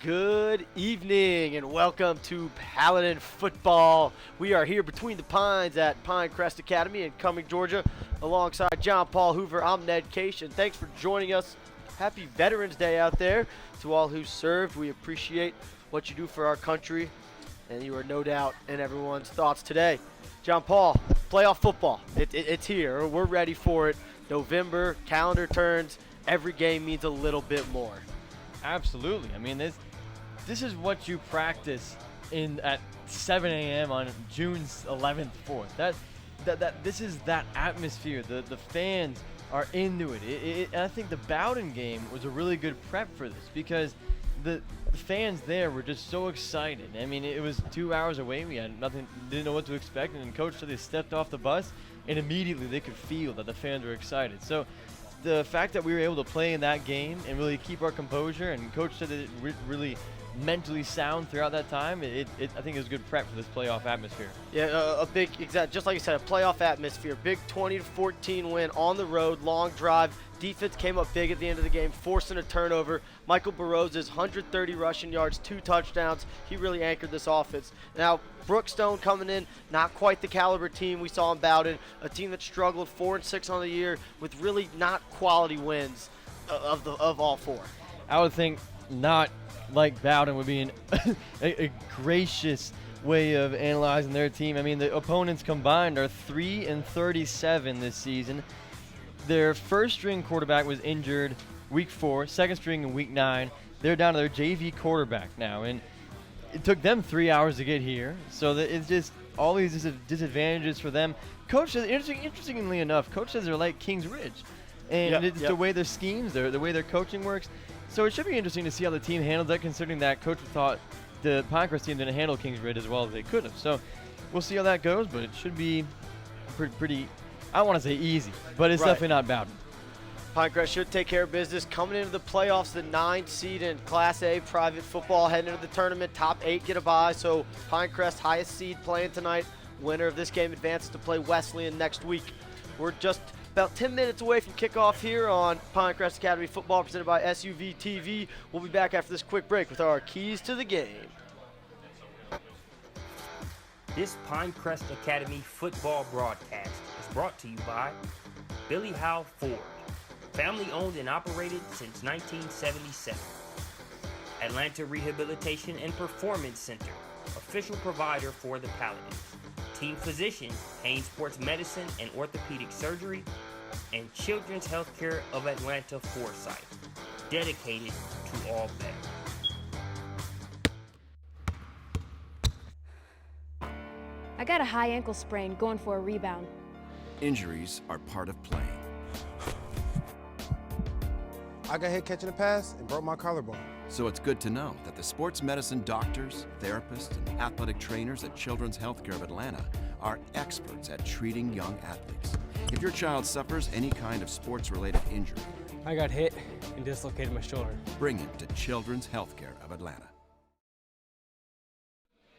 Good evening and welcome to Paladin Football. We are here between the pines at Pinecrest Academy in Cumming, Georgia, alongside John Paul Hoover. I'm Ned Cation. Thanks for joining us. Happy Veterans Day out there to all who served. We appreciate what you do for our country, and you are no doubt in everyone's thoughts today. John Paul, playoff football. It's here. We're ready for it. November, calendar turns. Every game means a little bit more. Absolutely. I mean, this is what you practice at 7 a.m. on June 11th, 4th. This is that atmosphere. The fans are into it. And I think the Bowden game was a really good prep for this because the fans there were just so excited. I mean, it was 2 hours away. We had nothing, didn't know what to expect. And then Coach said they stepped off the bus, and immediately they could feel that the fans were excited. So the fact that we were able to play in that game and really keep our composure, and Coach said that it really mentally sound throughout that time, I think it was good prep for this playoff atmosphere. Yeah, just like you said, a playoff atmosphere. Big 20-14 win on the road, long drive. Defense came up big at the end of the game, forcing a turnover. Michael Burrows' 130 rushing yards, 2 touchdowns. He really anchored this offense. Now, Brookstone coming in, not quite the caliber team we saw in Bowden, a team that struggled 4-6 on the year with really not quality wins of all four. I would think not like Bowden would be a gracious way of analyzing their team. I mean, the opponents combined are 3-37 this season. Their first-string quarterback was injured week 4, second string in week 9. They're down to their JV quarterback now, and it took them 3 hours to get here. So it's just all these disadvantages for them. Coach says, interestingly enough, Coach says they're like Kings Ridge, and it's the way their schemes, the way their coaching works. So it should be interesting to see how the team handles that, considering that Coach thought the Pinecrest team didn't handle Kings Ridge as well as they could have. So we'll see how that goes, but it should be pretty, I don't want to say easy, but it's definitely not Bowden. Pinecrest should take care of business. Coming into the playoffs, the 9th seed in Class A private football, heading into the tournament. Top 8 get a bye, so Pinecrest, highest seed, playing tonight. Winner of this game advances to play Wesleyan next week. We're just about 10 minutes away from kickoff here on Pinecrest Academy Football, presented by SUV TV. We'll be back after this quick break with our keys to the game. This Pinecrest Academy football broadcast is brought to you by Billy Howe Ford, family owned and operated since 1977. Atlanta Rehabilitation and Performance Center, official provider for the Paladins. Team physician, Hain Sports Medicine and Orthopedic Surgery, and Children's Healthcare of Atlanta Foresight, dedicated to all better. I got a high ankle sprain going for a rebound. Injuries are part of playing. I got hit catching a pass and broke my collarbone. So it's good to know that the sports medicine doctors, therapists, and athletic trainers at Children's Healthcare of Atlanta are experts at treating young athletes. If your child suffers any kind of sports-related injury, I got hit and dislocated my shoulder. bring him to Children's Healthcare of Atlanta.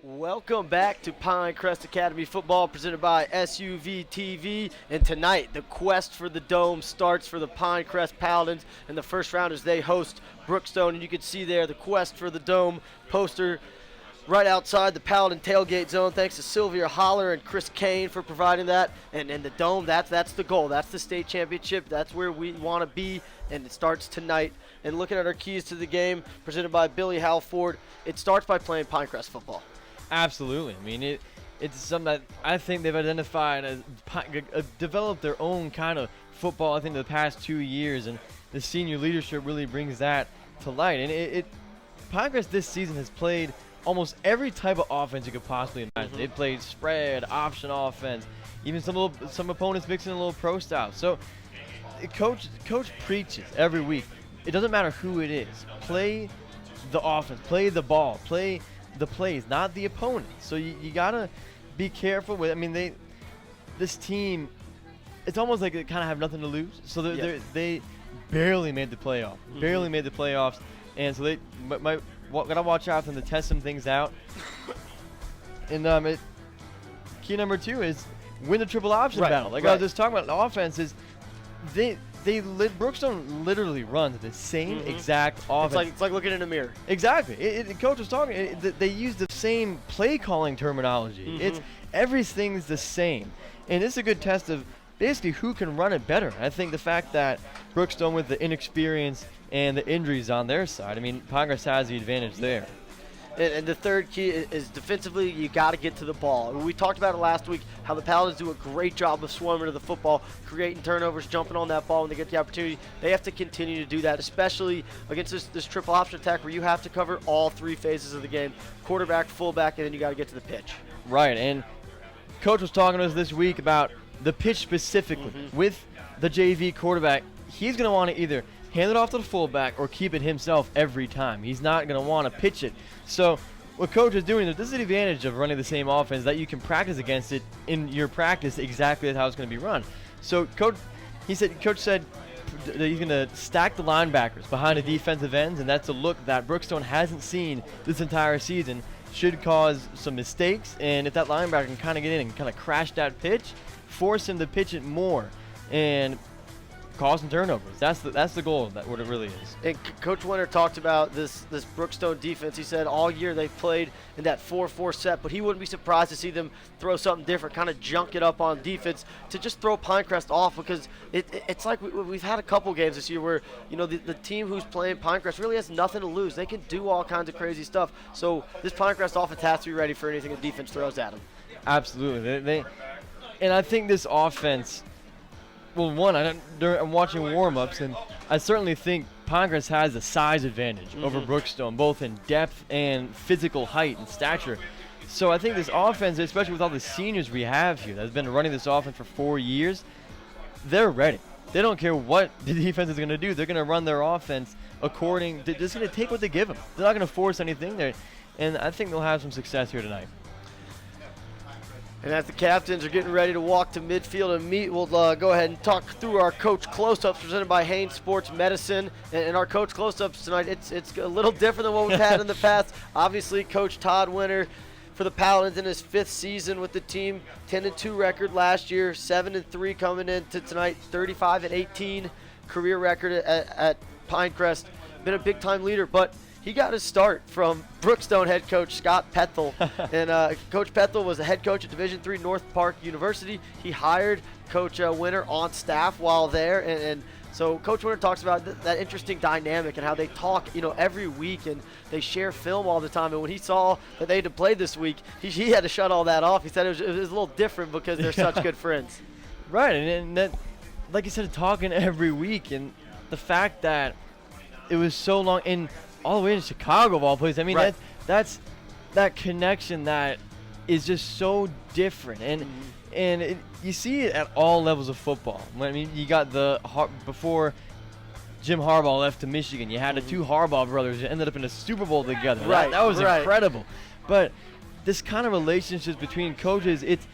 Welcome back to Pinecrest Academy Football, presented by SUV TV. And tonight, the quest for the dome starts for the Pinecrest Paladins. In the first round as they host Brookstone. And you can see there the quest for the dome poster right outside the Paladin tailgate zone. Thanks to Sylvia Holler and Chris Kane for providing that. And the dome, that's the goal. That's the state championship. That's where we want to be. And it starts tonight. And looking at our keys to the game, presented by Billy Howe Ford, it starts by playing Pinecrest football. Absolutely. I mean, it's something that I think they've identified as developed their own kind of football, I think, the past 2 years, and the senior leadership really brings that to light. And Pinecrest this season has played almost every type of offense you could possibly imagine. They played spread, option offense, even some opponents mixing a little pro style. So coach preaches every week. It doesn't matter who it is. Play the offense, play the ball, play the plays, not the opponent. So you gotta be careful with. I mean, this team, it's almost like they kind of have nothing to lose. So they barely made the playoffs, and so they gotta watch out for them to test some things out. And key number 2 is win the triple option battle. Like I was just talking about, the offense is they Brookstone literally runs the same exact offense. It's like looking in a mirror. Exactly. Coach was talking. They use the same play calling terminology. Everything's the same, and it's a good test of basically who can run it better. I think the fact that Brookstone, with the inexperience and the injuries on their side, I mean, Pinecrest has the advantage there. And the third key is defensively, you got to get to the ball. We talked about it last week, how the Paladins do a great job of swarming to the football, creating turnovers, jumping on that ball when they get the opportunity. They have to continue to do that, especially against this triple option attack where you have to cover all three phases of the game: quarterback, fullback, and then you got to get to the pitch. Right, and Coach was talking to us this week about the pitch specifically. With the JV quarterback, he's going to want to either hand it off to the fullback or keep it himself every time. He's not going to want to pitch it. So what Coach is doing, this is the advantage of running the same offense, that you can practice against it in your practice exactly how it's going to be run. So Coach said that he's going to stack the linebackers behind the defensive ends, and that's a look that Brookstone hasn't seen this entire season. Should cause some mistakes, and if that linebacker can kind of get in and kind of crash that pitch, force him to pitch it more, and cause some turnovers. That's the goal. That what it really is. And Coach Winter talked about this Brookstone defense. He said all year they've played in that 4-4 set, but he wouldn't be surprised to see them throw something different, kind of junk it up on defense to just throw Pinecrest off, because it's like we've had a couple games this year where the team who's playing Pinecrest really has nothing to lose. They can do all kinds of crazy stuff. So this Pinecrest offense has to be ready for anything the defense throws at them. Absolutely. And I think this offense. Well, I'm watching warm-ups, and I certainly think Pinecrest has a size advantage over Brookstone, both in depth and physical height and stature. So I think this offense, especially with all the seniors we have here that have been running this offense for 4 years, they're ready. They don't care what the defense is going to do. They're going to run their offense according to – they're just going to take what they give them. They're not going to force anything there, and I think they'll have some success here tonight. And as the captains are getting ready to walk to midfield and meet, we'll go ahead and talk through our coach close-ups presented by Haynes Sports Medicine. And our coach close-ups tonight, it's a little different than what we've had in the past. Obviously, Coach Todd Winter for the Paladins in his 5th season with the team, 10-2 record last year, 7-3 coming into tonight, 35-18 career record at Pinecrest. Been a big-time leader, but he got his start from Brookstone head coach Scott Pethel. And Coach Pethel was the head coach at Division III North Park University. He hired Coach Winter on staff while there. And so Coach Winter talks about that interesting dynamic and how they talk, every week, and they share film all the time. And when he saw that they had to play this week, he had to shut all that off. He said it was a little different because they're such good friends. Right, and that, like you said, talking every week, and the fact that it was so long in – all the way to Chicago of all places. I mean, right. that's that connection that is just so different, and you see it at all levels of football. I mean, you got before Jim Harbaugh left to Michigan, you had the two Harbaugh brothers that ended up in a Super Bowl together. Right, that was right. incredible. But this kind of relationships between coaches, it's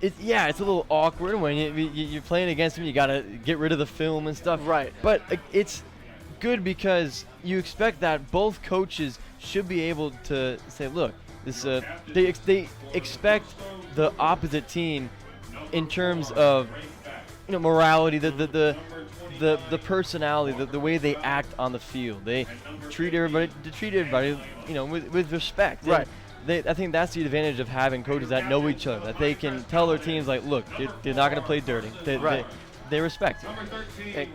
a little awkward when you're playing against them. You got to get rid of the film and stuff. Right. But it's good because you expect that both coaches should be able to say, look, this they expect the opposite team in terms of morality, the personality, the way they act on the field. They treat everybody with respect. Right. I think that's the advantage of having coaches that know each other, that they can tell their teams, like, look, they're not going to play dirty. They respect it.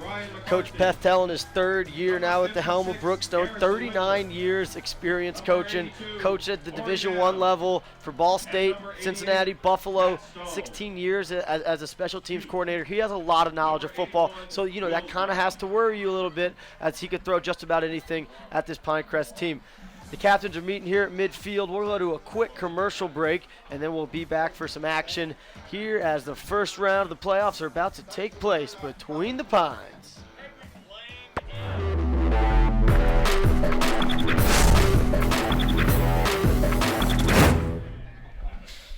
Coach Pethel in his 3rd year now at the helm of Brookstone, 39 years experience coaching, coached at the Division I level for Ball State, Cincinnati, Buffalo, 16 years as a special teams coordinator. He has a lot of knowledge of football, so that kind of has to worry you a little bit, as he could throw just about anything at this Pinecrest team. The captains are meeting here at midfield. We're going to do a quick commercial break, and then we'll be back for some action here as the first round of the playoffs are about to take place between the Pines.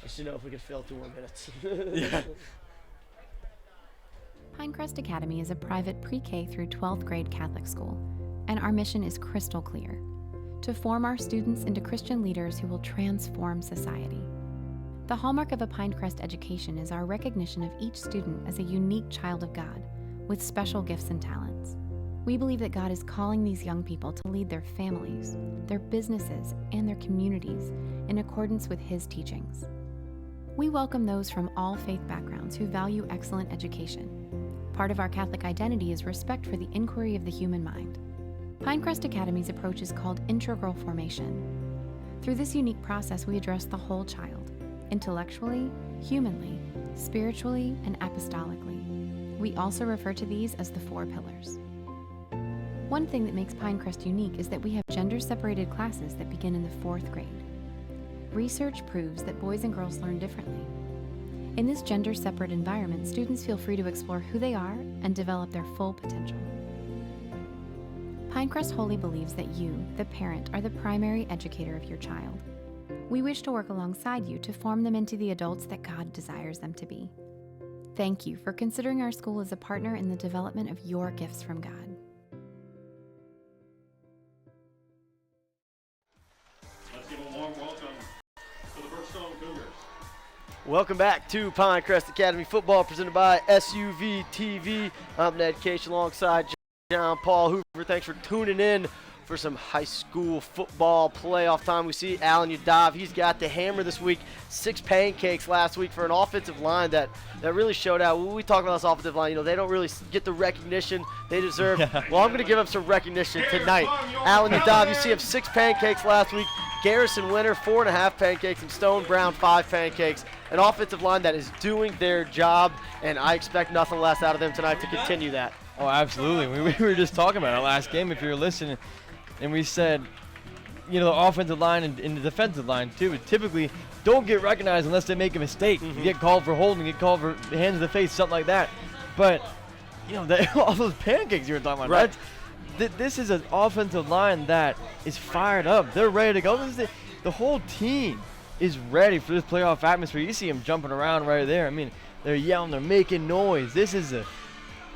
Just if we could fill 2 more minutes. Yeah. Pinecrest Academy is a private pre-K through 12th grade Catholic school, and our mission is crystal clear: to form our students into Christian leaders who will transform society. The hallmark of a Pinecrest education is our recognition of each student as a unique child of God, with special gifts and talents. We believe that God is calling these young people to lead their families, their businesses, and their communities in accordance with His teachings. We welcome those from all faith backgrounds who value excellent education. Part of our Catholic identity is respect for the inquiry of the human mind. Pinecrest Academy's approach is called integral formation. Through this unique process, we address the whole child, intellectually, humanly, spiritually, and apostolically. We also refer to these as the 4 pillars. One thing that makes Pinecrest unique is that we have gender-separated classes that begin in the 4th grade. Research proves that boys and girls learn differently. In this gender-separate environment, students feel free to explore who they are and develop their full potential. Pinecrest wholly believes that you, the parent, are the primary educator of your child. We wish to work alongside you to form them into the adults that God desires them to be. Thank you for considering our school as a partner in the development of your gifts from God. Let's give a warm welcome to the Brookstone Cougars. Welcome back to Pinecrest Academy Football, presented by SUV TV. I'm Ned Case alongside John Paul Hoover. Thanks for tuning in for some high school football playoff time. We see Alan Yadav. He's got the hammer this week. 6 pancakes last week for an offensive line that really showed out. When we talk about this offensive line, they don't really get the recognition they deserve. Well, I'm going to give them some recognition tonight. Alan Yadav, you see him 6 pancakes last week. Garrison Winter, 4.5 pancakes, and Stone Brown, 5 pancakes. An offensive line that is doing their job, and I expect nothing less out of them tonight to continue that. Oh, absolutely. We were just talking about our last game, if you were listening, and we said, the offensive line and the defensive line, too, typically don't get recognized unless they make a mistake. You get called for holding, get called for hands to the face, something like that. But, all those pancakes you were talking about, right? This is an offensive line that is fired up. They're ready to go. The whole team is ready for this playoff atmosphere. You see them jumping around right there. I mean, they're yelling, they're making noise. This is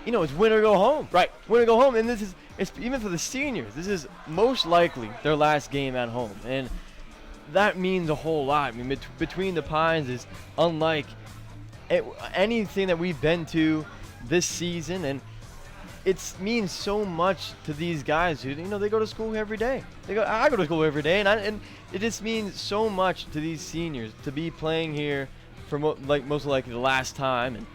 it's win or go home. Right. Win or go home. And it's even for the seniors, this is most likely their last game at home. And that means a whole lot. I mean, between the Pines is unlike anything that we've been to this season. And it means so much to these guys who, they go to school every day. I go to school every day. And it just means so much to these seniors to be playing here for most likely the last time. And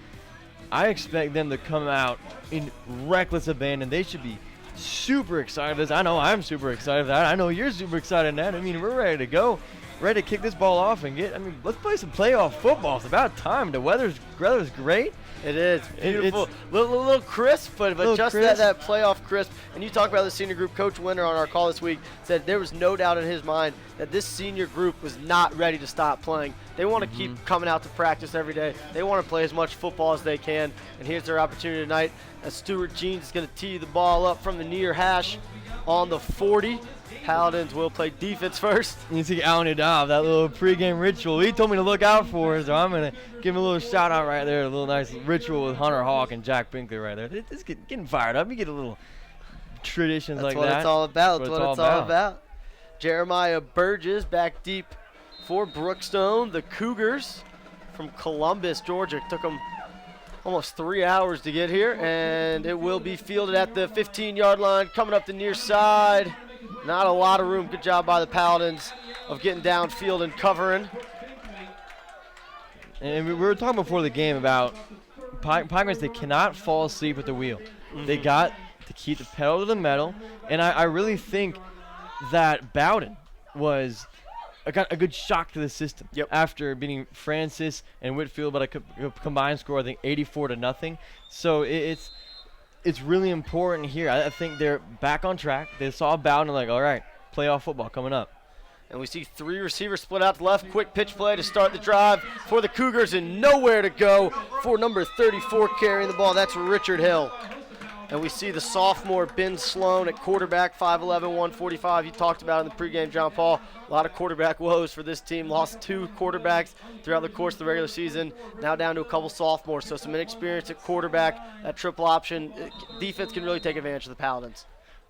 I expect them to come out in reckless abandon. They should be super excited. I know I'm super excited. I know you're super excited, Nat. I mean, we're ready to go, ready to kick this ball off and let's play some playoff football. It's about time. The weather's great. It is beautiful. It's little crisp, but just crisp. That playoff crisp. And you talk about the senior group. Coach Winter on our call this week said there was no doubt in his mind that this senior group was not ready to stop playing. They want to keep coming out to practice every day. They want to play as much football as they can. And here's their opportunity tonight as Stuart Jeans is going to tee the ball up from the near hash on the 40. Paladins will play defense first. You see Alan Yadav, that little pregame ritual. He told me to look out for, so I'm going to give him a little shout out right there. A little nice ritual with Hunter Hawk and Jack Binkley right there. It's getting fired up. You get a little traditions like that. That's what it's all about. That's what it's all about. Jeremiah Burgess back deep for Brookstone. The Cougars from Columbus, Georgia. Took them almost 3 hours to get here, and it will be fielded at the 15-yard line, coming up the near side. Not a lot of room. Good job by the Paladins of getting downfield and covering. And we were talking before the game about Pinecrest. They cannot fall asleep at the wheel. They got to keep the pedal to the metal. And I really think that Bowden was a good shock to the system. Yep. After beating Francis and Whitfield by a combined score, I think 84-0. So it's really important here. I think they're back on track. They saw Bowden and like, all right, playoff football coming up. And we see 3 receivers split out to the left. Quick pitch play to start the drive for the Cougars, and nowhere to go for number 34 carrying the ball. That's Richard Hill. And we see the sophomore Ben Sloan at quarterback, 5'11", 145. You talked about in the pregame, John Paul. A lot of quarterback woes for this team. Lost 2 quarterbacks throughout the course of the regular season. Now down to a couple sophomores. So some inexperience at quarterback. That triple option defense can really take advantage of the Paladins.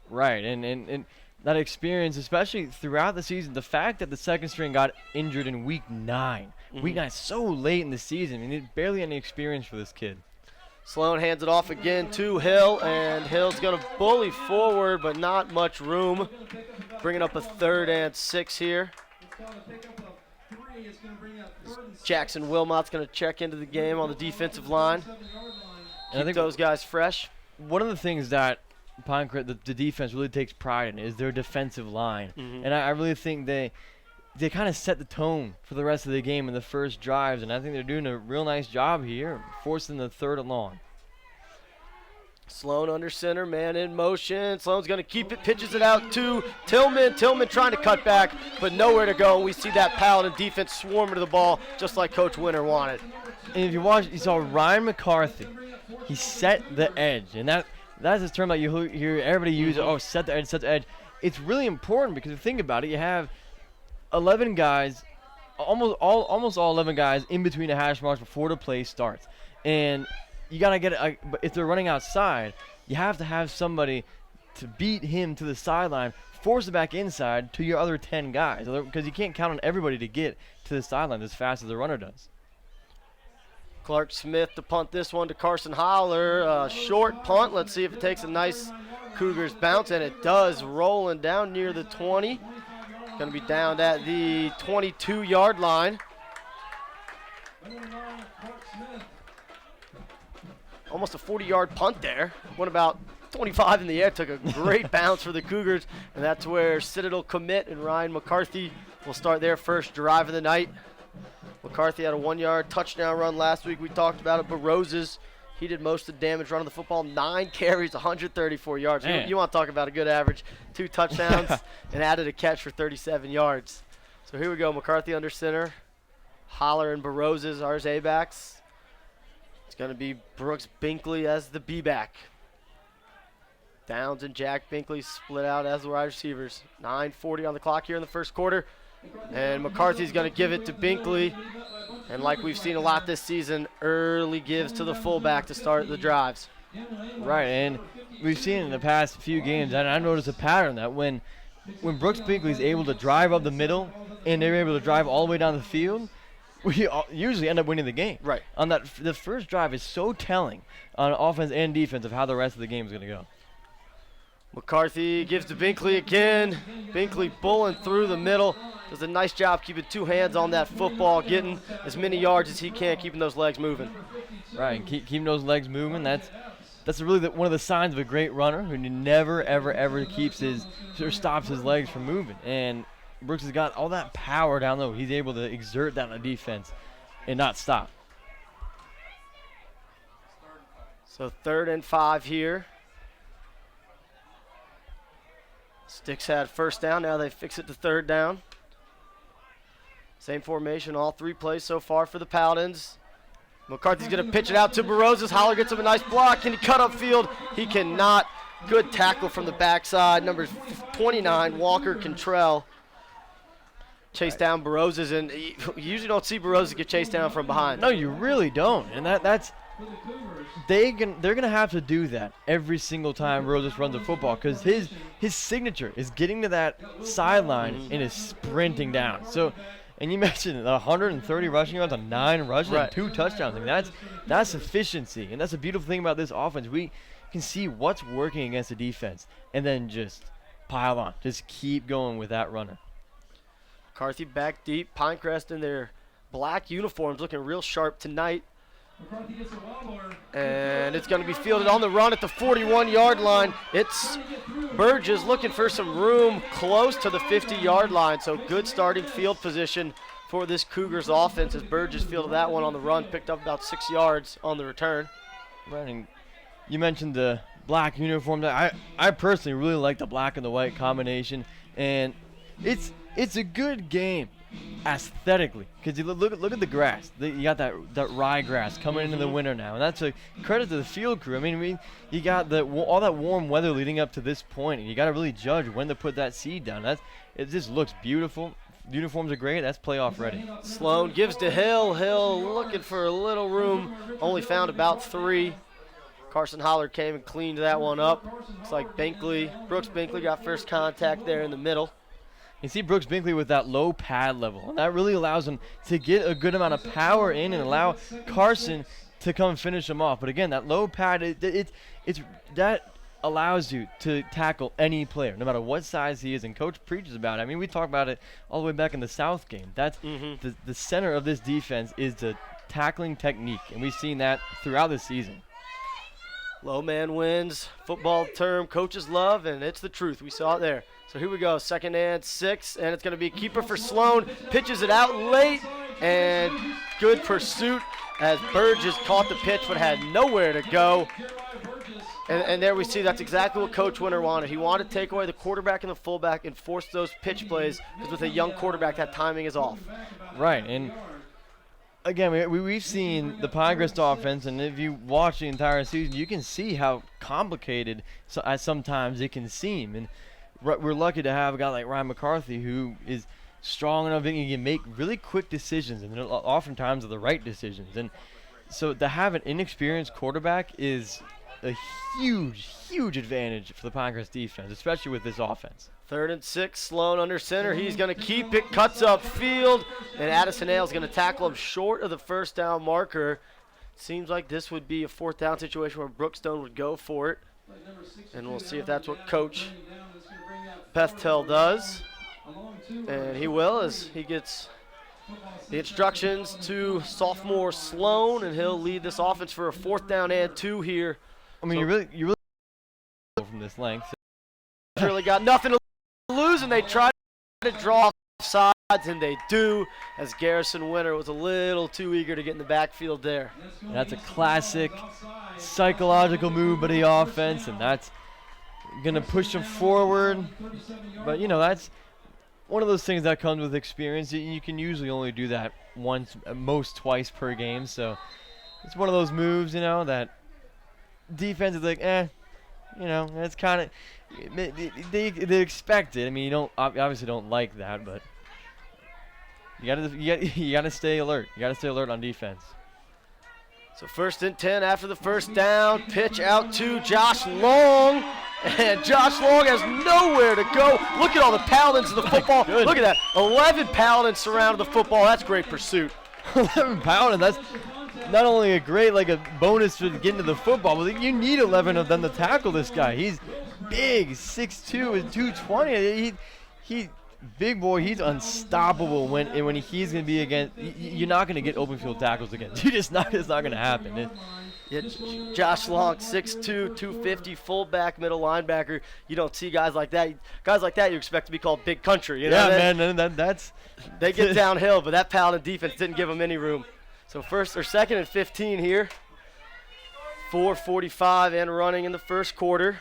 Right, and that experience, especially throughout the season, the fact that the second string got injured in week 9. Week 9 so late in the season. I mean, barely any experience for this kid. Sloan hands it off again to Hill, and Hill's going to bully forward, but not much room. Bringing up a 3rd and 6 here. Jackson Wilmot's going to check into the game on the defensive line. And I think those guys fresh. One of the things that Pinecrest, the defense really takes pride in is their defensive line. And I really think they kind of set the tone for the rest of the game in the first drives, and I think they're doing a real nice job here, forcing the 3rd and long. Sloan under center, man in motion. Sloan's going to keep it, pitches it out to Tillman. Tillman trying to cut back, but nowhere to go. We see that Paladin defense swarming to the ball, just like Coach Winter wanted. And if you watch, you saw Ryan McCarthy. He set the edge, and that's a term that you hear everybody use. Oh, set the edge, set the edge. It's really important because if you think about it, you have 11 guys, almost all 11 guys in between the hash marks before the play starts, and you gotta get it. But if they're running outside, you have to have somebody to beat him to the sideline, force it back inside to your other 10 guys, because you can't count on everybody to get to the sideline as fast as the runner does. Clark Smith to punt this one to Carson Holler. Short punt. Let's see if it takes a nice Cougars bounce, and it does, rolling down near the 20. Going to be down at the 22-yard line. Almost a 40-yard punt there. Went about 25 in the air. Took a great bounce for the Cougars, and that's where Citadel commit and Ryan McCarthy will start their first drive of the night. McCarthy had a 1-yard touchdown run last week. We talked about it, but Roses, he did most of the damage running the football. 9 carries, 134 yards. You want to talk about a good average. 2 touchdowns and added a catch for 37 yards. So here we go. McCarthy under center. Holler and Baroses are his A-backs. It's going to be Brooks Binkley as the B-back. Downs and Jack Binkley split out as the wide receivers. 9:40 on the clock here in the first quarter. And McCarthy's going to give it to Binkley. And like we've seen a lot this season, early gives to the fullback to start the drives. Right, and we've seen in the past few games, and I noticed a pattern that when Brooks Binkley's able to drive up the middle and they're able to drive all the way down the field, we usually end up winning the game. Right. On that, the first drive is so telling on offense and defense of how the rest of the game is going to go. McCarthy gives to Binkley again. Binkley pulling through the middle. Does a nice job keeping 2 hands on that football, getting as many yards as he can, keeping those legs moving. Right, and keeping those legs moving. That's really one of the signs of a great runner, who never, ever keeps or stops his legs from moving. And Brooks has got all that power down low. He's able to exert that on defense and not stop. So 3rd and 5 here. Sticks had first down. Now they fix it to 3rd down. Same formation, all 3 plays so far for the Paladins. McCarthy's going to pitch it out to Baroses. Holler gets him a nice block. Can he cut upfield? He cannot. Good tackle from the backside. Number 29, Walker Cantrell. Chase down Baroses, and you usually don't see Baroses get chased down from behind. No, you really don't. And that's they're gonna have to do that every single time Baroses runs the football, because his signature is getting to that sideline and is sprinting down. So. And you mentioned 130 rushing yards on 9 rushes and 2 touchdowns. I mean, that's efficiency, and that's a beautiful thing about this offense. We can see what's working against the defense, and then just pile on, just keep going with that runner. McCarthy back deep. Pinecrest in their black uniforms, looking real sharp tonight. And it's going to be fielded on the run at the 41-yard line. It's Burgess looking for some room close to the 50-yard line. So good starting field position for this Cougars offense as Burgess fielded that one on the run, picked up about 6 yards on the return. Right, and you mentioned the black uniform. I personally really like the black and the white combination, and it's a good game aesthetically, because you look at the grass. You got that ryegrass coming into the winter now, and that's a credit to the field crew. I mean, you got all that warm weather leading up to this point, and you got to really judge when to put that seed down. It just looks beautiful. Uniforms are great. That's playoff ready. Sloan gives to Hill. Hill looking for a little room. Only found about 3. Carson Holler came and cleaned that one up. Looks like Brooks Binkley got first contact there in the middle. You see Brooks Binkley with that low pad level, and that really allows him to get a good amount of power in and allow Carson to come finish him off. But again, that low pad, it's that allows you to tackle any player, no matter what size he is. And Coach preaches about it. I mean, we talk about it all the way back in the South game. That's the center of this defense is the tackling technique, and we've seen that throughout the season. Low man wins, football term coaches love, and it's the truth. We saw it there. So here we go, 2nd and 6, and it's going to be keeper for Sloan. Pitches it out late, and good pursuit as Burgess caught the pitch but had nowhere to go. And there we see that's exactly what Coach Winter wanted. He wanted to take away the quarterback and the fullback and force those pitch plays, because with a young quarterback, that timing is off. Right, and again, we've seen the Pinecrest offense, and if you watch the entire season, you can see how complicated sometimes it can seem. And we're lucky to have a guy like Ryan McCarthy who is strong enough and he can make really quick decisions, and oftentimes are the right decisions. And so to have an inexperienced quarterback is a huge advantage for the Pinecrest defense, especially with this offense. 3rd and 6, Sloan under center. He's going to keep it, cuts up field, and Addison Hale's going to tackle him short of the 1st down marker. Seems like this would be a 4th down situation where Brookstone would go for it. And we'll see if that's what Coach Bethtel does. And he will, as he gets the instructions to sophomore Sloan, and he'll lead this offense for a 4th down and 2 here. I mean, you really from this length. Really got nothing to lose, and they try to draw sides, and they do, as Garrison Winter was a little too eager to get in the backfield there. And that's a classic psychological move by the offense, and that's going to push them forward. But, you know, that's one of those things that comes with experience. You can usually only do that once, most twice per game. So it's one of those moves, you know, that defense is like, you know, it's kind of they expect it. I mean, you obviously don't like that, but you gotta stay alert. You gotta stay alert on defense. So 1st and 10 after the 1st down. Pitch out to Josh Long, and Josh Long has nowhere to go. Look at all the Paladins in the football. Look at that, 11 Paladins surrounded the football. That's great pursuit. 11 Paladins. That's not only a great, like, a bonus for getting to the football, but you need 11 of them to tackle this guy. He's big, 6'2", and 220. He big boy. He's unstoppable when he's going to be against. You're not going to get open field tackles against. It's not going to happen. Josh Long, 6'2", 250, fullback, middle linebacker. You don't see guys like that. Guys like that you expect to be called big country. You know? Yeah, man. That's they get downhill, but that Paladin defense didn't give them any room. So 2nd and 15 here. 4:45 and running in the 1st quarter.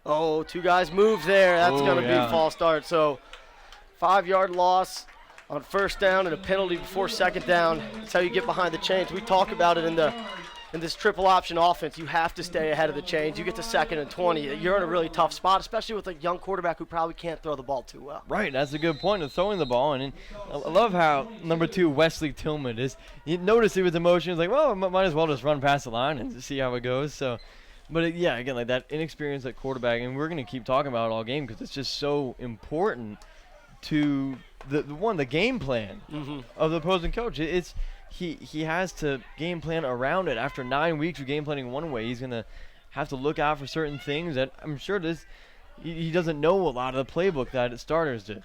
Oh, 2 guys moved there. That's going to be a false start. So 5-yard loss on 1st down and a penalty before 2nd down. That's how you get behind the chains. We talk about it in this triple option offense. You have to stay ahead of the chains. You get to 2nd and 20. You're in a really tough spot, especially with a young quarterback who probably can't throw the ball too well. Right, that's a good point of throwing the ball. And I love how number 2, Wesley Tillman is. You notice he was emotional. Like, well, might as well just run past the line and see how it goes. So, but again, like that inexperience at quarterback, and we're going to keep talking about it all game because it's just so important to the game plan of the opposing coach. He has to game plan around it. After 9 weeks of game planning one way, he's going to have to look out for certain things that I'm sure he doesn't know a lot of the playbook that starters do.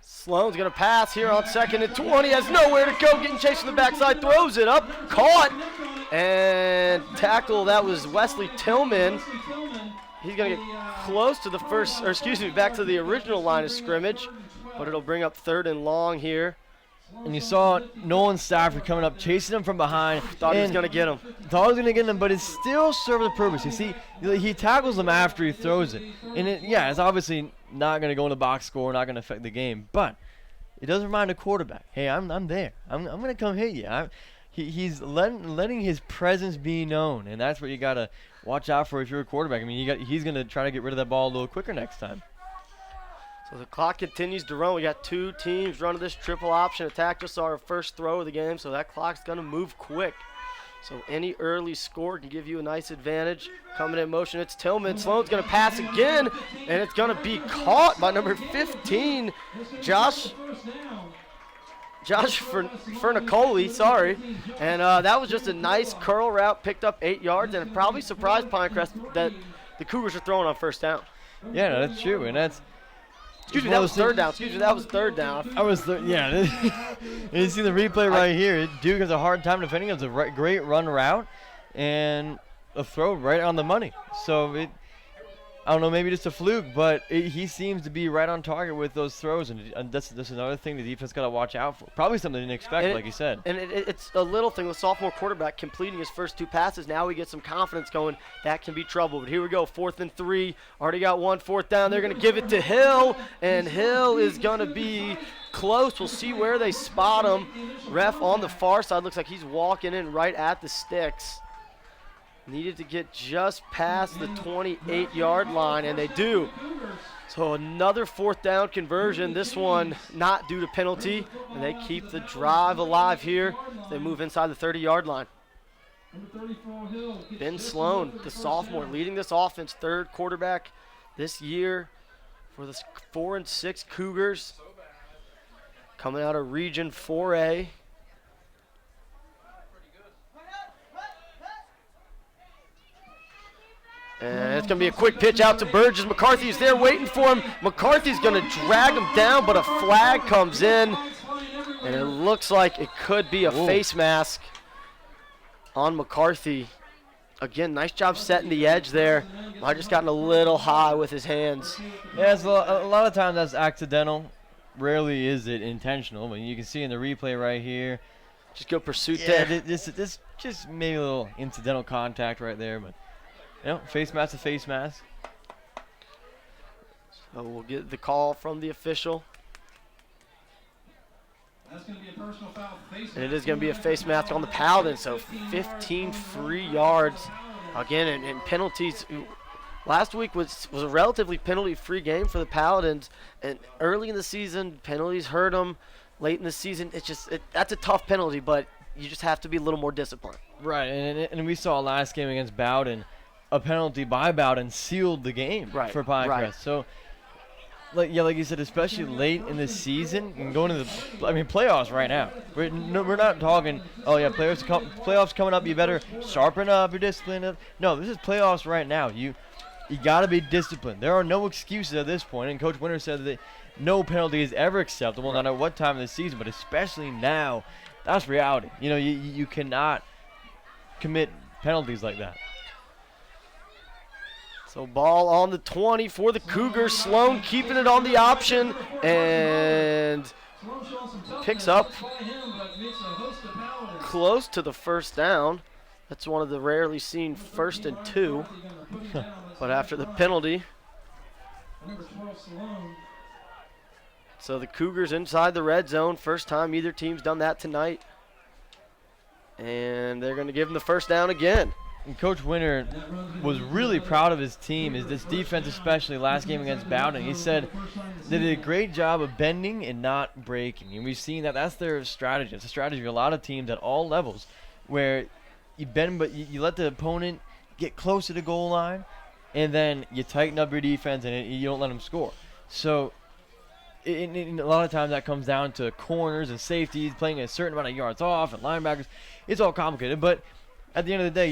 Sloan's going to pass here on 2nd and 20. Has nowhere to go. Getting chased from the backside. Throws it up. Caught. And tackle. That was Wesley Tillman. He's going to get close to back to the original line of scrimmage. But it'll bring up 3rd and long here. And you saw Nolan Stafford coming up, chasing him from behind. Thought he was going to get him. Thought he was going to get him, but it still served the purpose. You see, he tackles him after he throws it. And it's obviously not going to go in the box score, not going to affect the game. But it does remind a quarterback, hey, I'm there. I'm going to come hit you. He's letting his presence be known, and that's what you got to watch out for if you're a quarterback. I mean, he's going to try to get rid of that ball a little quicker next time. So the clock continues to run. We got 2 teams running this triple option attack. Just saw our first throw of the game, so that clock's going to move quick. So any early score can give you a nice advantage. Coming in motion, it's Tillman. Sloan's going to pass again, and it's going to be caught by number 15, Josh Fernicoli, sorry. And that was just a nice curl route, picked up 8 yards, and it probably surprised Pinecrest that the Cougars are throwing on first down. Yeah, no, that's true, and that's. Excuse me, that was third down. Yeah. And you see the replay right here. Duke has a hard time defending. It was a great run route and a throw right on the money. So I don't know, maybe just a fluke, but he seems to be right on target with those throws, and that's another thing the defense got to watch out for. Probably something they didn't expect, like you said. And it's a little thing. The sophomore quarterback completing his first 2 passes. Now we get some confidence going. That can be trouble. But here we go, 4th and 3. Already got 1 4th down. They're going to give it to Hill, and Hill is going to be close. We'll see where they spot him. Ref on the far side looks like he's walking in right at the sticks. Needed to get just past the 28-yard line, and they do. So another 4th down conversion, this one not due to penalty, and they keep the drive alive here as they move inside the 30-yard line. Ben Sloan, the sophomore, leading this offense, 3rd quarterback this year for the 4-6 Cougars, coming out of Region 4A. And it's going to be a quick pitch out to Burgess. McCarthy's there waiting for him. McCarthy's going to drag him down, but a flag comes in. And it looks like it could be a face mask on McCarthy. Again, nice job setting the edge there. Might have just gotten a little high with his hands. Yeah, a lot of times that's accidental. Rarely is it intentional. I mean, you can see in the replay right here. Just go pursuit there. Yeah, this just maybe a little incidental contact right there, but. Face mask to face mask. So we'll get the call from the official. That's going to be a personal foul. And it is going to be a face mask on the Paladins. So 15 free yards. Again, and penalties. Last week was a relatively penalty-free game for the Paladins. And early in the season, penalties hurt them. Late in the season, that's a tough penalty, but you just have to be a little more disciplined. Right, and we saw last game against Bowden. A penalty by Bowden sealed the game for Pinecrest. Right. So, like you said, especially late in the season and going to the playoffs right now. We're not talking, playoffs coming up. You better sharpen up your discipline. No, this is playoffs right now. You got to be disciplined. There are no excuses at this point. And Coach Winter said that no penalty is ever acceptable, no matter what time of the season, but especially now. That's reality. You cannot commit penalties like that. So ball on the 20 for the Cougars. Sloan keeping it on the option and picks up close to the first down. That's one of the rarely seen 1st and 2. But after the penalty. So the Cougars inside the red zone. First time either team's done that tonight. And they're going to give them the first down again. And Coach Winter was really proud of his team, this defense, especially last game against Bowden. He said they did a great job of bending and not breaking. And we've seen that. That's their strategy. It's a strategy of a lot of teams at all levels where you bend, but you let the opponent get close to the goal line, and then you tighten up your defense and you don't let them score. So a lot of times that comes down to corners and safeties playing a certain amount of yards off and linebackers. It's all complicated, but at the end of the day,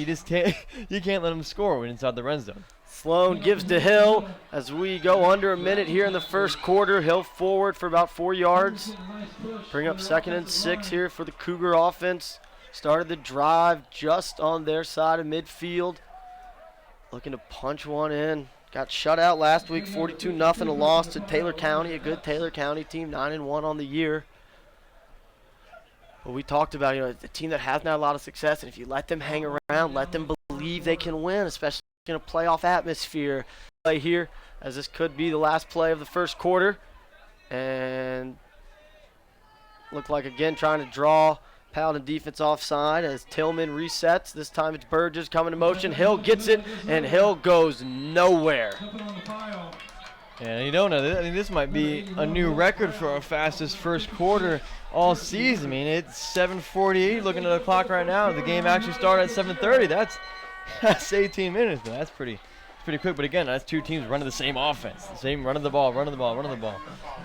you can't let them score when inside the red zone. Sloan gives to Hill as we go under a minute here in the first quarter. Hill forward for about 4 yards. Bring up 2nd and 6 here for the Cougar offense. Started the drive just on their side of midfield. Looking to punch one in. Got shut out last week, 42-0, a loss to Taylor County, a good Taylor County team, 9-1 on the year. But we talked about, the team that hasn't had a lot of success, and if you let them hang around, let them believe they can win, especially in a playoff atmosphere. Play here, as this could be the last play of the first quarter. And look like, again, trying to draw Paladin defense offside as Tillman resets. This time it's Burgess coming to motion. Hill gets it, and Hill goes nowhere. And this might be a new record for our fastest first quarter all season. It's 7:48. Looking at the clock right now, the game actually started at 7:30. That's 18 minutes. That's pretty pretty quick. But again, that's two teams running the same offense, the same running the ball.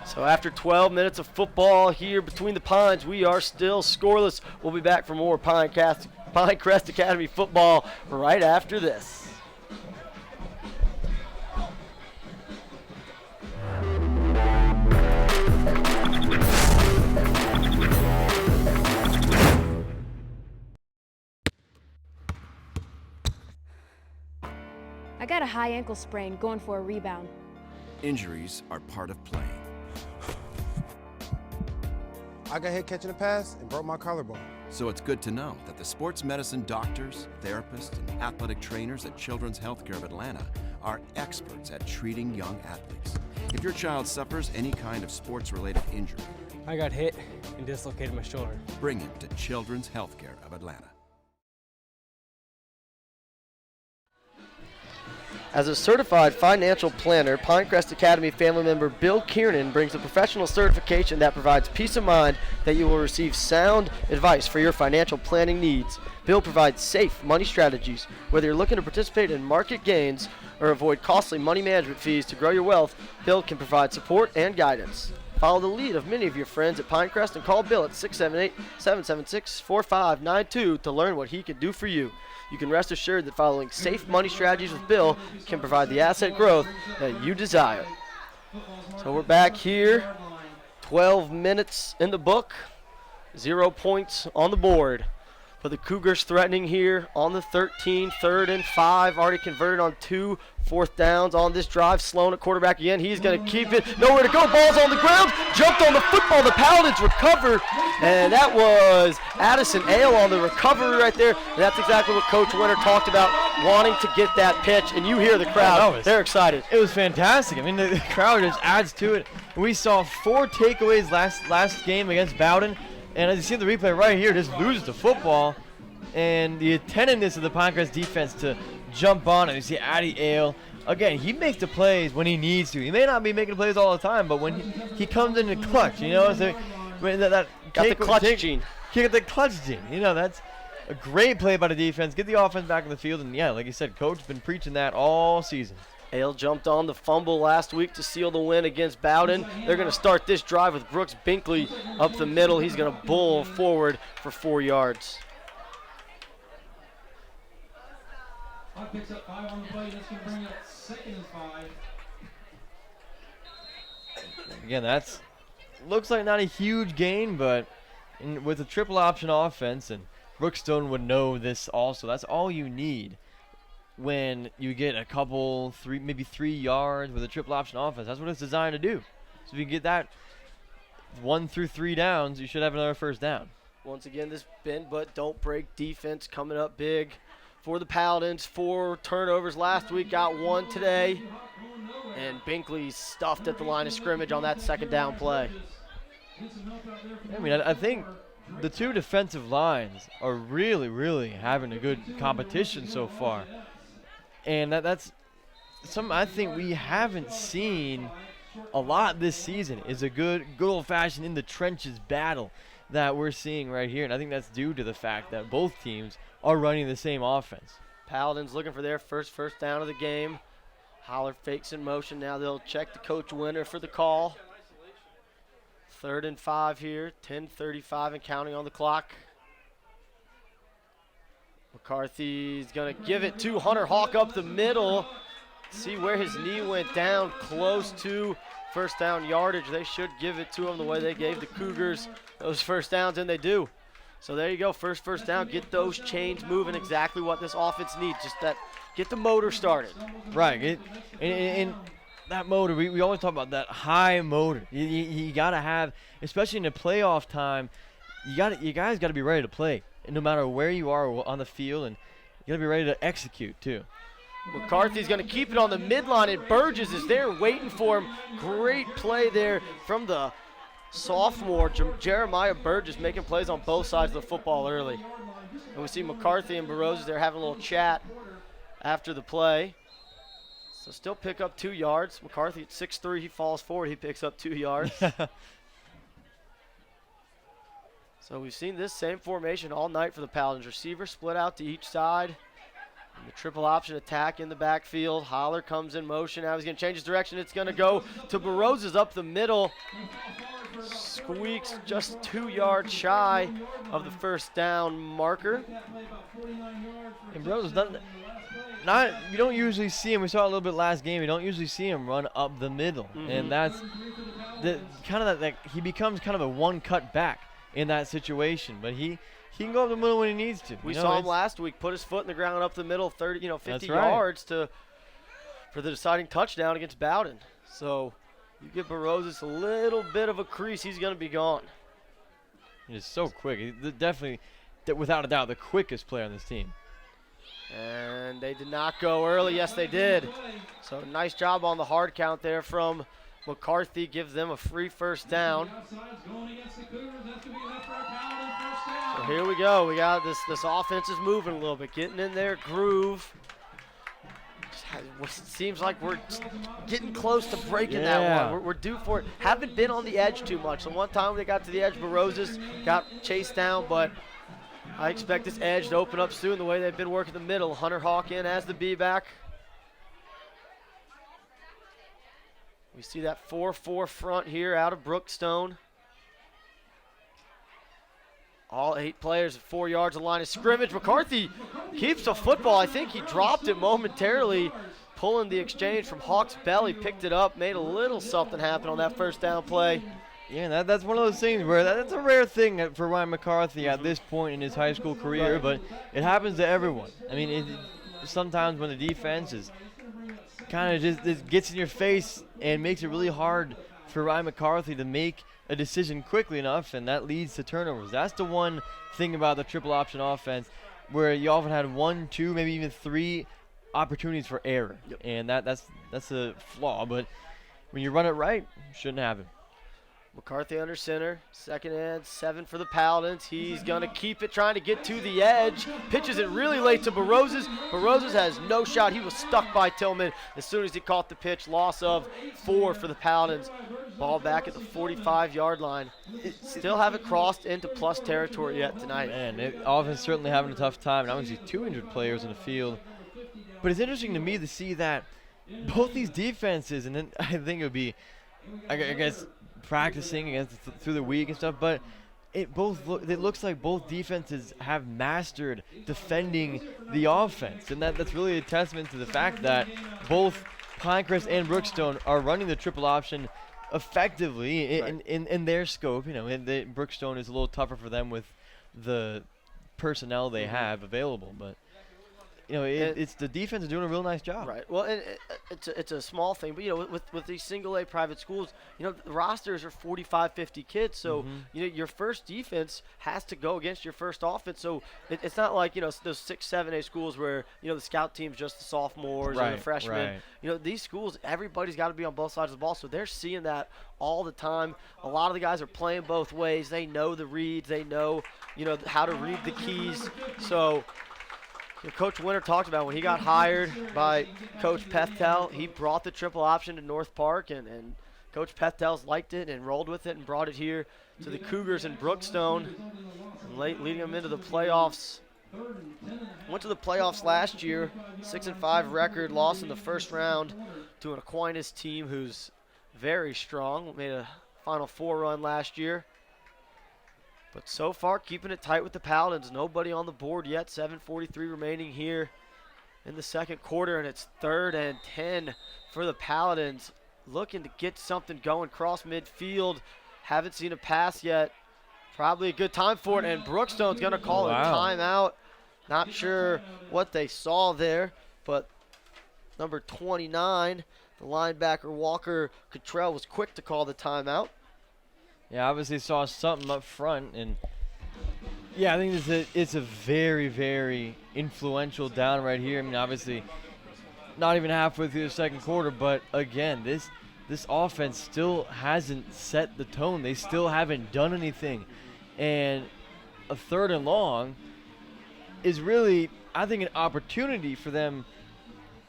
So after 12 minutes of football here between the Pines, we are still scoreless. We'll be back for more Pinecrest Academy football right after this. I got a high ankle sprain going for a rebound. Injuries are part of playing. I got hit catching a pass and broke my collarbone. So it's good to know that the sports medicine doctors, therapists, and athletic trainers at Children's Healthcare of Atlanta are experts at treating young athletes. If your child suffers any kind of sports-related injury, I got hit and dislocated my shoulder. bring him to Children's Healthcare of Atlanta. As a certified financial planner, Pinecrest Academy family member Bill Kiernan brings a professional certification that provides peace of mind that you will receive sound advice for your financial planning needs. Bill provides safe money strategies. Whether you're looking to participate in market gains or avoid costly money management fees to grow your wealth, Bill can provide support and guidance. Follow the lead of many of your friends at Pinecrest and call Bill at 678-776-4592 to learn what he can do for you. You can rest assured that following safe money strategies with Bill can provide the asset growth that you desire. So we're back here, 12 minutes in the book, 0 points on the board. But the Cougars threatening here on the 13, 3rd and 5, already converted on 2 4th downs on this drive. Sloan at quarterback again. He's going to keep it. Nowhere to go. Ball's on the ground. Jumped on the football. The Paladins recover. And that was Addison Ale on the recovery right there. And that's exactly what Coach Winter talked about, wanting to get that pitch. And you hear the crowd. They're excited. It was fantastic. I mean, the crowd just adds to it. We saw 4 takeaways last game against Bowden. And as you see the replay right here, just loses the football. And the attentiveness of the Pinecrest defense to jump on it. You see Addy Ale. Again, he makes the plays when he needs to. He may not be making the plays all the time, but when he comes in the clutch, you know, so that got the clutch gene. He got the clutch gene. You know, that's a great play by the defense. Get the offense back in the field. And, yeah, like you said, Coach has been preaching that all season. Ale jumped on the fumble last week to seal the win against Bowden. They're going to start this drive with Brooks Binkley up the middle. He's going to bull forward for 4 yards. Picks up 5 on the play. That's going to bring up 2nd and 5. Again, that's looks like not a huge gain, but with a triple option offense, and Brookstone would know this also. That's all you need when you get a couple, maybe 3 yards with a triple option offense. That's what it's designed to do. So if you get that 1 through 3 downs, you should have another first down. Once again, this bend but don't break defense coming up big for the Paladins. 4 turnovers last week, got 1 today. And Binkley stuffed at the line of scrimmage on that 2nd down play. I mean, I think the 2 defensive lines are really, really having a good competition so far. And that's something I think we haven't seen a lot this season, is a good old-fashioned in the trenches battle that we're seeing right here. And I think that's due to the fact that both teams are running the same offense. Paladins looking for their first down of the game. Holler fakes in motion. Now they'll check the Coach Winter for the call. 3rd and 5 here. 10:35 and counting on the clock. McCarthy's going to give it to Hunter Hawk up the middle. See where his knee went down, close to first down yardage. They should give it to him the way they gave the Cougars those first downs, and they do. So there you go, first down. Get those chains moving, exactly what this offense needs. Just that, get the motor started. Right, and that motor, we always talk about that high motor. You got to have, especially in the playoff time, you guys got to be ready to play, no matter where you are on the field, and you got to be ready to execute too. McCarthy's going to keep it on the midline, and Burgess is there waiting for him. Great play there from the sophomore Jeremiah Burgess, making plays on both sides of the football early. And we see McCarthy and Barroso there having a little chat after the play. So still pick up 2 yards. McCarthy at 6'3", he falls forward, he picks up 2 yards. So we've seen this same formation all night for the Paladins. Receivers split out to each side. The triple option attack in the backfield. Holler comes in motion. Now he's going to change his direction. It's going to go to Barozas up the middle. Squeaks just 2 yards shy of the first down marker. And Barozas you don't usually see him. We saw it a little bit last game. You don't usually see him run up the middle, and that's he becomes kind of a one cut back in that situation. But he can go up the middle when he needs to. We saw him last week put his foot in the ground up the middle, 50 right. yards for the deciding touchdown against Bowden. So you give Barozas a little bit of a crease, he's going to be gone. He's so quick. He's definitely, without a doubt, the quickest player on this team. And they did not go early. Yes, they did. So nice job on the hard count there from McCarthy. Gives them a free first down. So here we go. We got this offense is moving a little bit, getting in their groove. It seems like we're getting close to breaking that one. We're due for it. Haven't been on the edge too much. The one time they got to the edge, Barozas got chased down, but I expect this edge to open up soon the way they've been working the middle. Hunter Hawk in as the B-back. We see that 4-4 front here out of Brookstone. All 8 players at 4 yards of line of scrimmage. McCarthy keeps the football. I think he dropped it momentarily, pulling the exchange from Hawk's belly, picked it up, made a little something happen on that first down play. Yeah, that's one of those things where that's a rare thing for Ryan McCarthy at this point in his high school career, but it happens to everyone. I mean, sometimes when the defense is kind of just gets in your face and makes it really hard for Ryan McCarthy to make a decision quickly enough, and that leads to turnovers. That's the one thing about the triple option offense where you often had 1, 2, maybe even 3 opportunities for error, and that's a flaw, but when you run it right, it shouldn't happen. McCarthy under center, second and 7 for the Paladins. He's going to keep it, trying to get to the edge. Pitches it really late to Barozas. Barozas has no shot. He was stuck by Tillman as soon as he caught the pitch. Loss of 4 for the Paladins. Ball back at the 45-yard line. Still haven't crossed into plus territory yet tonight. Man, offense certainly having a tough time. And obviously 2 injured players in the field. But it's interesting to me to see that both these defenses, and then I think it would be, I guess, practicing against through the week and stuff, but it looks like both defenses have mastered defending the offense, and that's really a testament to the fact that both Pinecrest and Brookstone are running the triple option effectively in their scope. Brookstone is a little tougher for them with the personnel they have available, but it's the defense is doing a real nice job. Right. Well, it's a small thing, but with these single A private schools, the rosters are 45, 50 kids, so your first defense has to go against your first offense. So it's not like those 6, 7A schools where the scout team's just the sophomores or the freshmen. Right. These schools, everybody's got to be on both sides of the ball, so they're seeing that all the time. A lot of the guys are playing both ways. They know the reads. They know how to read the keys. So. Coach Winter talked about when he got hired by Coach Pethtel, he brought the triple option to North Park, and Coach Pethel's liked it and rolled with it and brought it here to the Cougars in Brookstone, leading them into the playoffs. Went to the playoffs last year, 6-5 record, lost in the first round to an Aquinas team who's very strong, made a Final Four run last year. But so far, keeping it tight with the Paladins. Nobody on the board yet. 7:43 remaining here in the second quarter, and it's 3rd and 10 for the Paladins. Looking to get something going cross midfield. Haven't seen a pass yet. Probably a good time for it, and Brookstone's going to call a timeout. Not sure what they saw there, but number 29, the linebacker Walker Cottrell, was quick to call the timeout. Yeah, obviously saw something up front, and yeah, I think it's a very, very influential down right here. I mean, obviously, not even halfway through the second quarter, but again, this offense still hasn't set the tone. They still haven't done anything, and a 3rd and long is really, I think, an opportunity for them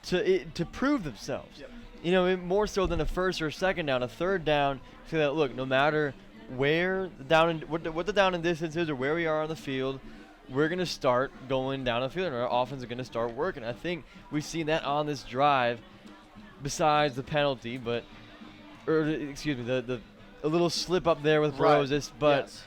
to prove themselves. Yep. More so than a first or a second down, a 3rd down. So that look, no matter where the down and what the down and distance is or where we are on the field, we're going to start going down the field and our offense is going to start working. I think we've seen that on this drive besides the penalty, excuse me, a little slip up there with Roses, but yes.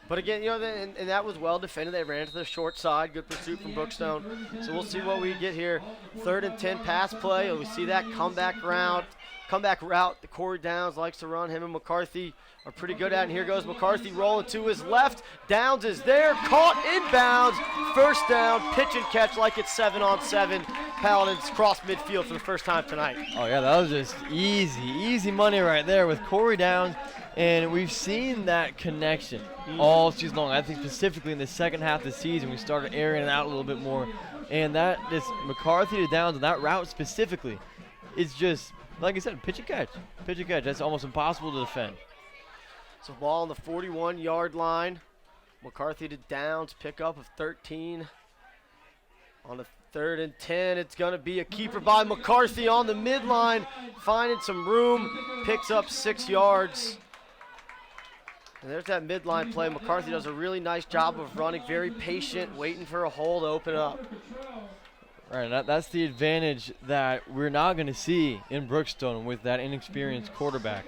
But again, and that was well defended. They ran to the short side. Good pursuit from Brookstone. So we'll see what we get here. 3rd and 10 pass play. We see that comeback route. The Corey Downs likes to run. Him and McCarthy are pretty good at it. And here goes McCarthy rolling to his left. Downs is there. Caught inbounds. First down. Pitch and catch like it's 7-on-7. Paladins cross midfield for the first time tonight. Oh, yeah, that was just easy money right there with Corey Downs. And we've seen that connection all season long. I think specifically in the second half of the season, we started airing it out a little bit more. And that just McCarthy to Downs and that route specifically is just, like I said, pitch and catch. Pitch and catch. That's almost impossible to defend. So ball on the 41-yard line. McCarthy to Downs, pickup of 13. On the 3rd and 10, it's going to be a keeper by McCarthy on the midline, finding some room, picks up 6 yards. And there's that midline play. McCarthy does a really nice job of running, very patient, waiting for a hole to open up. Right, that's the advantage that we're not going to see in Brookstone with that inexperienced quarterback.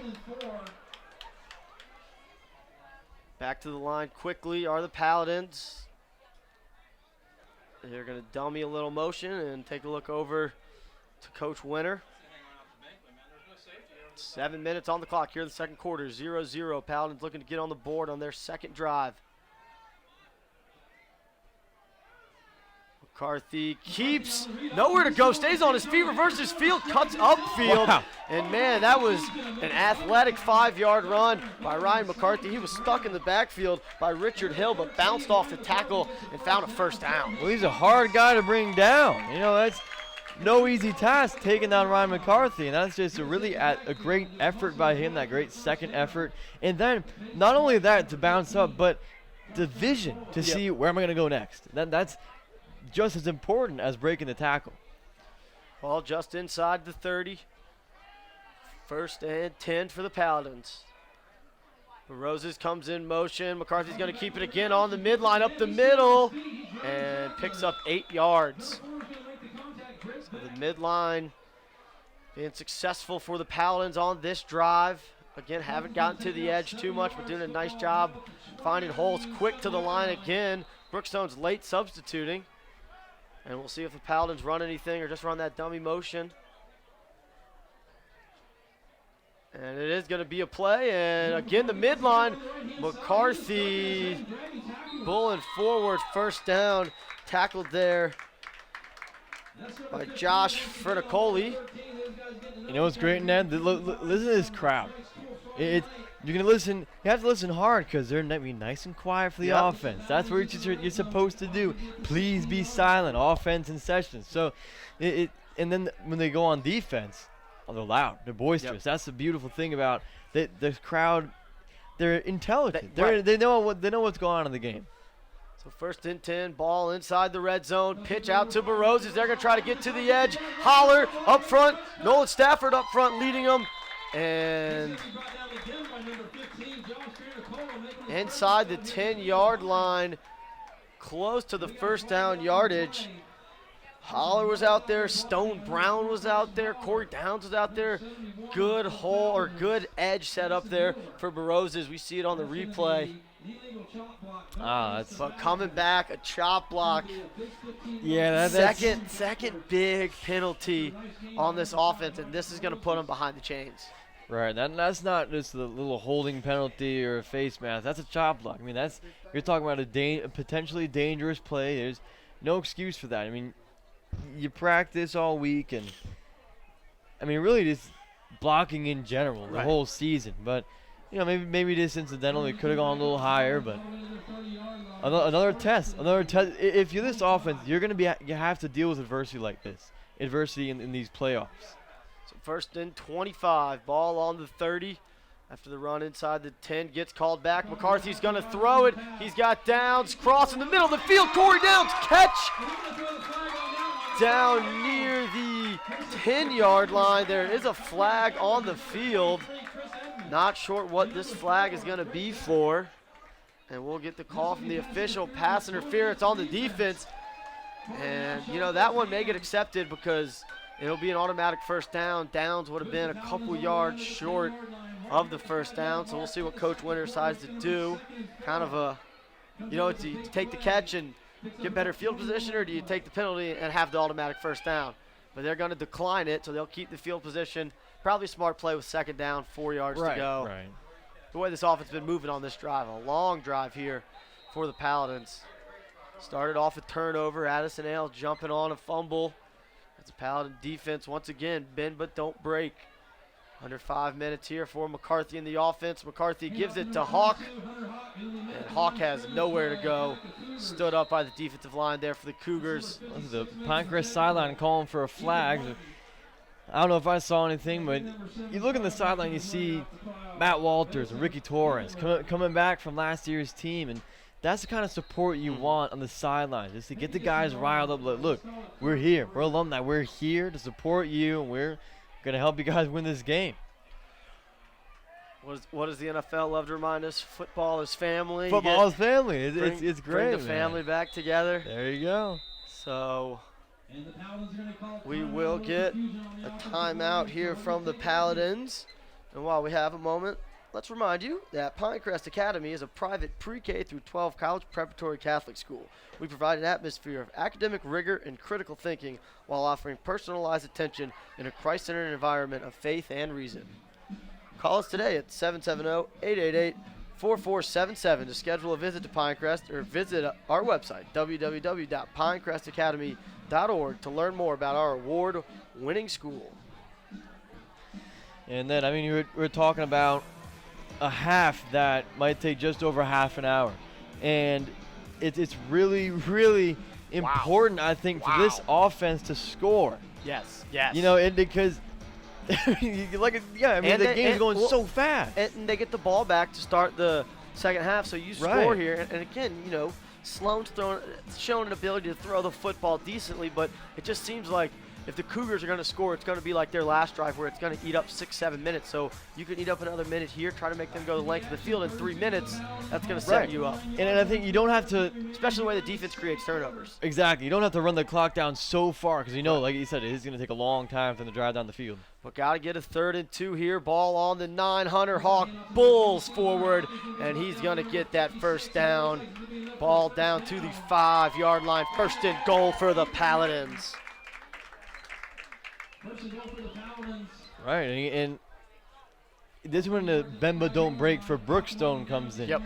Back to the line quickly are the Paladins. They're going to dummy a little motion and take a look over to Coach Winter. 7 minutes on the clock here in the second quarter, 0-0. Paladins looking to get on the board on their second drive. McCarthy keeps nowhere to go, stays on his feet, reverses field, cuts upfield. Wow. And man, that was an athletic 5-yard run by Ryan McCarthy. He was stuck in the backfield by Richard Hill, but bounced off the tackle and found a first down. Well, he's a hard guy to bring down. That's no easy task taking down Ryan McCarthy, and that's just a great effort by him, that great second effort. And then not only that to bounce up, but the vision to see where am I going to go next. That's just as important as breaking the tackle. Ball just inside the 30. 1st and 10 for the Paladins. Roses comes in motion. McCarthy's going to keep it again on the midline, up the middle, and picks up 8 yards. So the midline being successful for the Paladins on this drive. Again, haven't gotten to the edge too much, but doing a nice job finding holes quick to the line again. Brookstone's late substituting. And we'll see if the Paladins run anything or just run that dummy motion. And it is going to be a play. And again, the midline, McCarthy pulling forward, first down, tackled there by Josh Ferticoli. You know what's great, Ned? Listen to this crowd. You're gonna listen. You have to listen hard because they're gonna be nice and quiet for the offense. That's what you're supposed to do. Please be silent. Offense in session. So, and then when they go on defense, they're loud. They're boisterous. That's the beautiful thing about the crowd. They're intelligent. They know what's going on in the game. So 1st and 10, ball inside the red zone. Pitch out to Baroses. They're going to try to get to the edge. Holler up front. Nolan Stafford up front leading them. And inside the 10-yard line, close to the first down yardage. Holler was out there. Stone Brown was out there. Corey Downs was out there. Good hole or good edge set up there for Baroses. We see it on the replay. But coming back, a chop block. Yeah, second big penalty on this offense, and this is going to put them behind the chains. Right, that's not just a little holding penalty or a face mask. That's a chop block. I mean, you're talking about a potentially dangerous play. There's no excuse for that. I mean, you practice all week, and I mean, really just blocking in general the whole season. But maybe this incidental, it could have gone a little higher. But another test. If you're this offense, you have to deal with adversity like this. Adversity in these playoffs. 1st and 25, ball on the 30. After the run inside the 10, gets called back. McCarthy's going to throw it. He's got Downs, cross in the middle of the field. Corey Downs, catch down near the 10-yard line. There is a flag on the field. Not sure what this flag is going to be for. And we'll get the call from the official. Pass interference on the defense. And, you know, that one may get accepted because it'll be an automatic first down. Downs would have been a couple yards short of the first down. So we'll see what Coach Winter decides to do. Kind of a, you know, do you take the catch and get better field position, or do you take the penalty and have the automatic first down? But they're going to decline it, so they'll keep the field position. Probably a smart play with second down, 4 yards to go. Right. The way this offense has been moving on this drive, a long drive here for the Paladins. Started off a turnover. Addison Ale jumping on a fumble. It's a Paladin defense once again, bend but don't break. Under 5 minutes here for McCarthy in the offense. McCarthy gives it to Hawk, and Hawk has nowhere to go. Stood up by the defensive line there for the Cougars. This is the Pinecrest sideline calling for a flag. I don't know if I saw anything, but you look in the sideline, you see Matt Walters and Ricky Torres coming back from last year's team, and that's the kind of support you want on the sidelines, just to get the guys riled up. Look, we're here. We're alumni. We're here to support you, and we're going to help you guys win this game. What does the NFL love to remind us? Football is family. Football is family. It's great. Bring the family back together. There you go. So we will get a timeout here from the Paladins. And while we have a moment, let's remind you that Pinecrest Academy is a private pre-K through 12 college preparatory Catholic school. We provide an atmosphere of academic rigor and critical thinking while offering personalized attention in a Christ-centered environment of faith and reason. Call us today at 770-888-4477 to schedule a visit to Pinecrest, or visit our website, www.pinecrestacademy.org, to learn more about our award-winning school. And then, I mean, we're talking about a half that might take just over half an hour. And it's really, really important, I think, for this offense to score. Yes. You know, because the game's going so fast. And they get the ball back to start the second half, so you score here. And again, you know, Sloan's shown an ability to throw the football decently, but it just seems like if the Cougars are going to score, it's going to be like their last drive where it's going to eat up 6-7 minutes. So you can eat up another minute here, try to make them go the length of the field in 3 minutes. That's going to set you up. And I think you don't have to, especially the way the defense creates turnovers. Exactly. You don't have to run the clock down so far because you know, like you said, it is going to take a long time for them to drive down the field. But got to get a 3rd and 2 here. Ball on the 9. Hunter Hawk bulls forward, and he's going to get that first down. Ball down to the 5-yard line. 1st and goal for the Paladins. Right, and this is when the bend but don't break for Brookstone comes in. Yep.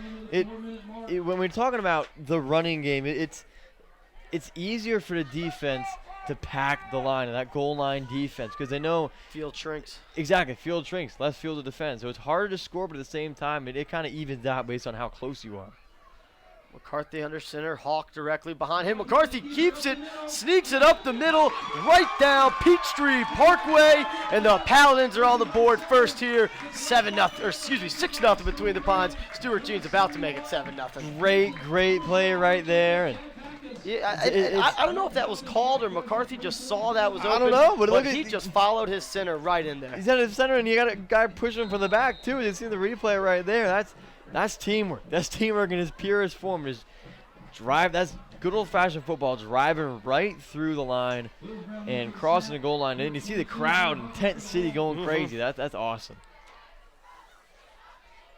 When we're talking about the running game, it's easier for the defense to pack the line and that goal line defense because they know field shrinks. Exactly, field shrinks, less field to defend. So it's harder to score, but at the same time, it kind of evens out based on how close you are. McCarthy under center, Hawk directly behind him. McCarthy keeps it, sneaks it up the middle, right down Peachtree Parkway, and the Paladins are on the board first here. 6-0 between the Pines. Stuart Jean's about to make it 7-0. Great play right there. And I don't know if that was called or McCarthy just saw that was open. I don't know, but he just followed his center right in there. He's at his center, and you got a guy pushing him from the back too. You see the replay right there. That's teamwork. That's teamwork in its purest form. Just drive. That's good old-fashioned football, driving right through the line and crossing the goal line. And you see the crowd in Tent City going crazy. That's awesome.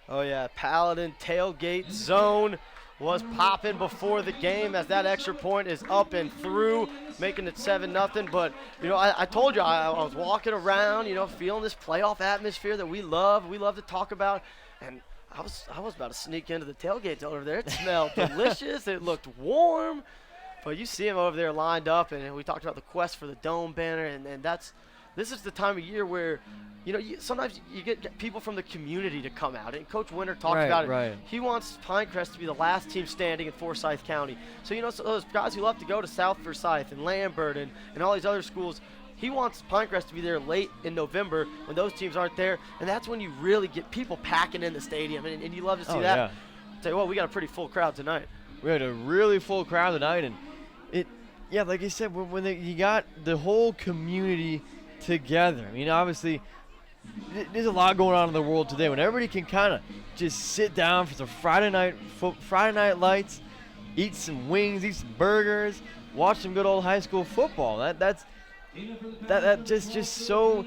Oh, yeah. Paladin tailgate zone was popping before the game as that extra point is up and through, making it 7-0. But, you know, I told you I was walking around, you know, feeling this playoff atmosphere that we love to talk about. And I was about to sneak into the tailgate over there. It smelled delicious. It looked warm. But you see him over there lined up, and we talked about the quest for the dome banner, and this is the time of year where, you know, sometimes you get people from the community to come out. And Coach Winter talked about it. Right. He wants Pinecrest to be the last team standing in Forsyth County. So, you know, so those guys who love to go to South Forsyth and Lambert and all these other schools, he wants Pinecrest to be there late in November when those teams aren't there, and that's when you really get people packing in the stadium, and you love to see that. Yeah. Tell you what, we got a pretty full crowd tonight. We had a really full crowd tonight, and like you said, when you got the whole community together. I mean, obviously, there's a lot going on in the world today when everybody can kind of just sit down for some Friday night lights, eat some wings, eat some burgers, watch some good old high school football. That's just so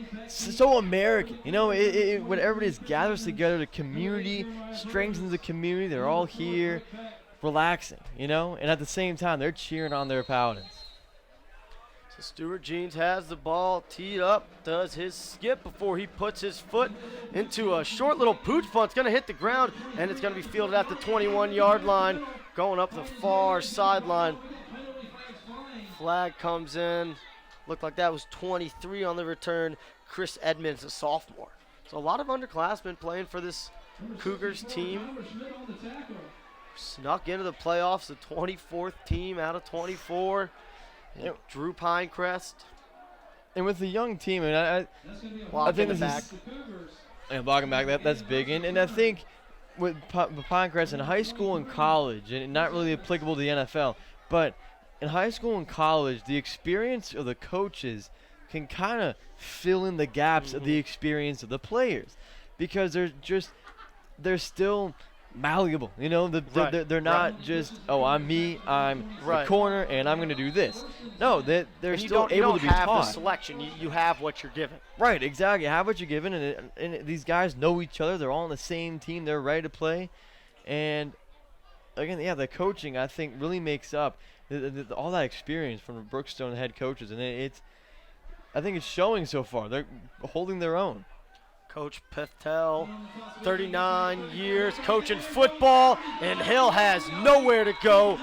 American. You know, when everybody gathers together, the community strengthens the community. They're all here, relaxing. You know, and at the same time, they're cheering on their Paladins. So Stuart Jeans has the ball teed up, does his skip before he puts his foot into a short little pooch punt. It's going to hit the ground, and it's going to be fielded at the 21-yard line, going up the far sideline. Flag comes in. Looked like that was 23 on the return. Chris Edmonds, a sophomore. So a lot of underclassmen playing for this Cougars team. Snuck into the playoffs, the 24th team out of 24. Drew Pinecrest. And with the young team, and I think this is blocking back. That's big, and I think with Pinecrest in high school and college, and not really applicable to the NFL, but in high school and college, the experience of the coaches can kind of fill in the gaps of the experience of the players, because they're still malleable. You know, they're not just, I'm the corner and I'm going to do this. No, they're still able to be taught. You don't have the selection. You have what you're given. Right, exactly. You have what you're given, and these guys know each other. They're all on the same team. They're ready to play. And, again, the coaching, I think, really makes up all that experience from the Brookstone head coaches. And I think it's showing so far. They're holding their own. Coach Pethel, 39 years coaching football, and Hill has nowhere to go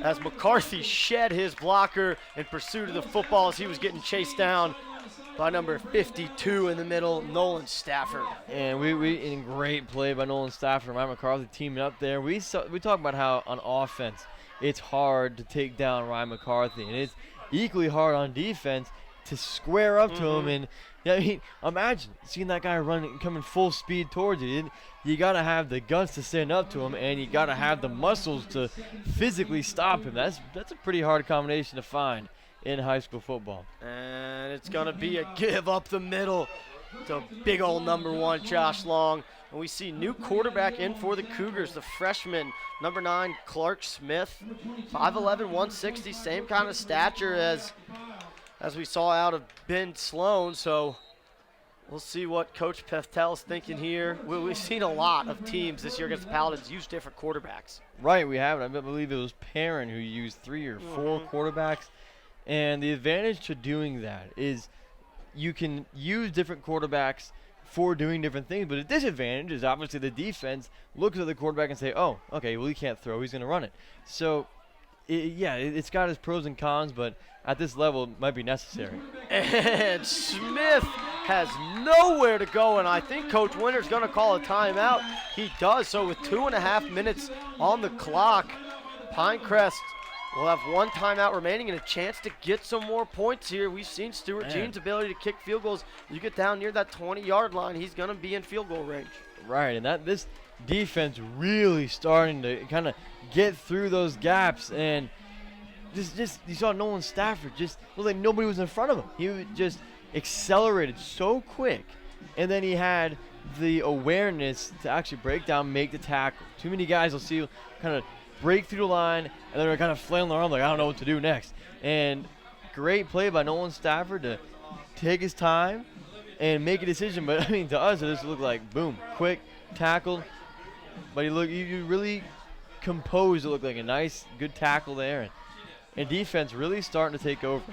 as McCarthy shed his blocker in pursuit of the football as he was getting chased down by number 52 in the middle, Nolan Stafford. And we in great play by Nolan Stafford and Ryan McCarthy teaming up there. We talk about how on offense it's hard to take down Ryan McCarthy, and it's equally hard on defense to square up to him. And I mean, imagine seeing that guy coming full speed towards you. You got to have the guts to stand up to him, and you got to have the muscles to physically stop him. That's a pretty hard combination to find in high school football. And it's going to be a give up the middle to big old number 1, Josh Long. And we see new quarterback in for the Cougars, the freshman, number 9, Clark Smith, 5'11", 160, same kind of stature as we saw out of Ben Sloan. So we'll see what Coach Pethel is thinking here. We've seen a lot of teams this year against the Paladins use different quarterbacks. Right, we have it. I believe it was Perrin who used 3 or 4 quarterbacks. And the advantage to doing that is you can use different quarterbacks for doing different things. But the disadvantage is obviously the defense looks at the quarterback and say, oh, okay, well, he can't throw. He's going to run it. So, it's got its pros and cons, but at this level, it might be necessary. And Smith has nowhere to go, and I think Coach Winter's going to call a timeout. He does, so with 2.5 minutes on the clock, Pinecrest will have 1 timeout remaining and a chance to get some more points here. We've seen Stuart Jean's ability to kick field goals. You get down near that 20-yard line, he's going to be in field goal range. Right, and this defense really starting to kind of get through those gaps, and just you saw Nolan Stafford just looked like nobody was in front of him. He just accelerated so quick, and then he had the awareness to actually break down, make the tackle. Too many guys will see kind of break through the line, and they're kind of flailing their arm like, I don't know what to do next. And great play by Nolan Stafford to take his time and make a decision. But, I mean, to us, it just looked like, boom, quick, tackled. But you really composed. It looked like a nice, good tackle there. And defense really starting to take over.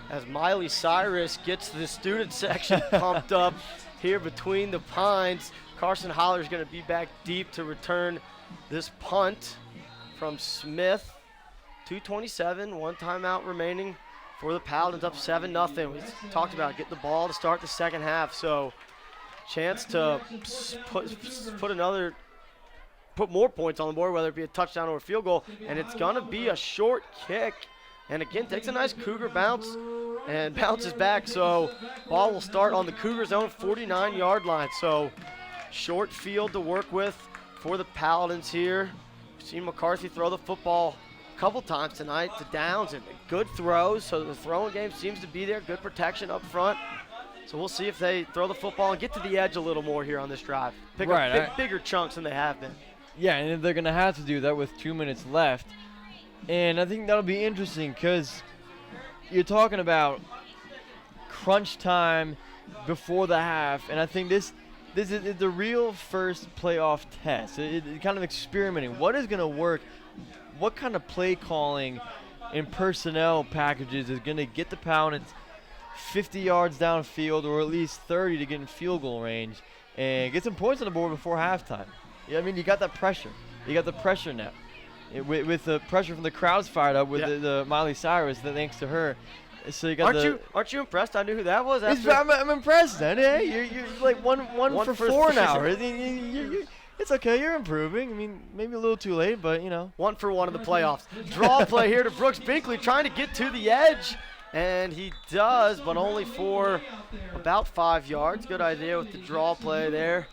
As Miley Cyrus gets the student section pumped up here between the pines, Carson Holler is going to be back deep to return this punt from Smith. 2:27, 1 timeout remaining for the Paladins, up 7-0. We talked about getting the ball to start the second half, so chance to put more points on the board, whether it be a touchdown or a field goal, and it's going to be a short kick. And again, takes a nice Cougar bounce and bounces back, so ball will start on the Cougars' own 49-yard line. So short field to work with for the Paladins here. We've seen McCarthy throw the football a couple times tonight to Downs, and good throws, so the throwing game seems to be there. Good protection up front. So we'll see if they throw the football and get to the edge a little more here on this drive. Pick up bigger chunks than they have been. Yeah, and they're going to have to do that with 2 minutes left. And I think that'll be interesting because you're talking about crunch time before the half, and I think this is the real first playoff test. It kind of experimenting. What is going to work? What kind of play calling and personnel packages is going to get the Paladins 50 yards downfield or at least 30 to get in field goal range and get some points on the board before halftime? Yeah, I mean, you got that pressure. You got the pressure now. With the pressure from the crowds fired up with the Miley Cyrus, thanks to her. So you got aren't you impressed? I knew who that was. I'm impressed, man. Hey, you're like one for 4 now. It's okay. You're improving. I mean, maybe a little too late, but, you know. 1 for 1 in the playoffs. Draw play here to Brooks Binkley trying to get to the edge. And he does, but only for about 5 yards. Good idea with the draw play there.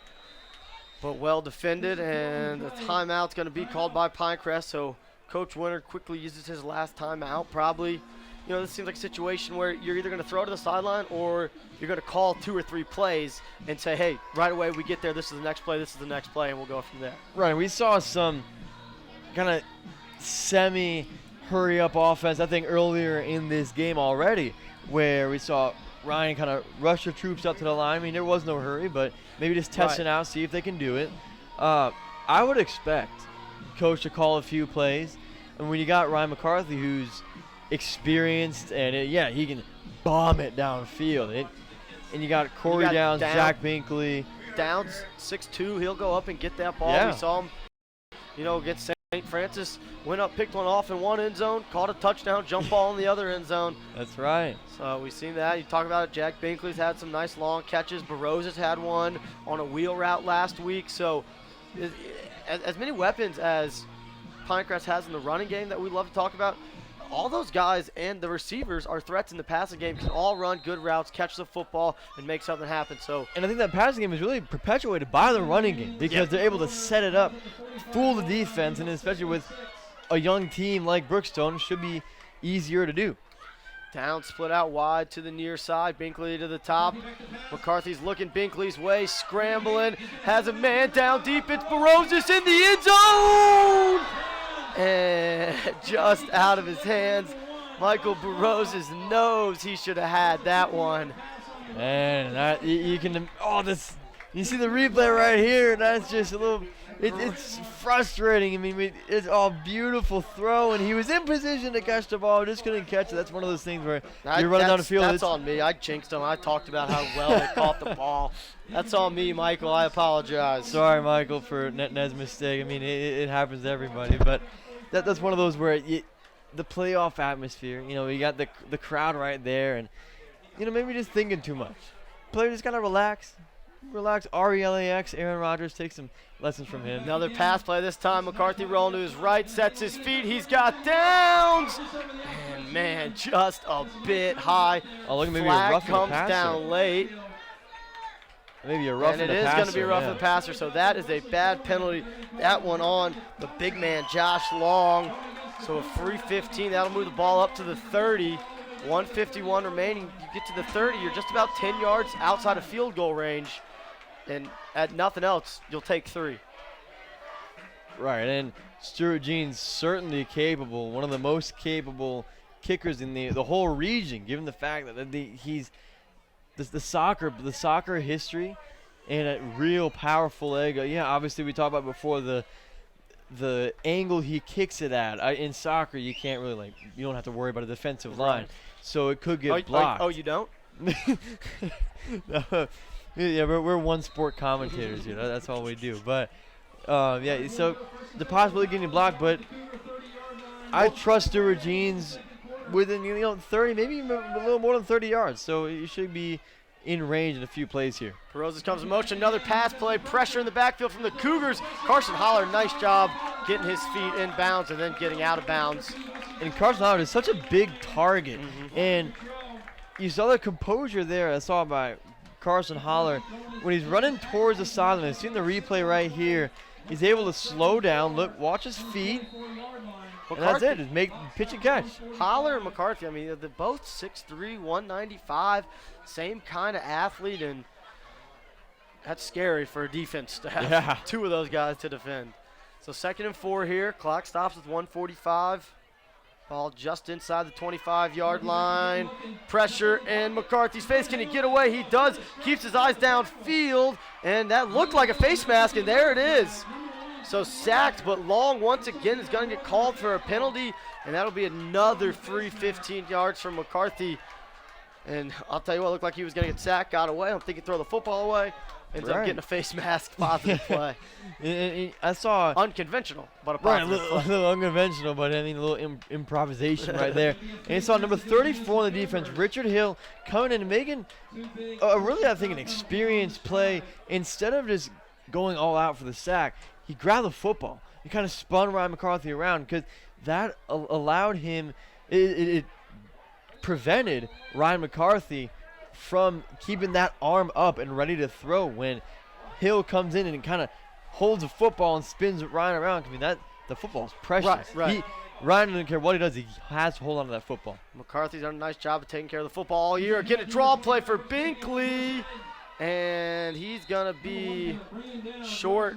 But well defended, and the timeout's going to be called by Pinecrest. So Coach Winter quickly uses his last timeout. Probably, this seems like a situation where you're either going to throw to the sideline or you're going to call 2 or 3 plays and say, hey, right away we get there, this is the next play, and we'll go from there. Right, we saw some kind of semi-hurry-up offense, I think, earlier in this game already, where we saw Ryan kind of rush the troops up to the line. I mean, there was no hurry, but maybe just testing out, see if they can do it. I would expect Coach to call a few plays. And when you got Ryan McCarthy, who's experienced, and he can bomb it downfield. And you got Corey Downs, Jack Binkley. Downs, 6'2", he'll go up and get that ball. Yeah. We saw him, get St. Francis, went up, picked one off in one end zone, caught a touchdown, jump ball in the other end zone. That's right. So we've seen that. You talk about it, Jack Binkley's had some nice long catches. Burroughs has had one on a wheel route last week. So as many weapons as Pinecrest has in the running game that we love to talk about, all those guys and the receivers are threats in the passing game, can all run good routes, catch the football, and make something happen. And I think that passing game is really perpetuated by the running game because they're able to set it up, fool the defense, and especially with a young team like Brookstone, should be easier to do. Down, split out wide to the near side. Binkley to the top. McCarthy's looking Binkley's way, scrambling. Has a man down deep. It's Burroughs in the end zone! And just out of his hands. Michael Burroughs knows he should have had that one. And you can, you see the replay right here. That's just a little, it's frustrating. I mean, it's all beautiful throw, and he was in position to catch the ball, just couldn't catch it. That's one of those things where you're running down the field. That's on me. I jinxed him. I talked about how well they caught the ball. That's on me, Michael. I apologize. Sorry, Michael, for Ned's mistake. I mean, it happens to everybody, but that's one of those where the playoff atmosphere, you got the crowd right there, and maybe just thinking too much. Players just gotta relax. RELAX. Aaron Rodgers, take some lessons from him. Another pass play this time. McCarthy rolling to his right, sets his feet. He's got downs. And man, just a bit high. Oh, look, maybe Flag a rough comes passer. down late. Maybe a rough and it the is passer, going to be rough for the passer, so that is a bad penalty. That one on the big man, Josh Long. So a free 15. That'll move the ball up to the 30. 1:51 remaining. You get to the 30, you're just about 10 yards outside of field goal range. And at nothing else, you'll take 3. Right, and Stuart Jean's certainly capable, one of the most capable kickers in the whole region, given the fact that he's the soccer history and a real powerful leg. Yeah, obviously we talked about before the angle he kicks it at. In soccer, you can't really you don't have to worry about a defensive line, so it could get blocked. Oh, you don't? No. Yeah, we're one sport commentators, that's all we do. But so the possibility of getting blocked, but I trust Stuart Jeans within 30, maybe even a little more than 30 yards. So you should be in range in a few plays here. Burroughs comes in motion, another pass play, pressure in the backfield from the Cougars. Carson Holler, nice job getting his feet in bounds and then getting out of bounds. And Carson Holler is such a big target, and you saw the composure there. I saw by Carson Holler when he's running towards the sideline. I've seen the replay right here. He's able to slow down, watch his feet, And that's it. Just make pitch and catch. Holler and McCarthy, I mean, they're both 6'3", 195, same kind of athlete, and that's scary for a defense to have two of those guys to defend. So 2nd and 4 here. Clock stops with 1:45. Ball just inside the 25-yard line. Pressure in McCarthy's face. Can he get away? He does. Keeps his eyes downfield, and that looked like a face mask, and there it is. So sacked, but Long once again is going to get called for a penalty, and that'll be another 15 yards from McCarthy. And I'll tell you what, looked like he was going to get sacked, got away. I'm thinking throw the football away. Ends up getting a face mask, positive play. I saw unconventional, but a positive play. A little unconventional, but I mean a little improvisation right there. And I saw number 34 on the defense, Richard Hill, coming in and making really, I think, an experienced play. Instead of just going all out for the sack, he grabbed the football. He kind of spun Ryan McCarthy around because that allowed him. It prevented Ryan McCarthy from keeping that arm up and ready to throw when Hill comes in and kind of holds the football and spins Ryan around. I mean, the football's precious. Right. Ryan doesn't care what he does. He has to hold on to that football. McCarthy's done a nice job of taking care of the football all year. Getting a draw play for Binkley, and he's going to be short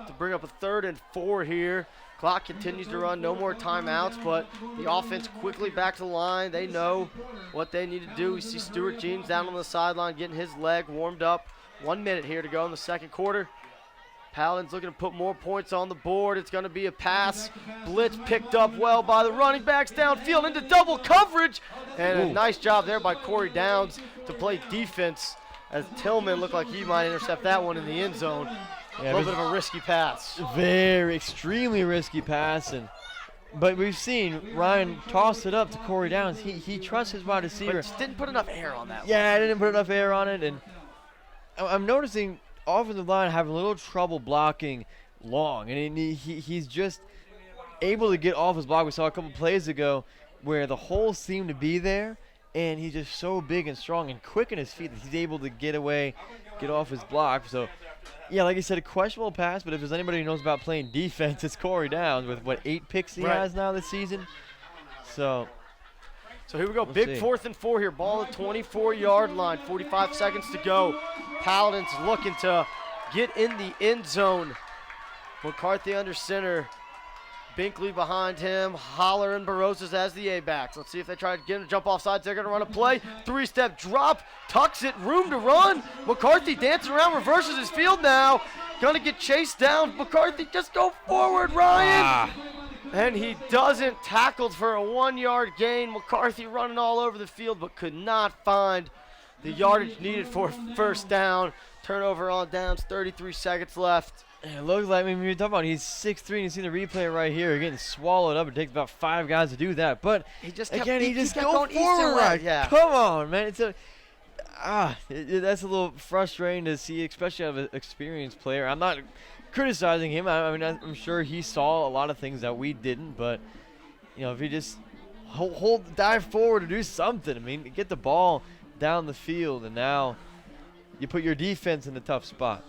to bring up a 3rd and 4 here. Clock continues to run, no more timeouts, but the offense quickly back to the line. They know what they need to do. We see Stuart Jeans down on the sideline getting his leg warmed up. 1 minute here to go in the 2nd quarter. Paladins looking to put more points on the board. It's going to be a pass. Blitz picked up well by the running backs downfield into double coverage. And a nice job there by Corey Downs to play defense as Tillman looked like he might intercept that one in the end zone. A little bit of a risky pass. Very, extremely risky pass. But we've seen Ryan toss it up to Corey Downs. He trusts his wide receiver. But just didn't put enough air on that one. Yeah, didn't put enough air on it. And I'm noticing offensive line having a little trouble blocking Long. And he's just able to get off his block. We saw a couple plays ago where the holes seem to be there. And he's just so big and strong and quick in his feet that he's able to get away, get off his block. So, yeah, like I said, a questionable pass, but if there's anybody who knows about playing defense, it's Corey Downs with, 8 picks he has now this season. So here we go. Big 4th and 4 here. Ball at 24-yard line. 45 seconds to go. Paladins looking to get in the end zone. McCarthy under center. Binkley behind him. Holler and Barosas as the A-backs. Let's see if they try to get him to jump off sides. They're going to run a play. 3-step drop. Tucks it. Room to run. McCarthy dancing around. Reverses his field now. Going to get chased down. McCarthy, just go forward, Ryan. And he doesn't. Tackled for a 1-yard gain. McCarthy running all over the field but could not find the yardage needed for first down. Turnover on downs. 33 seconds left. It looks like, I mean, you're talking about he's 6'3", and you see the replay right here, getting swallowed up. It takes about 5 guys to do that, but he just kept going forward. Right. Yeah. Come on, man. That's a little frustrating to see, especially out of an experienced player. I'm not criticizing him. I mean, I'm sure he saw a lot of things that we didn't, but if he just dive forward to do something. I mean, get the ball down the field, and now you put your defense in a tough spot.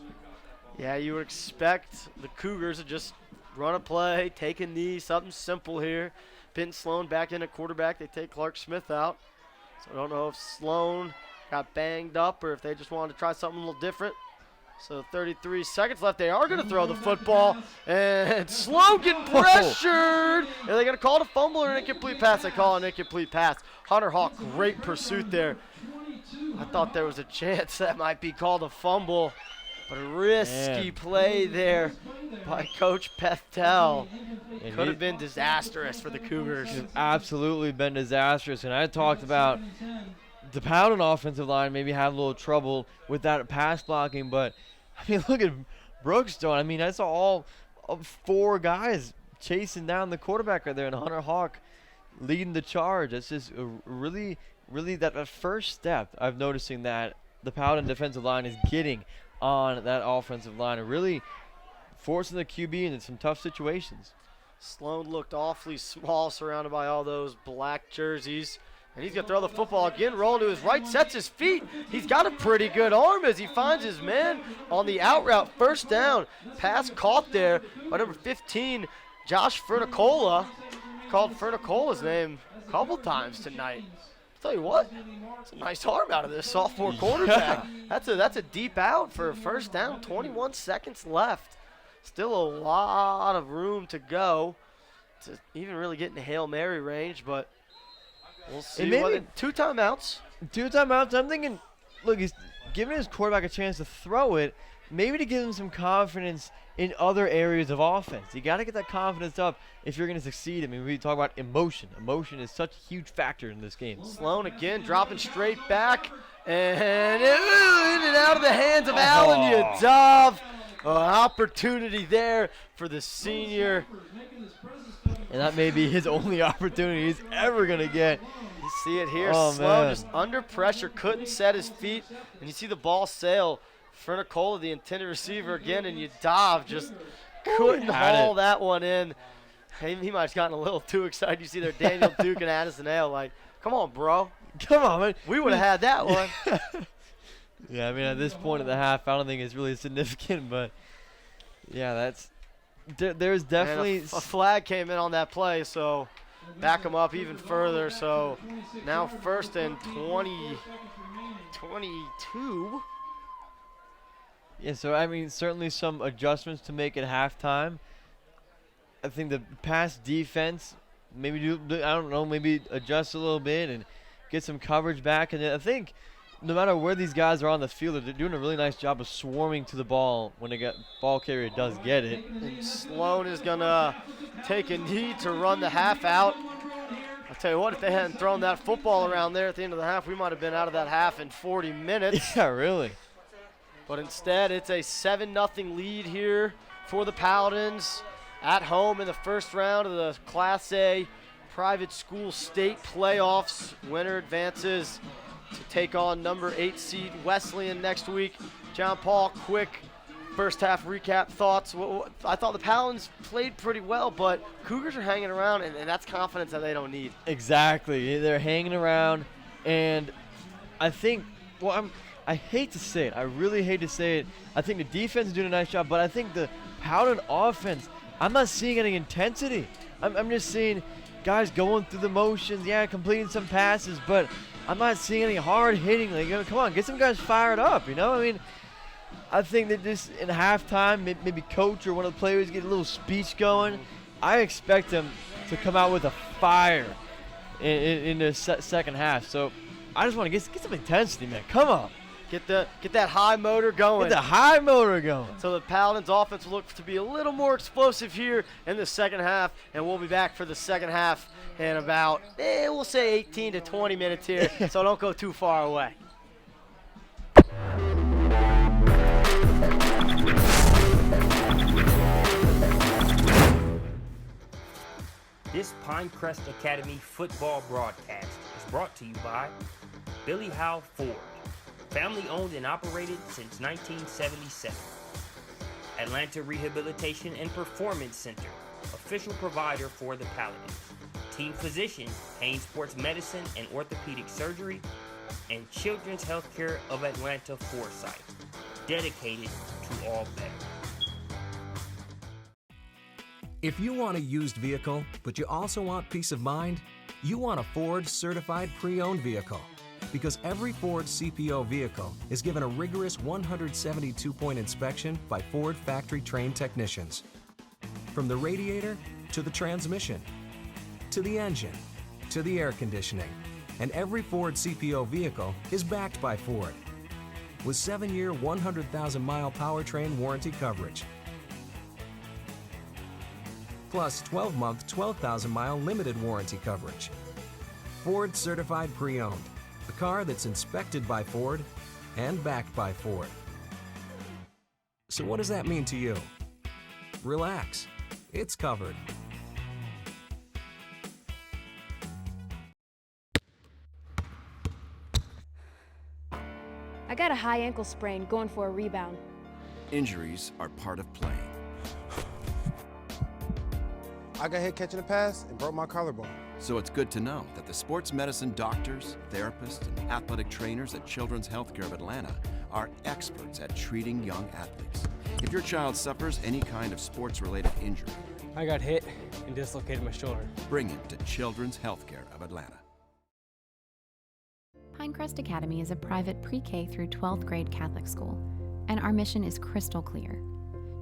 Yeah, you would expect the Cougars to just run a play, take a knee, something simple here. Pin Sloan back in at quarterback. They take Clark Smith out. So I don't know if Sloan got banged up or if they just wanted to try something a little different. So 33 seconds left. They are going to throw the football. And Sloan getting pressured. Are they going to call it a fumble or an incomplete pass? They call it an incomplete pass. Hunter Hawk, great pursuit there. I thought there was a chance that might be called a fumble. But a risky play there by Coach Pethtel. Could have been disastrous for the Cougars. It's absolutely been disastrous. And I talked about the Paladin offensive line maybe had a little trouble with that pass blocking. But, I mean, look at Brookstone. I mean, I saw all 4 guys chasing down the quarterback right there. And Hunter Hawk leading the charge. It's just really that first step I've noticing that the Paladin defensive line is getting on that offensive line and really forcing the QB into some tough situations. Sloan looked awfully small surrounded by all those black jerseys. And he's going to throw the football again, rolling to his right, sets his feet. He's got a pretty good arm as he finds his man on the out route. First down. Pass caught there by number 15, Josh Fernicola called Fernicola's name a couple times tonight. Tell you what, it's a nice arm out of this sophomore quarterback. That's a deep out for a first down. 21 seconds left. Still a lot of room to go to even really get into Hail Mary range, but we'll see. Two timeouts. Two timeouts. I'm thinking, look, he's giving his quarterback a chance to throw it, maybe to give him some confidence in other areas of offense. You got to get that confidence up if you're going to succeed. I mean, we talk about emotion. Emotion is such a huge factor in this game. Sloan again, dropping straight back, and in and out of the hands of Alan Yadav. An opportunity there for the senior. And that may be his only opportunity he's ever going to get. You see it here. Oh, Sloan man. just under pressure, couldn't set his feet, and you see the ball sail. Fernicola, the intended receiver again, and Yadav just couldn't haul that one in. He might have gotten a little too excited. You see there Daniel Duke and Addison Hale like, come on, bro. Come on, man. We would have had that one. Yeah, I mean, at this point of the half, I don't think it's really significant, but yeah, there's definitely a flag came in on that play, so back him up even further. So now 1st and 22. Yeah, so I mean, certainly some adjustments to make at halftime. I think the pass defense maybe maybe adjust a little bit and get some coverage back. And I think no matter where these guys are on the field, they're doing a really nice job of swarming to the ball when ball carrier does get it. And Sloan is gonna take a knee to run the half out. I'll tell you what, if they hadn't thrown that football around there at the end of the half, we might have been out of that half in 40 minutes. Yeah, really. But instead, it's a 7-0 lead here for the Paladins at home in the first round of the Class A private school state playoffs. Winner advances to take on number 8 seed Wesleyan next week. John Paul, quick first half recap thoughts. I thought the Paladins played pretty well, but Cougars are hanging around, and that's confidence that they don't need. Exactly. They're hanging around, and I think, I hate to say it. I really hate to say it. I think the defense is doing a nice job, but I think the Paladin offense, I'm not seeing any intensity. I'm just seeing guys going through the motions, completing some passes, but I'm not seeing any hard hitting. Like, come on, get some guys fired up, I mean, I think that just in halftime, maybe coach or one of the players get a little speech going. I expect them to come out with a fire in the second half. So I just want to get some intensity, man. Come on. Get that high motor going. Get the high motor going. So the Paladins offense will look to be a little more explosive here in the second half, and we'll be back for the second half in about, we'll say 18 to 20 minutes here, so don't go too far away. This Pinecrest Academy football broadcast is brought to you by Billy Howe Ford. Family owned and operated since 1977. Atlanta Rehabilitation and Performance Center, official provider for the Paladins. Team physician, Payne Sports Medicine and Orthopedic Surgery, and Children's Healthcare of Atlanta Foresight, dedicated to all better. If you want a used vehicle, but you also want peace of mind, you want a Ford certified pre-owned vehicle. Because every Ford CPO vehicle is given a rigorous 172-point inspection by Ford factory-trained technicians. From the radiator to the transmission, to the engine, to the air conditioning, and every Ford CPO vehicle is backed by Ford. With 7-year, 100,000-mile powertrain warranty coverage. Plus 12-month, 12,000-mile limited warranty coverage. Ford certified pre-owned. A car that's inspected by Ford and backed by Ford. So what does that mean to you? Relax, it's covered. I got a high ankle sprain going for a rebound. Injuries are part of playing. I got hit catching a pass and broke my collarbone. So it's good to know that the sports medicine doctors, therapists, and athletic trainers at Children's Healthcare of Atlanta are experts at treating young athletes. If your child suffers any kind of sports-related injury, I got hit and dislocated my shoulder. bring him to Children's Healthcare of Atlanta. Pinecrest Academy is a private pre-K through 12th grade Catholic school, and our mission is crystal clear: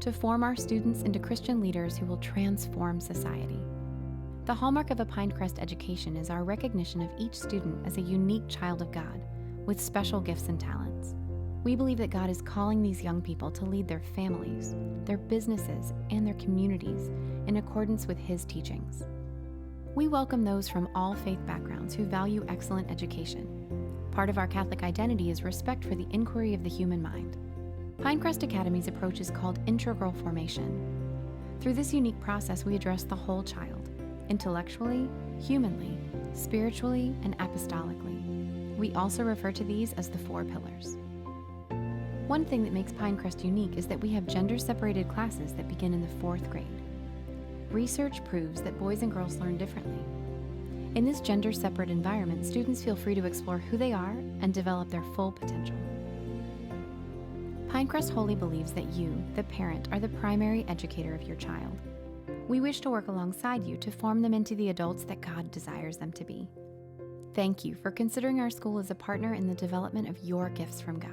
to form our students into Christian leaders who will transform society. The hallmark of a Pinecrest education is our recognition of each student as a unique child of God with special gifts and talents. We believe that God is calling these young people to lead their families, their businesses, and their communities in accordance with His teachings. We welcome those from all faith backgrounds who value excellent education. Part of our Catholic identity is respect for the inquiry of the human mind. Pinecrest Academy's approach is called integral formation. Through this unique process, we address the whole child, intellectually, humanly, spiritually, and apostolically. We also refer to these as the 4 pillars. One thing that makes Pinecrest unique is that we have gender-separated classes that begin in the 4th grade. Research proves that boys and girls learn differently. In this gender-separate environment, students feel free to explore who they are and develop their full potential. Pinecrest wholly believes that you, the parent, are the primary educator of your child. We wish to work alongside you to form them into the adults that God desires them to be. Thank you for considering our school as a partner in the development of your gifts from God.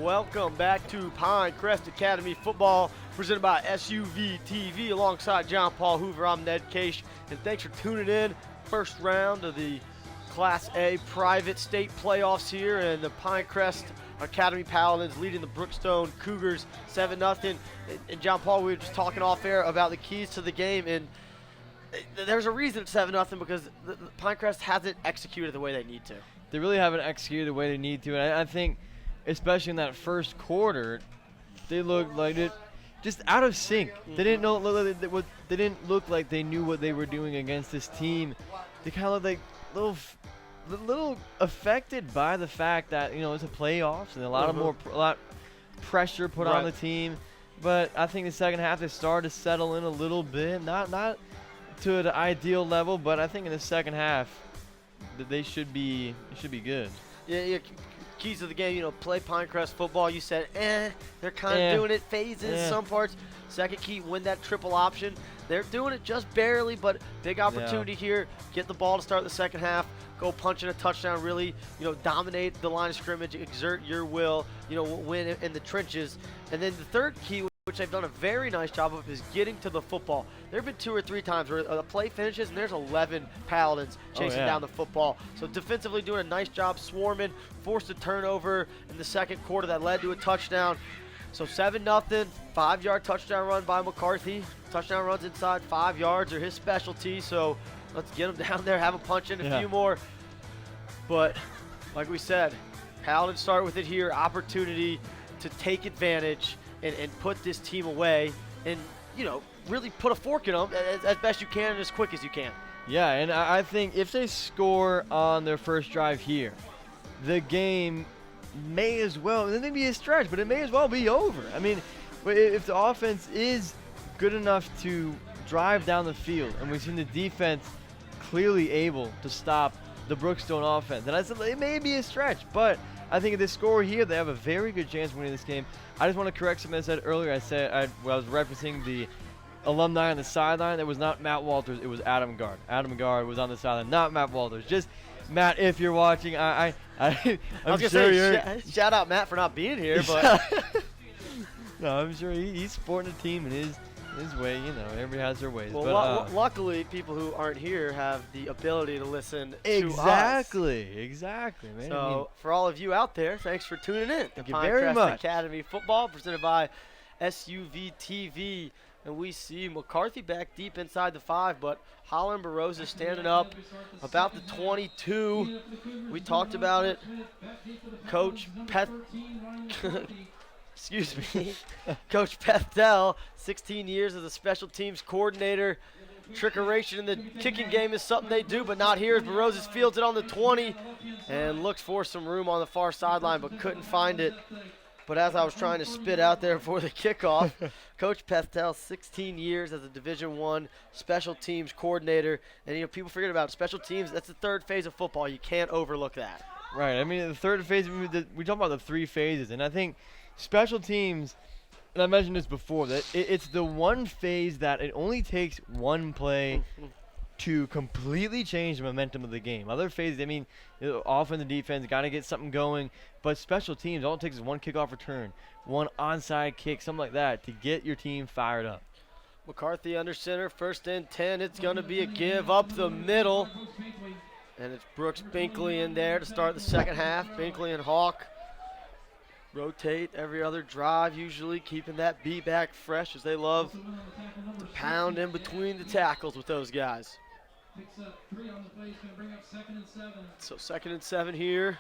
welcome back to Pinecrest Academy Football, presented by SUV TV. Alongside John Paul Hoover, I'm Ned Case, and thanks for tuning in. First round of the Class A private state playoffs here, and the Pinecrest Academy Paladins leading the Brookstone Cougars 7-0. And John Paul, we were just talking off air about the keys to the game, and there's a reason it's 7-0 because the Pinecrest hasn't executed the way they need to. They really haven't executed the way they need to, and I think, especially in that first quarter, they looked like it just out of sync. They didn't know. They didn't look like they knew what they were doing against this team. They kind of looked like little affected by the fact that it's a playoffs and a lot pressure put on the team. But I think the second half they started to settle in a little bit, not to the ideal level, but I think in the second half that they should be good. Yeah. Keys of the game, play Pinecrest football. You said, they're kind of doing it phases, some parts. Second key, win that triple option. They're doing it just barely, but big opportunity here. Get the ball to start the second half. Go punch in a touchdown. Really, dominate the line of scrimmage. Exert your will. Win in the trenches. And then the third key, which they've done a very nice job of, is getting to the football. There have been 2 or 3 times where a play finishes and there's 11 Paladins chasing down the football. So defensively doing a nice job swarming, forced a turnover in the second quarter that led to a touchdown. So 7-0, 5-yard touchdown run by McCarthy. Touchdown runs inside 5 yards are his specialty, so let's get him down there, have him punch in a few more. But like we said, Paladins start with it here, opportunity to take advantage and put this team away and, really put a fork in them as best you can and as quick as you can. Yeah, and I think if they score on their first drive here, the game may as well, it may be a stretch, but it may as well be over. I mean, if the offense is good enough to drive down the field, and we've seen the defense clearly able to stop the Brookstone offense, and I said it may be a stretch, but I think if they score here, they have a very good chance of winning this game. I just want to correct something I said earlier. I was referencing the alumni on the sideline. It was not Matt Walters. It was Adam Gard. Adam Gard was on the sideline, not Matt Walters. Just Matt, if you're watching, I'm sure you're. Shout out Matt for not being here, but no, I'm sure he's supporting the team in his way. Everybody has their ways. Well, but, luckily, people who aren't here have the ability to listen to Exactly, man. So, for all of you out there, thanks for tuning in. Thank you very much. Academy Football, presented by SUV TV. And we see McCarthy back deep inside the 5, but Holland Barrows is standing up about the 22. We talked about it. Coach Coach Pethel, 16 years as a special teams coordinator. Trickeration in the kicking game is something they do, but not here as Barrows fields it on the 20 and looks for some room on the far sideline, but couldn't find it. But as I was trying to spit out there for the kickoff, Coach Pethel, 16 years as a Division I special teams coordinator. And, people forget about special teams. That's the third phase of football. You can't overlook that. Right. I mean, the third phase, we talk about the 3 phases. And I think special teams, and I mentioned this before, that it's the one phase that it only takes one play to completely change the momentum of the game. Other phases, offense and defense, got to get something going. But special teams, all it takes is one kickoff return, one onside kick, something like that to get your team fired up. McCarthy under center, 1st and 10. It's going to be a give up the middle. And it's Brooks Binkley in there to start the second half. Binkley and Hawk rotate every other drive, usually keeping that beat back fresh as they love to pound in between the tackles with those guys. So 2nd and 7 here.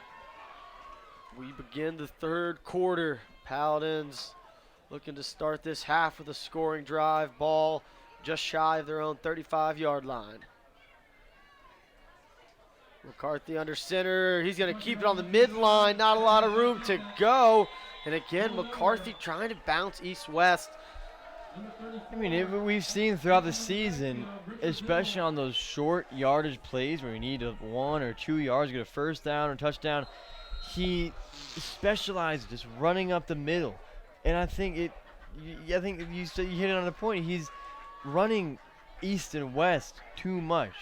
We begin the third quarter. Paladins looking to start this half with a scoring drive. Ball just shy of their own 35-yard line. McCarthy under center. He's going to keep it on the midline. Not a lot of room to go. And again, McCarthy trying to bounce east-west. We've seen throughout the season, especially on those short yardage plays where you need 1 or 2 yards to get a first down or touchdown, he specialized just running up the middle. And I think you hit it on the point. He's running east and west too much.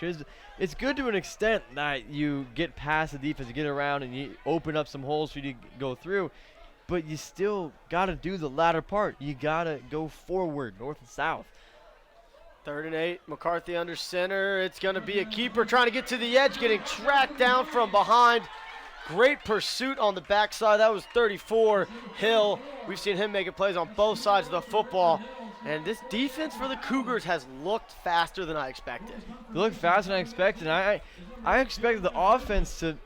It's good to an extent that you get past the defense, you get around, and you open up some holes for you to go through. but you still got to do the latter part. You got to go forward, north and south. 3rd and 8, McCarthy under center. It's going to be a keeper trying to get to the edge, getting tracked down from behind. Great pursuit on the backside. That was 34, Hill. We've seen him making plays on both sides of the football. And this defense for the Cougars has looked faster than I expected. They look faster than I expected. I expected the offense to,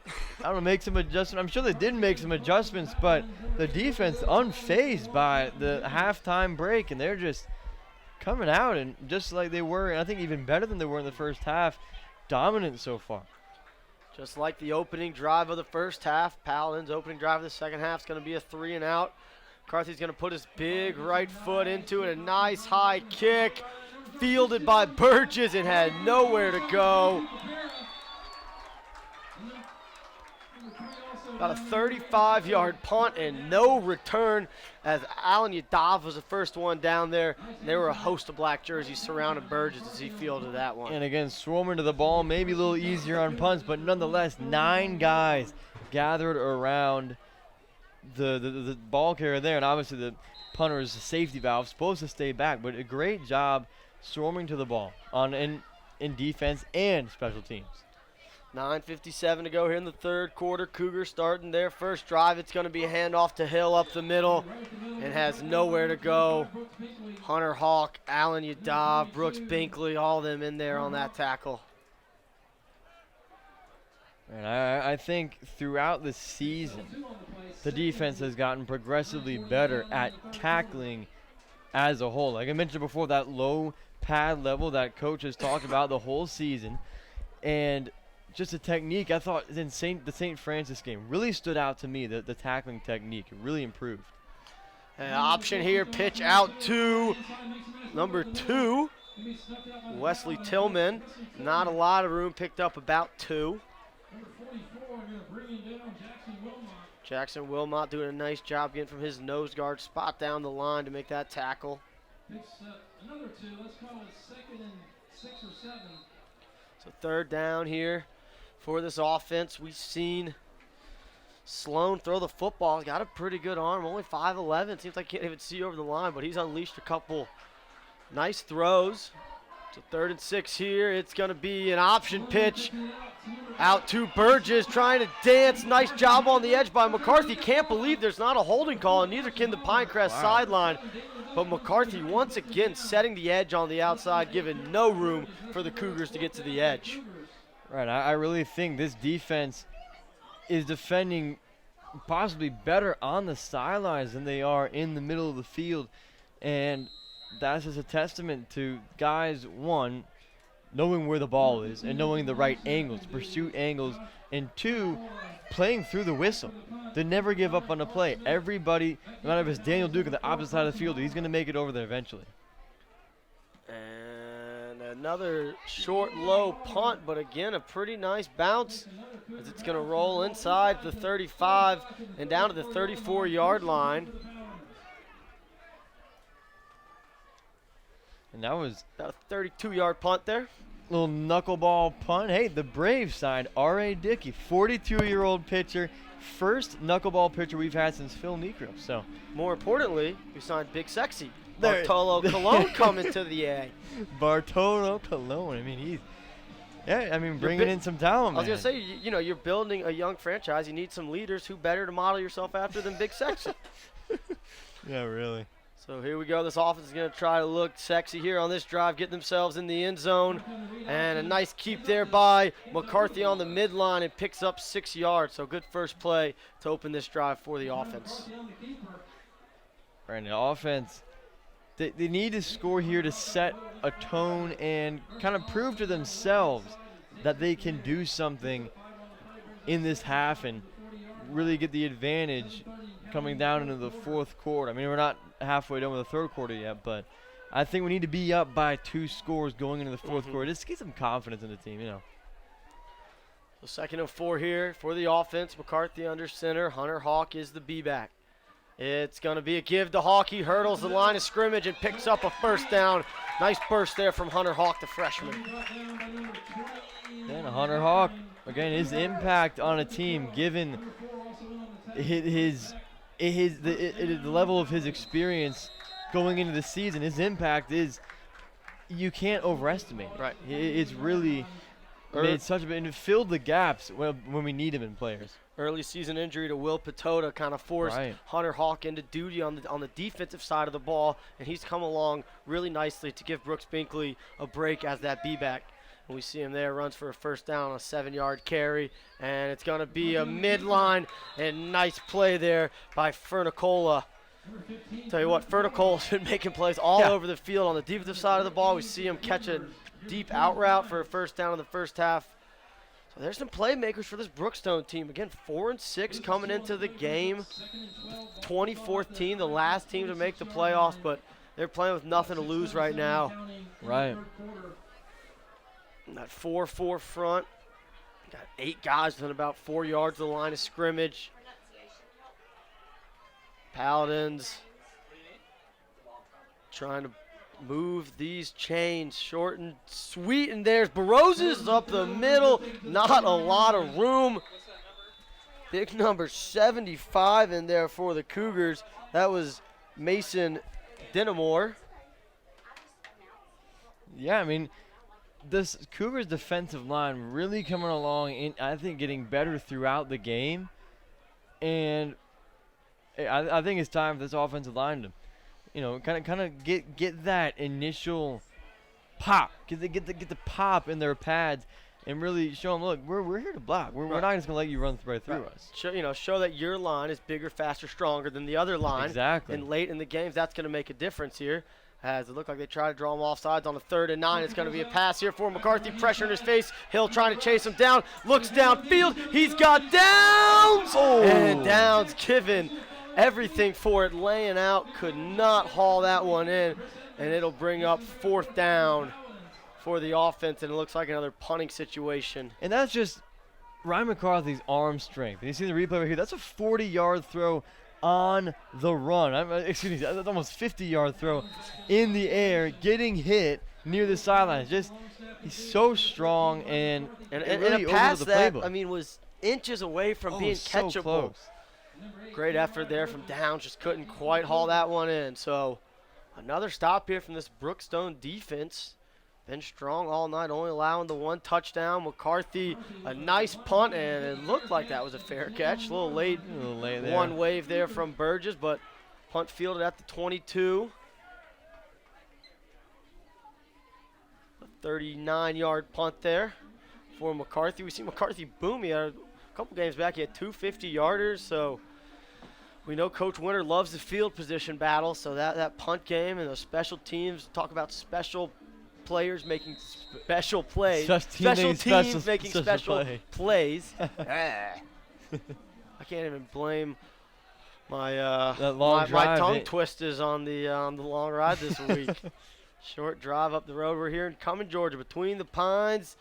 make some adjustments. I'm sure they did make some adjustments, but the defense unfazed by the halftime break, and they're just coming out and just like they were, and I think even better than they were in the first half, dominant so far. Just like the opening drive of the first half, Paladins' opening drive of the second half is going to be a 3 and out. McCarthy's going to put his big right foot into it. A nice high kick, fielded by Burgess and had nowhere to go. About a 35-yard punt and no return, as Alan Yadav was the first one down there. There were a host of black jerseys surrounding Burgess as he fielded that one. And again, swarming to the ball, maybe a little easier on punts, but nonetheless, 9 guys gathered around the ball carrier there, and obviously the punter is a safety valve, supposed to stay back, but a great job swarming to the ball in defense and special teams. 9:57 to go here in the third quarter. Cougars starting their first drive. It's going to be a handoff to Hill up the middle and has nowhere to go. Hunter Hawk, Alan Yadav, Brooks Binkley, all of them in there on that tackle. And I think throughout the season, the defense has gotten progressively better at tackling as a whole. Like I mentioned before, that low pad level that coach has talked about the whole season. And just a technique, I thought in the St. Francis game really stood out to me, the tackling technique. It really improved. An option here, pitch out to number 2, Wesley Tillman. Not a lot of room, picked up about 2. Jackson Wilmot doing a nice job getting from his nose guard spot down the line to make that tackle. Another 2, let's call it 2nd and 6 or 7. So 3rd down here for this offense. We've seen Sloan throw the football. He's got a pretty good arm, only 5'11". Seems like he can't even see over the line, but he's unleashed a couple nice throws. So 3rd and 6 here. It's going to be an option pitch out to Burgess, trying to dance. Nice job on the edge by McCarthy. Can't believe there's not a holding call, and neither can the Pinecrest sideline. But McCarthy once again setting the edge on the outside, giving no room for the Cougars to get to the edge. Right, I really think this defense is defending possibly better on the sidelines than they are in the middle of the field. And that's just a testament to guys, one, knowing where the ball is and knowing the right angles, pursuit angles, and 2, playing through the whistle. They never give up on the play. Everybody, no matter if it's Daniel Duke on the opposite side of the field, he's going to make it over there eventually. And another short, low punt, but again, a pretty nice bounce as it's going to roll inside the 35 and down to the 34-yard line. And that was about a 32-yard punt there. Little knuckleball punt. Hey, the Braves signed R.A. Dickey, 42-year-old pitcher. First knuckleball pitcher we've had since Phil Niekro. So, more importantly, we signed Big Sexy Bartolo Colon coming to the A. Bartolo Colon. I mean, bringing in some talent. I was gonna say, you're building a young franchise. You need some leaders. Who better to model yourself after than Big Sexy? Yeah, really. So here we go. This offense is going to try to look sexy here on this drive, get themselves in the end zone. And a nice keep there by McCarthy on the midline and picks up 6 yards. So good first play to open this drive for the offense. Right, the offense, they need to score here to set a tone and kind of prove to themselves that they can do something in this half and really get the advantage coming down into the fourth quarter. I mean, we're not halfway done with the third quarter yet, but I think we need to be up by 2 scores going into the fourth quarter just to get some confidence in the team, So 2nd and 4 here for the offense. McCarthy under center. Hunter Hawk is the B-back. It's going to be a give to Hawk. He hurdles the line of scrimmage and picks up a first down. Nice burst there from Hunter Hawk, the freshman. And Hunter Hawk, again, his impact on a team, given his the level of his experience going into the season, his impact is you can't overestimate. Right. It's really made such a bit and it filled the gaps when we need him in players. Early season injury to Will Patota kind of forced Right. Hunter Hawk into duty on the defensive side of the ball, and he's come along really nicely to give Brooks Binkley a break as that B-back. And we see him there, runs for a first down on a 7-yard carry, and it's going to be a midline, and nice play there by Fernicola. Tell you what, Fernicola's been making plays all over the field on the defensive side of the ball. We see him catch a deep out route for a first down in the first half. So there's some playmakers for this Brookstone team. Again, 4-6 coming into the game. 24th team, the last team to make the playoffs, but they're playing with nothing to lose right now. Right. That 4-4 front. Got 8 guys within about 4 yards of the line of scrimmage. Paladins trying to move these chains short and sweet, and there's Baroses up the middle. Not a lot of room. Big number 75 in there for the Cougars. That was Mason Dinamore. Yeah, I mean, this Cougars defensive line really coming along and I think getting better throughout the game. And I think it's time for this offensive line to, kind of get that initial pop, get the pop in their pads, and really show them, look, we're here to block. We're not just gonna let you run right through us. Show that your line is bigger, faster, stronger than the other line. Exactly. And late in the games, that's gonna make a difference here. As it looked like they try to draw him off sides on the 3rd and 9. It's going to be a pass here for McCarthy. Pressure in his face. Hill trying to chase him down. Looks downfield. He's got Downs. Oh. And Downs given everything for it. Laying out. Could not haul that one in. And it'll bring up 4th down for the offense. And it looks like another punting situation. And that's just Ryan McCarthy's arm strength. You see the replay right here. That's a 40-yard throw on the run. Excuse me, that's almost 50-yard throw in the air, getting hit near the sideline. He's so strong and really a pass over the that playbook. Was inches away from being so catchable. Close. Great effort there from Downs, just couldn't quite haul that one in. So another stop here from this Brookstone defense. Been strong all night, only allowing the 1 touchdown. McCarthy, a nice punt, and it looked like that was a fair catch. A little late there. One wave there from Burgess, but punt fielded at the 22. A 39-yard punt there for McCarthy. We see McCarthy boom. He had a couple games back. He had 2 50-yarders, so we know Coach Winter loves the field position battle, so that punt game and those special teams, talk about special players making special plays. Special teams making special plays. I can't even blame my my tongue twisters on the long ride this week. Short drive up the road. We're here in Cumming, Georgia, between the pines,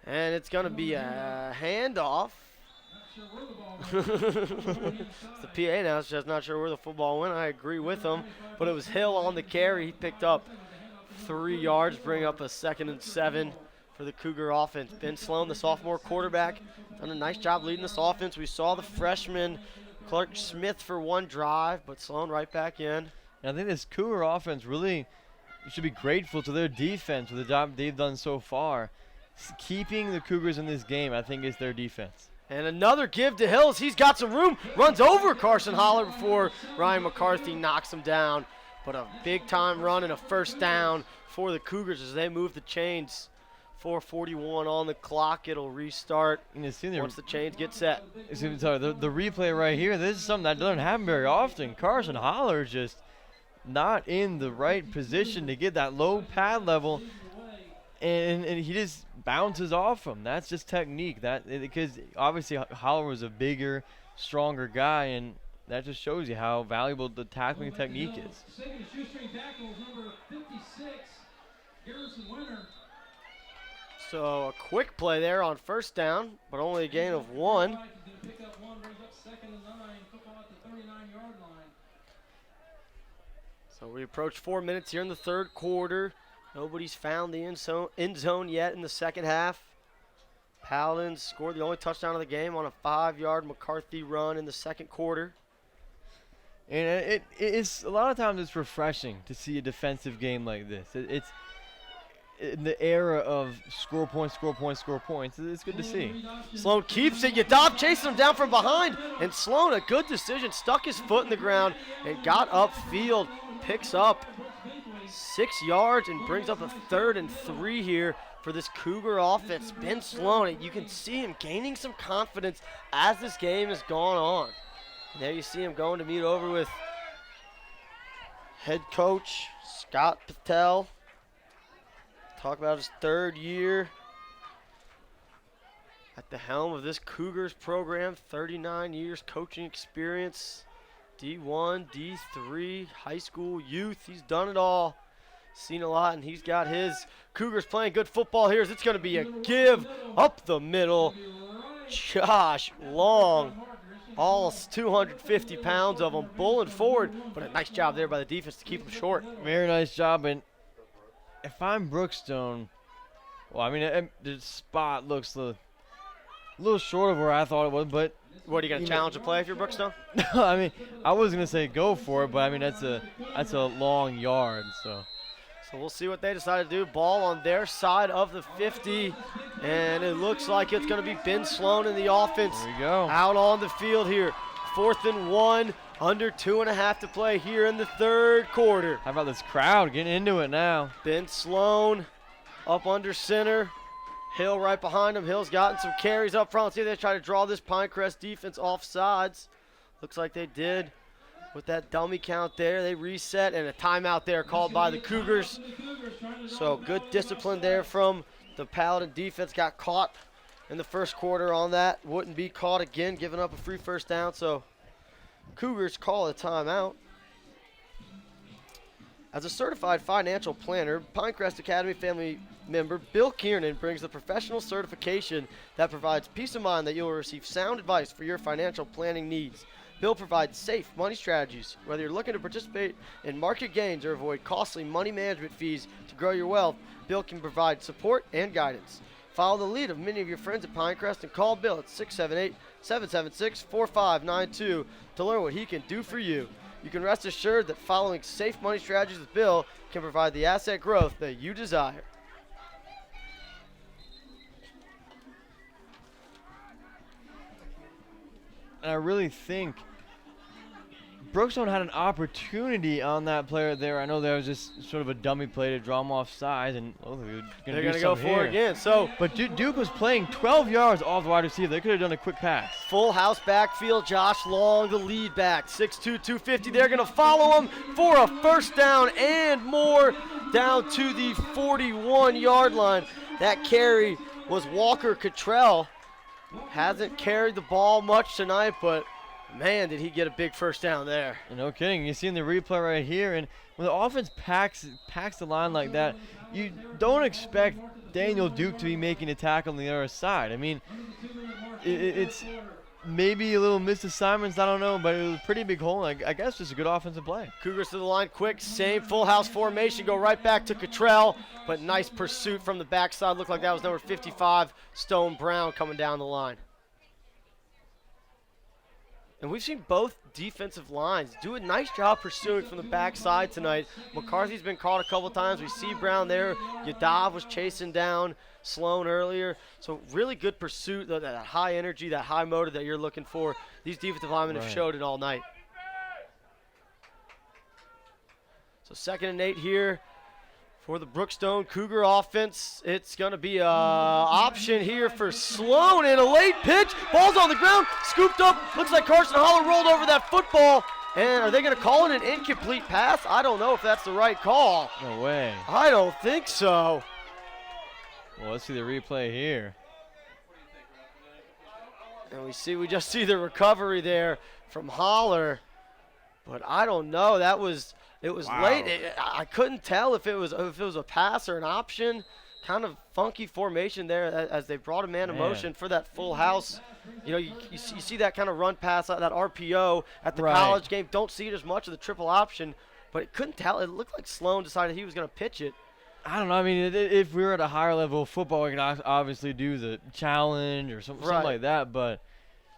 and it's going to be a handoff. It's the PA now. It's just not sure where the football went. I agree with him, but it was Hill on the carry. He picked up 3 yards, bring up a 2nd and 7 for the Cougar offense. Ben Sloan, the sophomore quarterback, done a nice job leading this offense. We saw the freshman Clark Smith for 1 drive, but Sloan right back in. And I think this Cougar offense really should be grateful to their defense for the job they've done so far. Keeping the Cougars in this game, I think, is their defense. And another give to Hills. He's got some room. Runs over Carson Holler before Ryan McCarthy knocks him down. But a big-time run and a first down for the Cougars as they move the chains. 4:41 on the clock. It'll restart once the chains get set. Sorry, the replay right here, this is something that doesn't happen very often. Carson Holler just not in the right position to get that low pad level, and he just bounces off him. That's just technique. Because obviously Holler was a bigger, stronger guy, and that just shows you how valuable the tackling technique is. So a quick play there on first down, but only a gain of 1. So we approach 4 minutes here in the 3rd quarter. Nobody's found the end zone yet in the second half. Paladins scored the only touchdown of the game on a 5-yard McCarthy run in the second quarter. And it's a lot of times it's refreshing to see a defensive game like this. It's in the era of score points, score points, score points. It's good to see. Sloan keeps it. Yadav chasing him down from behind. And Sloan, a good decision, stuck his foot in the ground and got upfield. Picks up 6 yards and brings up a 3rd and 3 here for this Cougar offense. Ben Sloan, you can see him gaining some confidence as this game has gone on. And there you see him going to meet over with head coach Scott Patel. Talk about his 3rd year at the helm of this Cougars program. 39 years coaching experience. D1, D3, high school, youth. He's done it all. Seen a lot, and he's got his Cougars playing good football here. It's going to be a give up the middle. Josh Long, all 250 pounds of him, bowling forward, but a nice job there by the defense to keep him short. Very nice job. And if I'm Brookstone, well, I mean, the spot looks a little short of where I thought it was, but. What, are you going to challenge the play if you're Brookstone? No, I mean, I was going to say go for it, but I mean, that's a long yard, so. So we'll see what they decide to do. Ball on their side of the 50, and it looks like it's going to be Ben Sloan in the offense. There we go. Out on the field here. 4th and 1, under 2.5 to play here in the 3rd quarter. How about this crowd getting into it now? Ben Sloan up under center. Hill right behind him. Hill's gotten some carries up front. See if they try to draw this Pinecrest defense off sides. Looks like they did with that dummy count there. They reset, and a timeout there called by the Cougars. So good discipline there from the Paladin defense. Got caught in the 1st quarter on that. Wouldn't be caught again, giving up a free 1st down. So Cougars call a timeout. As a certified financial planner, Pinecrest Academy family member Bill Kiernan brings the professional certification that provides peace of mind that you will receive sound advice for your financial planning needs. Bill provides safe money strategies. Whether you're looking to participate in market gains or avoid costly money management fees to grow your wealth, Bill can provide support and guidance. Follow the lead of many of your friends at Pinecrest and call Bill at 678-776-4592 to learn what he can do for you. You can rest assured that following safe money strategies with Bill can provide the asset growth that you desire. And I really think Brookstone had an opportunity on that player there. I know there was just sort of a dummy play to draw him off sides, and they're going to go for it again. So, but Duke was playing 12 yards off the wide receiver. They could have done a quick pass. Full house backfield. Josh Long, the lead back, 6'2", 250. They're going to follow him for a 1st down and more down to the 41-yard line. That carry was Walker Cottrell. Hasn't carried the ball much tonight, but man, did he get a big 1st down there. No kidding. You see in the replay right here, and when the offense packs the line like that, you don't expect Daniel Duke to be making a tackle on the other side. I mean, it's maybe a little missed assignments, I don't know, but it was a pretty big hole. I guess just a good offensive play. Cougars to the line quick, same full house formation, go right back to Cottrell, but nice pursuit from the backside. Looked like that was number 55, Stone Brown, coming down the line. And we've seen both defensive lines do a nice job pursuing from the backside tonight. McCarthy's been caught a couple times. We see Brown there. Yadav was chasing down Sloan earlier. So really good pursuit, that high energy, that high motor that you're looking for. These defensive linemen have showed it all night. So 2nd and 8 here for the Brookstone Cougar offense. It's going to be an option here for Sloan, and a late pitch. Ball's on the ground, scooped up. Looks like Carson Holler rolled over that football. And are they going to call it an incomplete pass? I don't know if that's the right call. No way. I don't think so. Well, let's see the replay here. And we just see the recovery there from Holler. But I don't know. It was late. I couldn't tell if it was a pass or an option. Kind of funky formation there as they brought a man in motion for that full house. You know, you see that kind of run pass, that RPO at the college game. Don't see it as much of the triple option, but it couldn't tell. It looked like Sloan decided he was going to pitch it. I don't know. I mean, if we were at a higher level of football, we could obviously do the challenge or something like that. But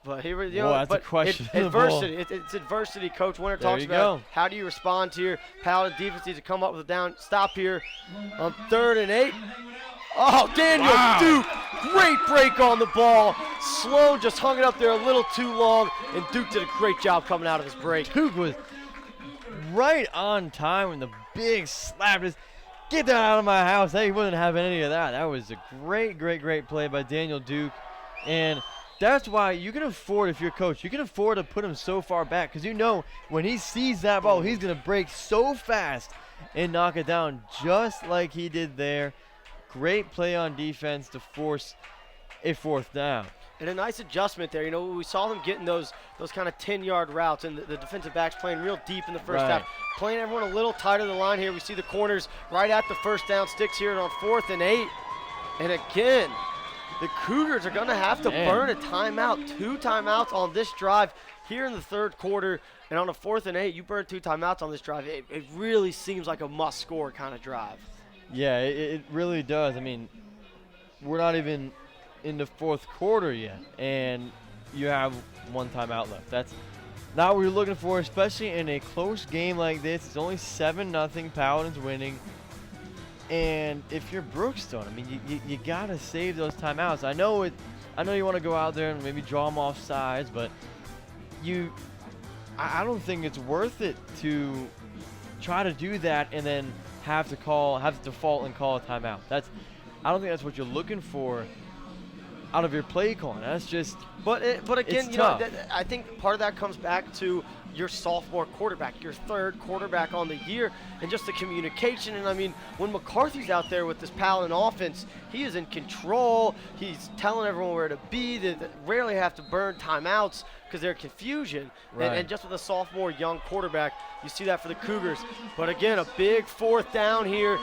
But here, That's a questionable adversity. It's adversity. Coach Winter talks about how do you respond here. Paladin defense needs to come up with a down stop here on 3rd and 8. Oh, Daniel Duke, great break on the ball. Sloan just hung it up there a little too long, and Duke did a great job coming out of his break. Duke was right on time when the big slap. Just get that out of my house. He wasn't having any of that. That was a great play by Daniel Duke. And that's why you can afford, if you're a coach, you can afford to put him so far back because you know when he sees that ball, he's going to break so fast and knock it down just like he did there. Great play on defense to force a 4th down. And a nice adjustment there. You know, we saw them getting those kind of 10-yard routes, and the defensive backs playing real deep in the first half. Playing everyone a little tighter to the line here. We see the corners right at the first down sticks here on 4th and 8. And again, the Cougars are going to have to burn a timeout. 2 timeouts on this drive here in the 3rd quarter. And on a 4th and 8, you burn 2 timeouts on this drive. It really seems like a must-score kind of drive. Yeah, it really does. I mean, we're not even in the 4th quarter yet, and you have 1 timeout left. That's not what you're looking for, especially in a close game like this. It's only 7-0, Paladins winning. And if you're Brookstone, I mean, you gotta save those timeouts. I know you want to go out there and maybe draw them off sides, but I don't think it's worth it to try to do that and then have to default and call a timeout. I don't think that's what you're looking for out of your play calling. That's just. But again, you know, I think part of that comes back to your sophomore quarterback, your 3rd quarterback on the year, and just the communication. And I mean, when McCarthy's out there with this Paladin offense, he is in control. He's telling everyone where to be. They rarely have to burn timeouts because they're confusion. And just with a sophomore young quarterback, you see that for the Cougars. But again, a big 4th down here.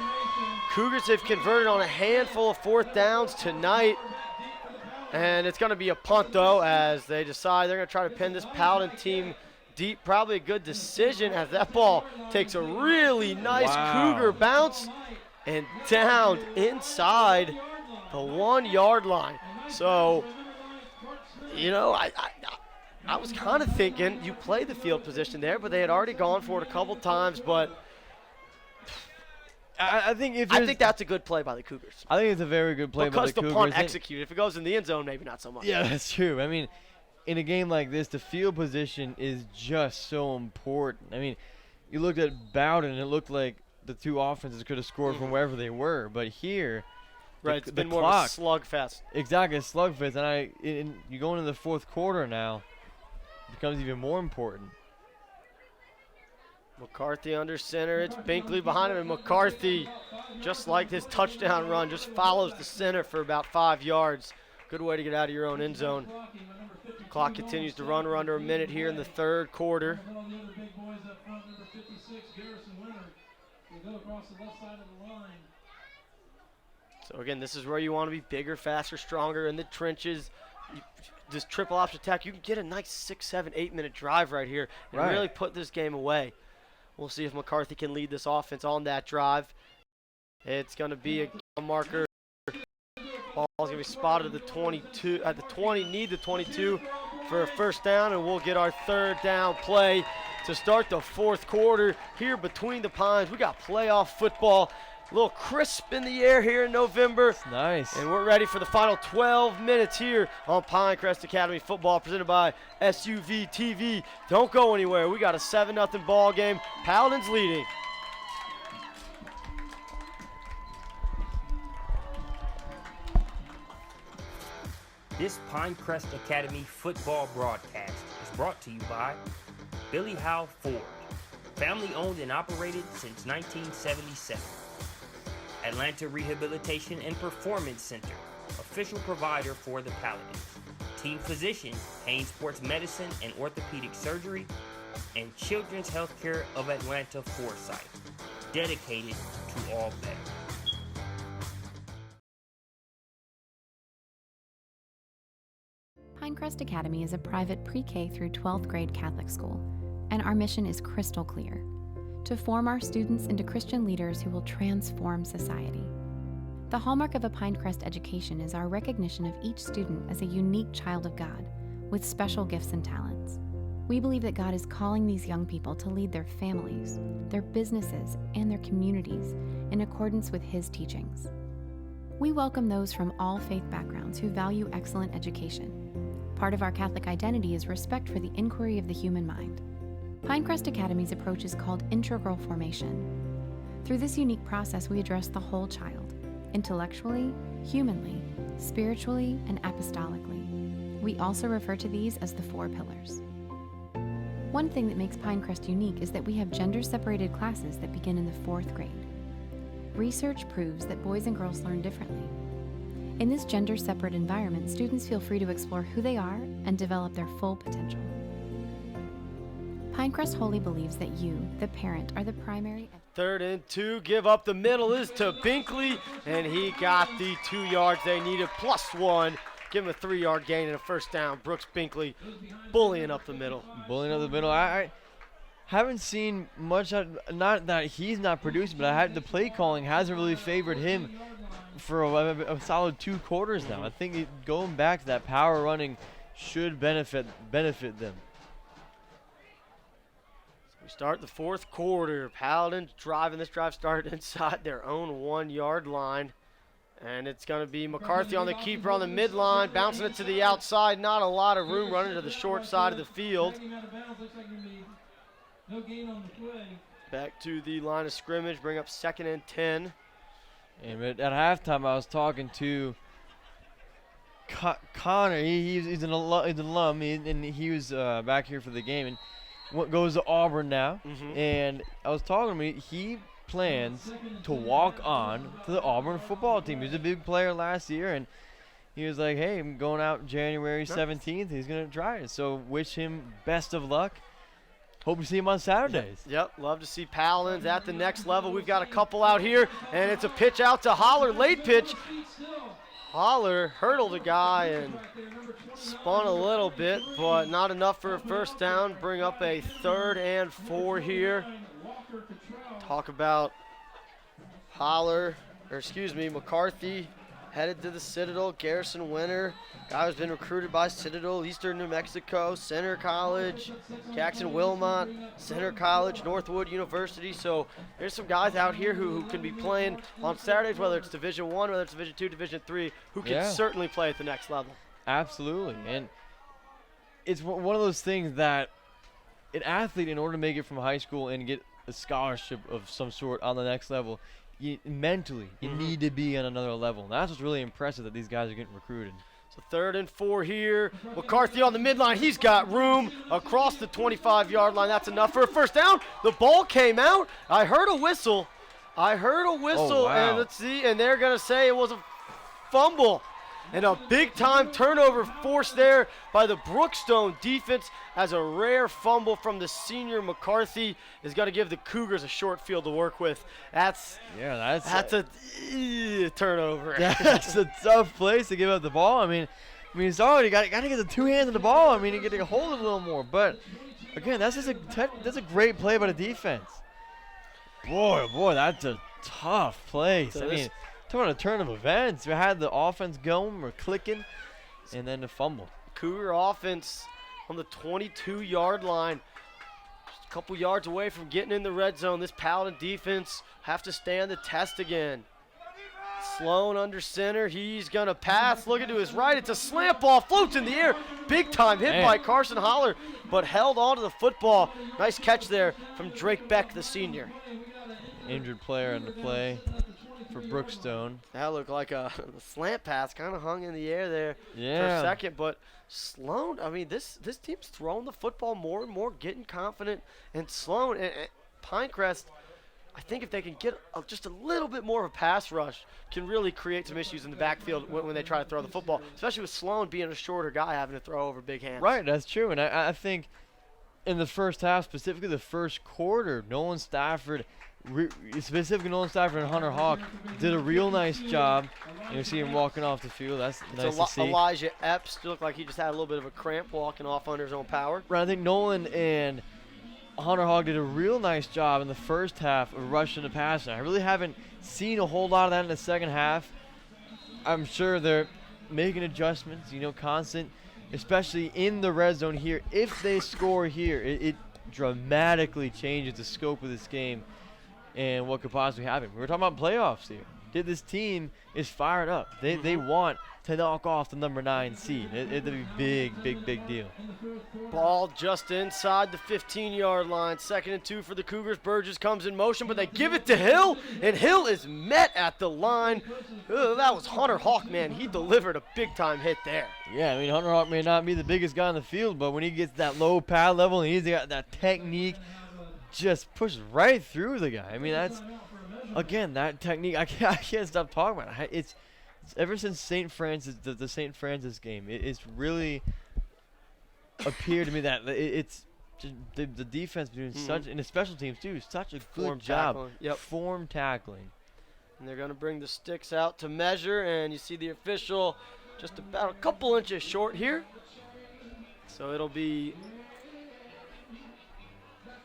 Cougars have converted on a handful of 4th downs tonight. And it's going to be a punt, though, as they decide they're going to try to pin this Paladin team deep. Probably a good decision as that ball takes a really nice Cougar bounce and down inside the 1-yard line. So, you know, I was kind of thinking you play the field position there, but they had already gone for it a couple times. But I think that's a good play by the Cougars. I think it's a very good play by the Cougars. Because the punt executed. If it goes in the end zone, maybe not so much. Yeah, that's true. I mean, in a game like this, the field position is just so important. I mean, you looked at Bowden, and it looked like the 2 offenses could have scored from wherever they were. But here, it's been more of a slugfest. Exactly, a slugfest. And you go into the 4th quarter now, it becomes even more important. McCarthy under center. It's Binkley behind him, and McCarthy, just like his touchdown run, just follows the center for about 5 yards. Good way to get out of your own end zone. Clock continues to run. We're under a minute here in the 3rd quarter. So again, this is where you want to be bigger, faster, stronger in the trenches. This triple option attack, you can get a nice 6, 7, 8 minute drive right here and really put this game away. We'll see if McCarthy can lead this offense on that drive. It's going to be a marker. Ball's going to be spotted at the 22, at the 20, need the 22 for a 1st down, and we'll get our 3rd down play to start the 4th quarter here between the Pines. We got playoff football. A little crisp in the air here in November. It's nice. And we're ready for the final 12 minutes here on Pinecrest Academy football presented by SUV TV. Don't go anywhere. We got a 7-0 ball game. Paladins leading. This Pinecrest Academy football broadcast is brought to you by Billy Howe Ford, family owned and operated since 1977. Atlanta Rehabilitation and Performance Center, official provider for the Paladins. Team physician, Haynes Sports Medicine and Orthopedic Surgery, and Children's Healthcare of Atlanta Foresight, dedicated to all better. Pinecrest Academy is a private pre-K through 12th grade Catholic school, and our mission is crystal clear: to form our students into Christian leaders who will transform society. The hallmark of a Pinecrest education is our recognition of each student as a unique child of God, with special gifts and talents. We believe that God is calling these young people to lead their families, their businesses, and their communities in accordance with His teachings. We welcome those from all faith backgrounds who value excellent education. Part of our Catholic identity is respect for the inquiry of the human mind. Pinecrest Academy's approach is called integral formation. Through this unique process, we address the whole child, intellectually, humanly, spiritually, and apostolically. We also refer to these as the 4 pillars. One thing that makes Pinecrest unique is that we have gender-separated classes that begin in the 4th grade. Research proves that boys and girls learn differently. In this gender-separate environment, students feel free to explore who they are and develop their full potential. Pinecrest wholly believes that you, the parent, are the primary... 3rd and 2, give up the middle is to Binkley, and he got the 2 yards they needed, +1. Give him a 3-yard gain and a first down. Brooks Binkley bullying up the middle. Bullying up the middle. I haven't seen much, not that he's not producing, but the play calling hasn't really favored him for a solid 2 quarters now. I think going back to that power running should benefit them. We start the 4th quarter. Paladins driving. This drive started inside their own 1-yard line. And it's going to be McCarthy on the keeper on the midline, bouncing it to the outside. Not a lot of room running to the short side of the field. Back to the line of scrimmage, bring up 2nd and 10. And at halftime, I was talking to Connor. He's an alum, and he was back here for the game. And goes to Auburn now. And I was talking to him. He plans to walk on to the Auburn football team. He was a big player last year, and he was like, hey, I'm going out January 17th. He's going to try it. So wish him best of luck. Hope to see him on Saturdays. Yep, love to see Paladins at the next level. We've got a couple out here, and it's a pitch out to Holler, late pitch. Holler hurdled a guy and spun a little bit, but not enough for a first down. Bring up a 3rd and 4 here. Talk about McCarthy headed to the Citadel. Garrison Winter, guy who's been recruited by Citadel, Eastern New Mexico, Center College, Jackson Wilmot, Center College, Northwood University. So there's some guys out here who can be playing on Saturdays, whether it's Division I, whether it's Division II, Division III, who can certainly play at the next level. Absolutely. And it's one of those things that an athlete, in order to make it from high school and get a scholarship of some sort on the next level, mentally, you need to be on another level. And that's what's really impressive, that these guys are getting recruited. So 3rd and 4 here. McCarthy on the midline. He's got room across the 25-yard line. That's enough for a first down. The ball came out. I heard a whistle. Oh, wow. And let's see. And they're going to say it was a fumble. And a big-time turnover forced there by the Brookstone defense, as a rare fumble from the senior McCarthy is going to give the Cougars a short field to work with. That's a turnover. That's a tough place to give up the ball. I mean, it's already got to get the 2 hands on the ball. I mean, you got to hold it a little more. But again, that's a great play by the defense. Boy, oh boy, that's a tough place. I mean, talking about a turn of events. We had the offense going, we're clicking, and then the fumble. Cougar offense on the 22-yard line, just a couple yards away from getting in the red zone. This Paladin defense have to stand the test again. Sloan under center. He's going to pass. Looking to his right. It's a slant ball. Floats in the air. Big time hit by Carson Holler, but held on to the football. Nice catch there from Drake Beck, the senior. Injured player in the play for Brookstone. That looked like a slant pass, kind of hung in the air there for a second. But Sloan, I mean, this team's throwing the football more and more, getting confident. And Sloan and Pinecrest, I think if they can get just a little bit more of a pass rush, can really create some issues in the backfield when they try to throw the football, especially with Sloan being a shorter guy having to throw over big hands. Right, that's true. And I think in the first half, specifically the first quarter, Nolan Stafford and Hunter Hawk did a real nice job. You see him walking off the field. That's nice to see. Elijah Epps looked like he just had a little bit of a cramp walking off under his own power. Right, I think Nolan and Hunter Hawk did a real nice job in the first half of rushing the passer. I really haven't seen a whole lot of that in the second half. I'm sure they're making adjustments, constant especially in the red zone here. If they score here, it dramatically changes the scope of this game and what could possibly happen. We're talking about playoffs here. This team is fired up. They want to knock off the number 9 seed. It'd be big deal. Ball just inside the 15-yard line. 2nd and 2 for the Cougars. Burgess comes in motion, but they give it to Hill, and Hill is met at the line. That was Hunter Hawk, man. He delivered a big-time hit there. Yeah, I mean, Hunter Hawk may not be the biggest guy on the field, but when he gets that low pad level and he's got that technique, just pushes right through the guy. I mean, that's, again, that technique. I can't stop talking about it. It's ever since St. Francis, the St. Francis game, it's really appeared to me that it's just the defense doing such, and the special teams too, such a good job. Form tackling. And they're going to bring the sticks out to measure, and you see the official just about a couple inches short here. So it'll be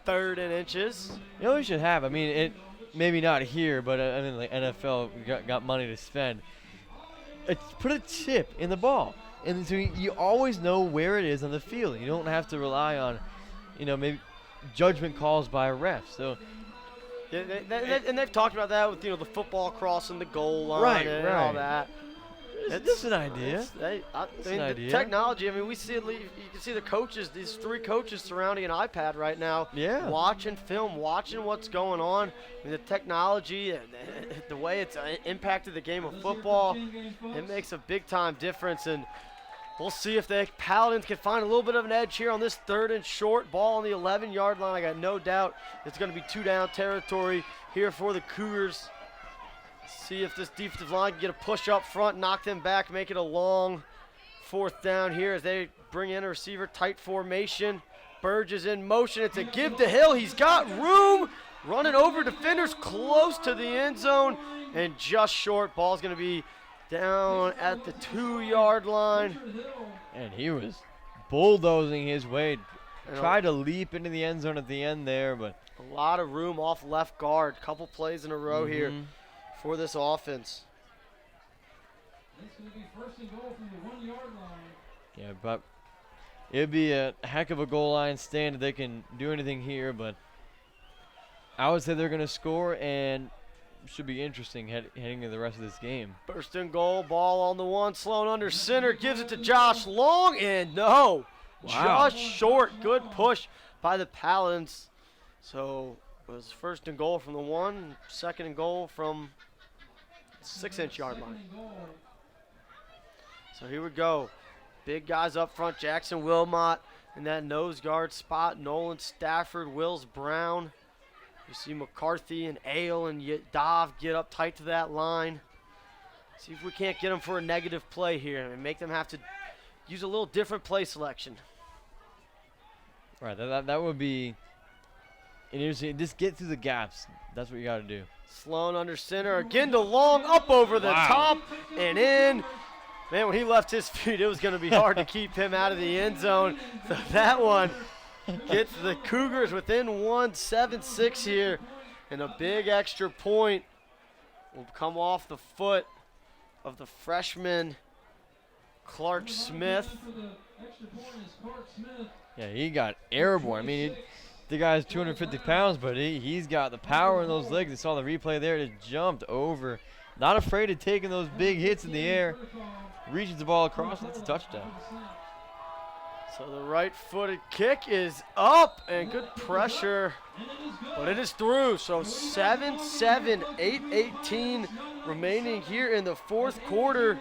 3rd and inches. You know what we should have? I mean, it maybe not here, but I mean, like NFL got money to spend. Put a chip in the ball, and so you always know where it is on the field. You don't have to rely on, maybe judgment calls by refs. So, yeah, and they've talked about that with the football crossing the goal line and all that. It's an idea. The technology. I mean, we see it. You can see the coaches. These 3 coaches surrounding an iPad right now. Yeah. Watching film, watching what's going on. I mean, the technology, and the way it's impacted the game of football, it makes a big time difference. And we'll see if the Paladins can find a little bit of an edge here on this 3rd and short. Ball on the 11-yard line. I got no doubt it's going to be 2-down territory here for the Cougars. See if this defensive line can get a push up front, knock them back, make it a long 4th down here as they bring in a receiver, tight formation. Burgess in motion. It's a give to Hill. He's got room. Running over defenders close to the end zone and just short. Ball's going to be down at the 2-yard line. And he was bulldozing his way. Tried to leap into the end zone at the end there, but a lot of room off left guard. Couple plays in a row here for this offense. It's going to be 1st and goal from the 1-yard line. Yeah, but it'd be a heck of a goal line stand if they can do anything here, but I would say they're going to score, and should be interesting heading into the rest of this game. 1st and goal, ball on the 1, Sloan under center, gives it to Josh Long, and no, just short. Good push by the Paladins. So it was 1st and goal from the 1, 2nd and goal from 6-inch yard line. So here we go. Big guys up front. Jackson Wilmot in that nose guard spot. Nolan Stafford, Wills Brown. You see McCarthy and Ale and Dov get up tight to that line. See if we can't get them for a negative play here and make them have to use a little different play selection. Right, that would be interesting. Just get through the gaps. That's what you got to do. Sloan under center. Again to Long, up over the top and in. Man, when he left his feet, it was going to be hard to keep him out of the end zone. So that one gets the Cougars within 1, 7-6 here. And a big extra point will come off the foot of the freshman Clark Smith. Yeah, he got airborne. I mean, the guy's 250 pounds, but he's got the power in those legs. I saw the replay there. It jumped over. Not afraid of taking those big hits in the air. Reaches the ball across. That's a touchdown. So the right-footed kick is up, and good pressure, but it is through. So 7-7, 8-18 remaining here in the 4th quarter.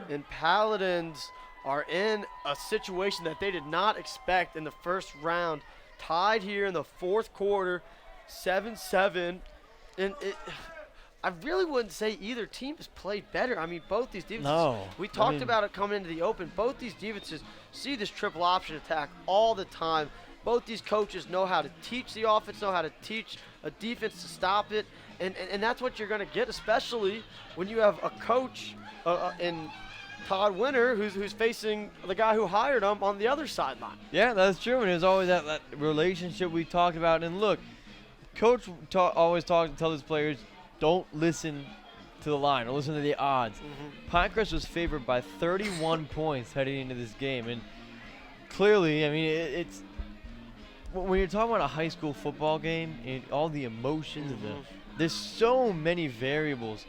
And Paladins are in a situation that they did not expect in the first round. Tied here in the 4th quarter, 7-7. And I really wouldn't say either team has played better. I mean, both these defenses, we talked about it coming into the open. Both these defenses see this triple option attack all the time. Both these coaches know how to teach the offense, know how to teach a defense to stop it. And that's what you're going to get, especially when you have a coach in Todd Winter who's facing the guy who hired him on the other sideline. Yeah, that's true. And there's always that relationship we talked about. And look, coach always tell his players, don't listen to the line or listen to the odds. Pinecrest was favored by 31 points heading into this game, and clearly, I mean, it's when you're talking about a high school football game and all the emotions and there's so many variables.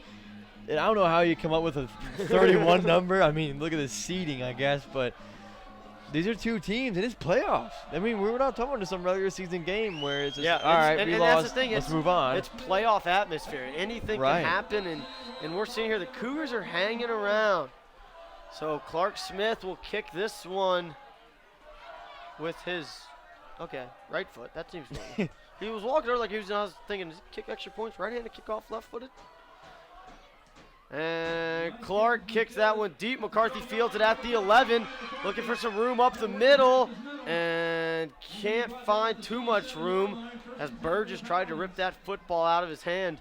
And I don't know how you come up with a 31 number. I mean, look at the seeding, I guess, but these are two teams, and it's playoffs. I mean, we're not talking about some regular season game where it's just, all right, we lost, that's the thing. let's move on. It's playoff atmosphere. Anything can happen, and we're seeing here the Cougars are hanging around. So Clark Smith will kick this one with his, right foot. That seems normal. He was walking over like I was thinking, kick extra points, right-handed kickoff, left-footed. And Clark kicks that one deep. McCarthy fields it at the 11, looking for some room up the middle, and can't find too much room as Burgess tried to rip that football out of his hand.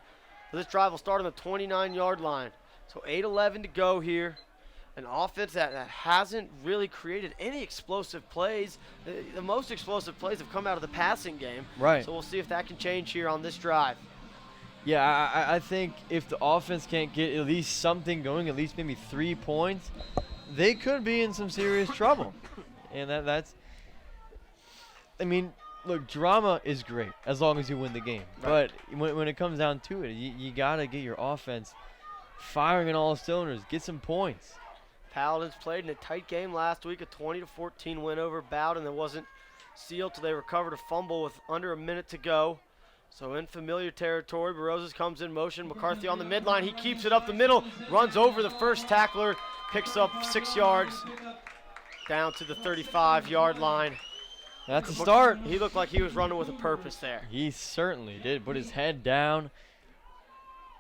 So this drive will start on the 29-yard line. So 8:11 to go here. An offense that hasn't really created any explosive plays. The most explosive plays have come out of the passing game. Right. So we'll see if that can change here on this drive. Yeah, I think if the offense can't get at least something going, at least maybe 3 points, they could be in some serious trouble. And that's – I mean, look, drama is great as long as you win the game. Right. But when it comes down to it, you got to get your offense firing on all cylinders, get some points. Paladins played in a tight game last week, a 20-14 win over Bowden that wasn't sealed till they recovered a fumble with under a minute to go. So in familiar territory, Barozas comes in motion. McCarthy on the midline. He keeps it up the middle, runs over the first tackler, picks up 6 yards down to the 35-yard line. That's a start. He looked like he was running with a purpose there. He certainly did. Put his head down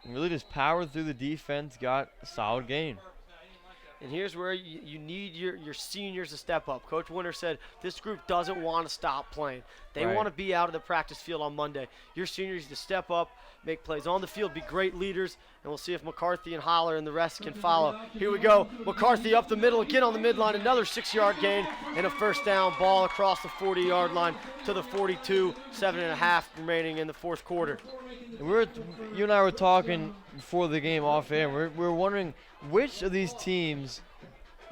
and really just powered through the defense, got a solid gain. And here's where you need your seniors to step up. Coach Winter said this group doesn't want to stop playing. They want to be out of the practice field on Monday. Your seniors need to step up, make plays on the field, be great leaders, and we'll see if McCarthy and Holler and the rest can follow. Here we go. McCarthy up the middle, again on the midline, another 6-yard gain, and a first down ball across the 40-yard line to the 42, 7.5 remaining in the fourth quarter. You and I were talking before the game off air. We're wondering which of these teams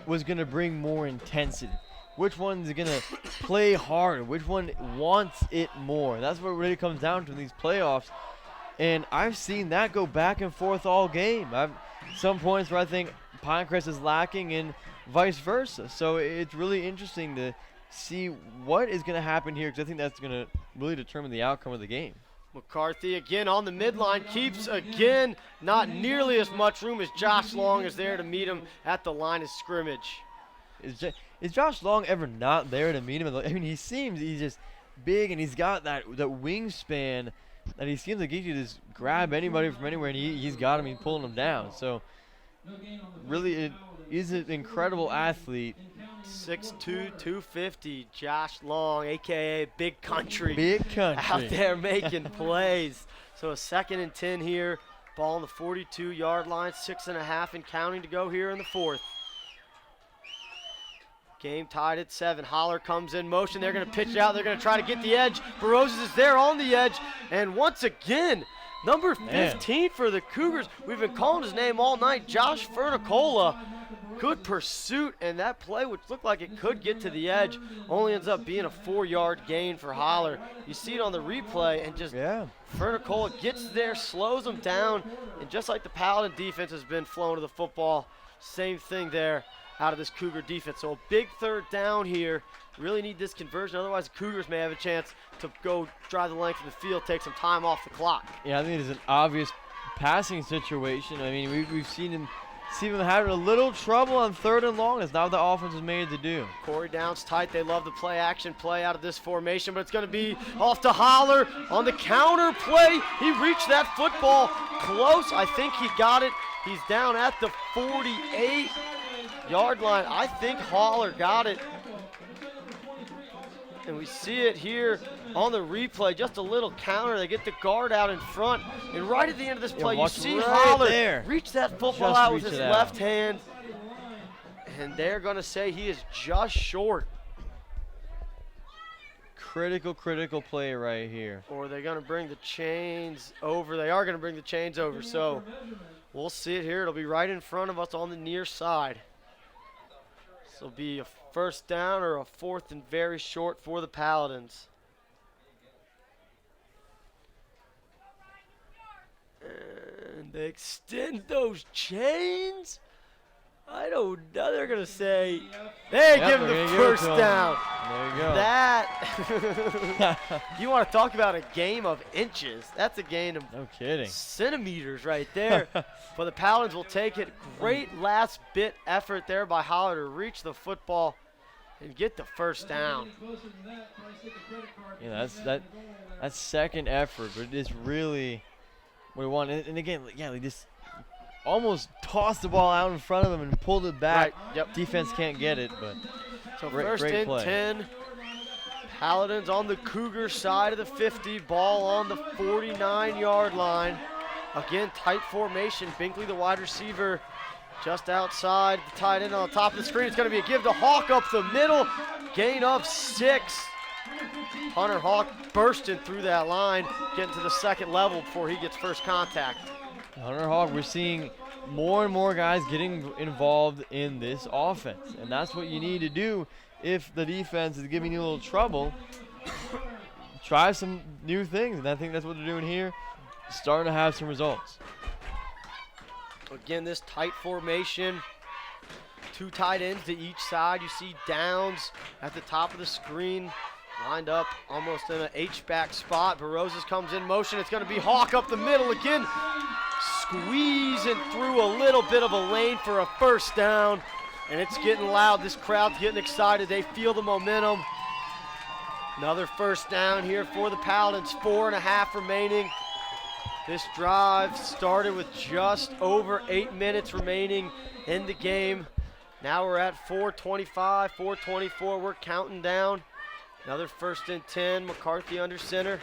was going to bring more intensity. Which one's going to play harder? Which one wants it more? That's what it really comes down to in these playoffs. And I've seen that go back and forth all game. Some points where I think Pinecrest is lacking and vice versa. So it's really interesting to see what is going to happen here because I think that's going to really determine the outcome of the game. McCarthy again on the midline, keeps again, not nearly as much room as Josh Long is there to meet him at the line of scrimmage. Is Josh Long ever not there to meet him? I mean, he's just big and he's got that wingspan that he seems like he can just grab anybody from anywhere and he's got him, he's pulling him down. So really, he's an incredible athlete. 6'2", 250, Josh Long, a.k.a. Big Country. Big Country. Out there making plays. So a 2nd and 10 here. Ball on the 42-yard line, 6.5 and counting to go here in the fourth. Game tied at 7. Holler comes in motion. They're going to pitch it out. They're going to try to get the edge. Barozas is there on the edge. And once again, number 15 for the Cougars. We've been calling his name all night, Josh Fernicola. Good pursuit, and that play, which looked like it could get to the edge, only ends up being a 4-yard gain for Holler. You see it on the replay, and just Fernicola gets there, slows him down, and just like the Paladin defense has been flowing to the football, same thing there out of this Cougar defense. So a big third down here. Really need this conversion, otherwise the Cougars may have a chance to go drive the length of the field, take some time off the clock. Yeah, I think it's an obvious passing situation. I mean, we've seen him having a little trouble on 3rd and long. It's not what the offense is made to do. Corey Downs tight. They love the play-action play out of this formation, but it's going to be off to Holler on the counter play. He reached that football close. I think he got it. He's down at the 48-yard line. I think Holler got it. And we see it here on the replay, just a little counter. They get the guard out in front. And right at the end of this play, you see Holler reach that football out with his left hand. And they're going to say he is just short. Critical play right here. Or they're going to bring the chains over. They are going to bring the chains over. So We'll see it here. It'll be right in front of us on the near side. This will be a first down or a fourth and very short for the Paladins. And they extend those chains. I don't know. They're going to say, hey, give him the first down. There you go. That, you want to talk about a game of inches. That's a gain of no kidding. Centimeters right there. But the Paladins will take it. Great last bit effort there by Holler to reach the football and get the first down. Yeah, that's second effort, but it's really what we want. And again, yeah, they just almost tossed the ball out in front of them and pulled it back. Right, yep. Defense can't get it, but so great, first great and play. 10. Paladins on the Cougar side of the 50. Ball on the 49-yard line. Again, tight formation. Binkley, the wide receiver, just outside. The tight end on the top of the screen. It's going to be a give to Hawk up the middle. Gain of 6. Hunter Hawk bursting through that line, getting to the second level before he gets first contact. Hunter Hawk, we're seeing more and more guys getting involved in this offense, and that's what you need to do if the defense is giving you a little trouble. Try some new things, and I think that's what they're doing here, starting to have some results. Again, this tight formation, 2 tight ends to each side. You see Downs at the top of the screen, lined up almost in an H-back spot. Barozas comes in motion. It's going to be Hawk up the middle again. Squeezing through a little bit of a lane for a first down. And it's getting loud. This crowd's getting excited. They feel the momentum. Another first down here for the Paladins. 4.5 remaining. This drive started with just over 8 minutes remaining in the game. Now we're at 4:25, 4:24. We're counting down. Another first and 10. McCarthy under center.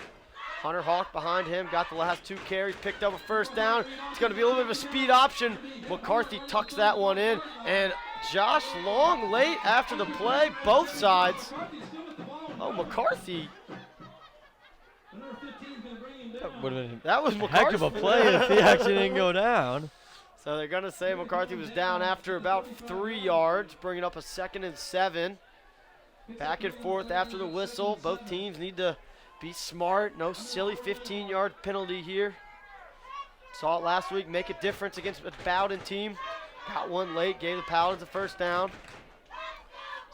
Hunter Hawk behind him, got the last 2 carries, picked up a first down. It's going to be a little bit of a speed option. McCarthy tucks that one in, and Josh Long late after the play, both sides. Oh, McCarthy. That was McCarthy. Heck of a play if he actually didn't go down. So they're going to say McCarthy was down after about 3 yards, bringing up a 2nd and 7. Back and forth after the whistle. Both teams need to be smart. No silly 15-yard penalty here. Saw it last week make a difference against a Bowden team. Got one late, gave the Paladins a first down.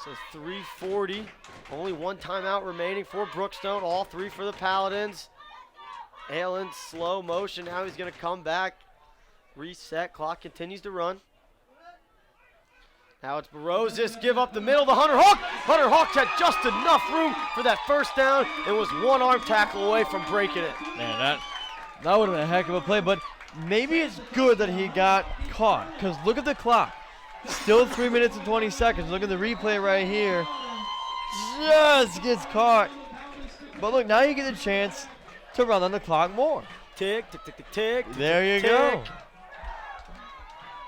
So 3:40. Only 1 timeout remaining for Brookstone. All 3 for the Paladins. Allen, slow motion. Now he's going to come back. Reset. Clock continues to run. Now it's Barozas, give up the middle to Hunter Hawk. Hunter Hawk had just enough room for that first down and was 1 arm tackle away from breaking it. Man, that would have been a heck of a play, but maybe it's good that he got caught, because look at the clock. Still 3 minutes and 20 seconds. Look at the replay right here. Just gets caught. But look, now you get a chance to run on the clock more. Tick, tick, tick, tick, tick. There you tick. go.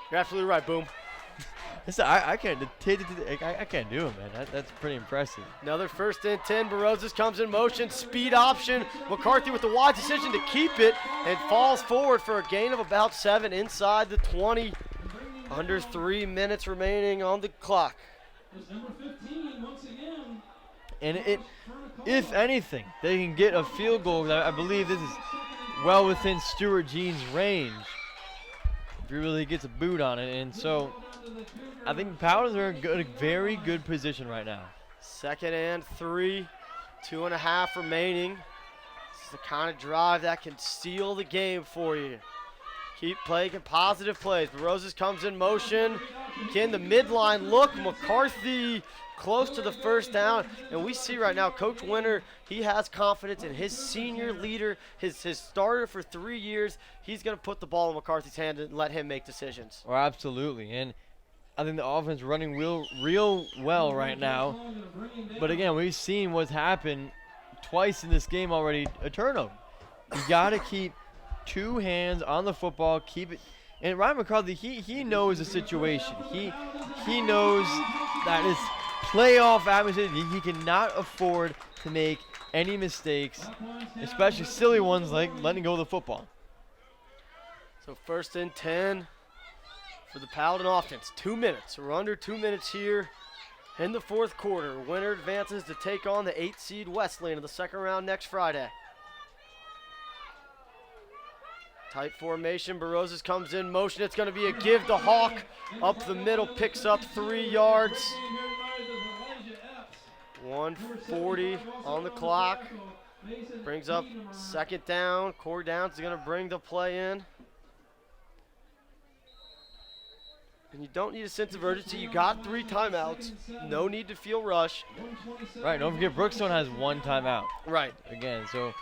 You're absolutely right, Boom. I can't do it, man. That's pretty impressive. Another first and 10. Barozas comes in motion. Speed option. McCarthy with the wide decision to keep it and falls forward for a gain of about 7 inside the 20. Under 3 minutes remaining on the clock. And if anything, they can get a field goal. I believe this is well within Stuart Jean's range. If he really gets a boot on it. And so I think the Paladins are in a very good position right now. 2nd and 3, 2.5 remaining. This is the kind of drive that can seal the game for you. Keep playing positive plays. Barozas comes in motion. Again, the midline look. McCarthy close to the first down. And we see right now, Coach Winter, he has confidence in his senior leader, his starter for 3 years. He's going to put the ball in McCarthy's hand and let him make decisions. Oh, absolutely. And I think the offense is running real well right now. But again, we've seen what's happened twice in this game already, a turnover. You got to keep 2 hands on the football, keep it. And Ryan McCarthy, he knows the situation. He knows that it's playoff atmosphere. He cannot afford to make any mistakes, especially silly ones like letting go of the football. So 1st and 10 for the Paladin offense. 2 minutes. We're under 2 minutes here in the 4th quarter. Winner advances to take on the 8th seed Wesleyan in the 2nd round next Friday. Tight formation. Barozas comes in motion. It's going to be a give to Hawk. Up the middle, picks up 3 yards. 1:40 on the clock. Brings up 2nd down. Corey Downs is going to bring the play in. And you don't need a sense of urgency. You got 3 timeouts. No need to feel rushed. Right, don't forget Brookstone has 1 timeout. Right. Again, so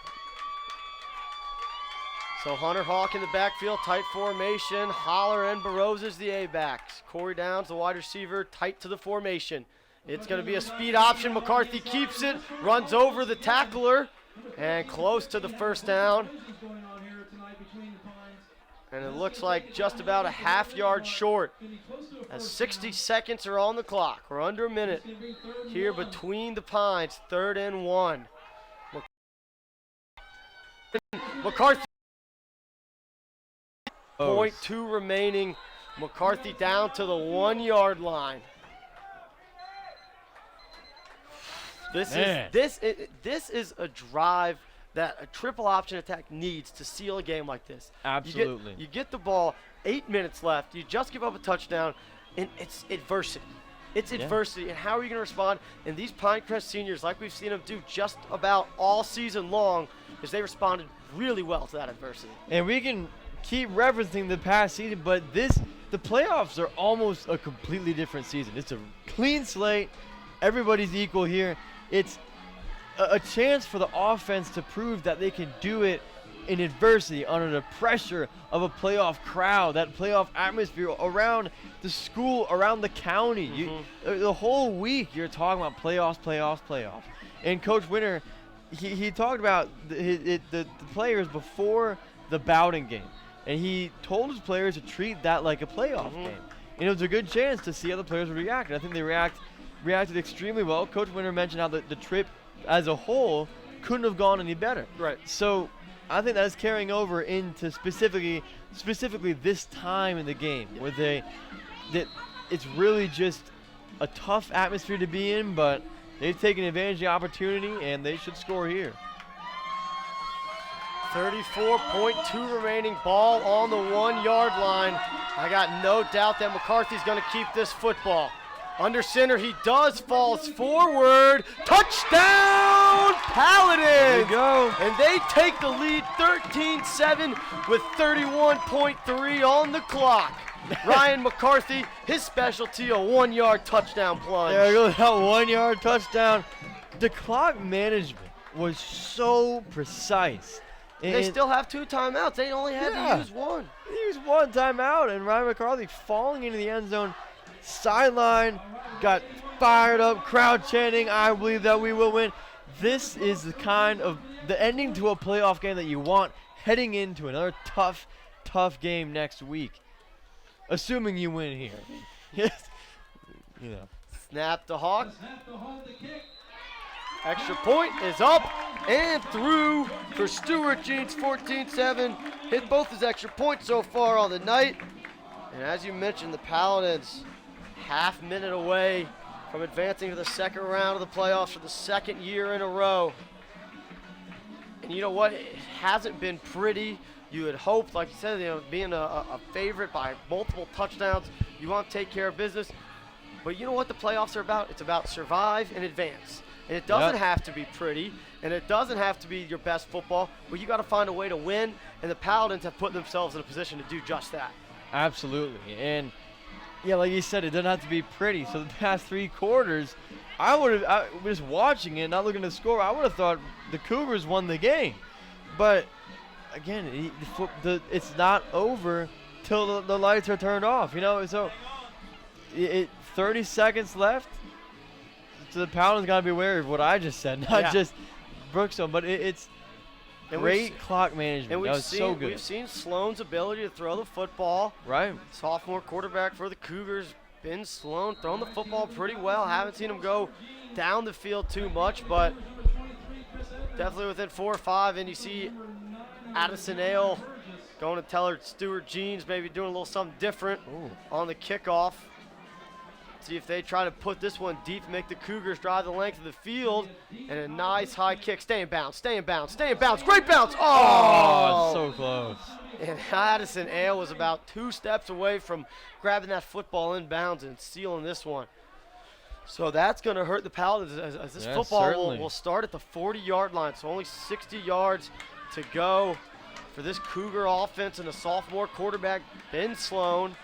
Hunter Hawk in the backfield, tight formation. Holler and Barozas the A-backs. Corey Downs, the wide receiver, tight to the formation. It's going to be a speed option. McCarthy keeps it, runs over the tackler, and close to the 1st down. And it looks like just about a half yard short as 60 seconds are on the clock. We're under a minute here between the Pines, 3rd and 1. McCarthy. 0.2 remaining. McCarthy down to the 1 yard line. This is a drive that a triple option attack needs to seal a game like this. Absolutely. You get the ball, 8 minutes left. You just give up a touchdown, and it's adversity. It's adversity, and how are you going to respond? And these Pinecrest seniors, like we've seen them do just about all season long, is they responded really well to that adversity. And we can keep referencing the past season, but the playoffs are almost a completely different season. It's a clean slate. Everybody's equal here. It's a chance for the offense to prove that they can do it in adversity, under the pressure of a playoff crowd, that playoff atmosphere around the school, around the county. The whole week you're talking about playoffs. And Coach Winter, he talked about the players before the Bowden game. And he told his players to treat that like a playoff game. And it was a good chance to see how the players would react. And I think they reacted extremely well. Coach Winter mentioned how the trip as a whole couldn't have gone any better. Right. So I think that's carrying over into specifically this time in the game, where that it's really just a tough atmosphere to be in, but they've taken advantage of the opportunity, and they should score here. 34.2 remaining, ball on the 1 yard line. I got no doubt that McCarthy's going to keep this football. Under center, he does, falls forward. Touchdown, Paladins! There you go. And they take the lead 13-7 with 31.3 on the clock. Ryan McCarthy, his specialty, a 1 yard touchdown plunge. There goes that 1 yard touchdown. The clock management was so precise. And they still have 2 timeouts. They only had to use 1. They used 1 timeout, and Ryan McCarthy falling into the end zone. Sideline, got fired up, crowd chanting, "I believe that we will win." This is the kind of the ending to a playoff game that you want heading into another tough game next week. Assuming you win here. Yes. You know. Snap to Hawk. Extra point is up and through for Stuart Jeans, 14-7. Hit both his extra points so far on the night. And as you mentioned, the Paladins half minute away from advancing to the 2nd round of the playoffs for the 2nd year in a row. And you know what? It hasn't been pretty. You had hoped, like you said, being a favorite by multiple touchdowns, you want to take care of business. But you know what the playoffs are about? It's about survive and advance. And it doesn't have to be pretty, and it doesn't have to be your best football, but you got to find a way to win, and the Paladins have put themselves in a position to do just that. Absolutely. And yeah, like you said, it doesn't have to be pretty. So the past 3 quarters, I was watching it, not looking at the score, I would have thought the Cougars won the game. But again, it's not over till the lights are turned off, So 30 seconds left. So the Paladins got to be aware of what I just said, not just Brookstone, but it's great clock management. And that was so good. We've seen Sloan's ability to throw the football. Right. Sophomore quarterback for the Cougars, Ben Sloan, throwing the football pretty well. Haven't seen him go down the field too much, but definitely within 4 or 5. And you see Addison Ale Going to tell her Stuart Jeans maybe doing a little something different on the kickoff. See if they try to put this one deep, make the Cougars drive the length of the field. And a nice high kick. Stay in bounds, stay in bounds, stay in bounds. Great bounce. Oh, so close. And Addison Ale was about 2 steps away from grabbing that football in bounds and sealing this one. So that's going to hurt the Paladins as this football will start at the 40-yard line. So only 60 yards to go for this Cougar offense and the sophomore quarterback, Ben Sloan.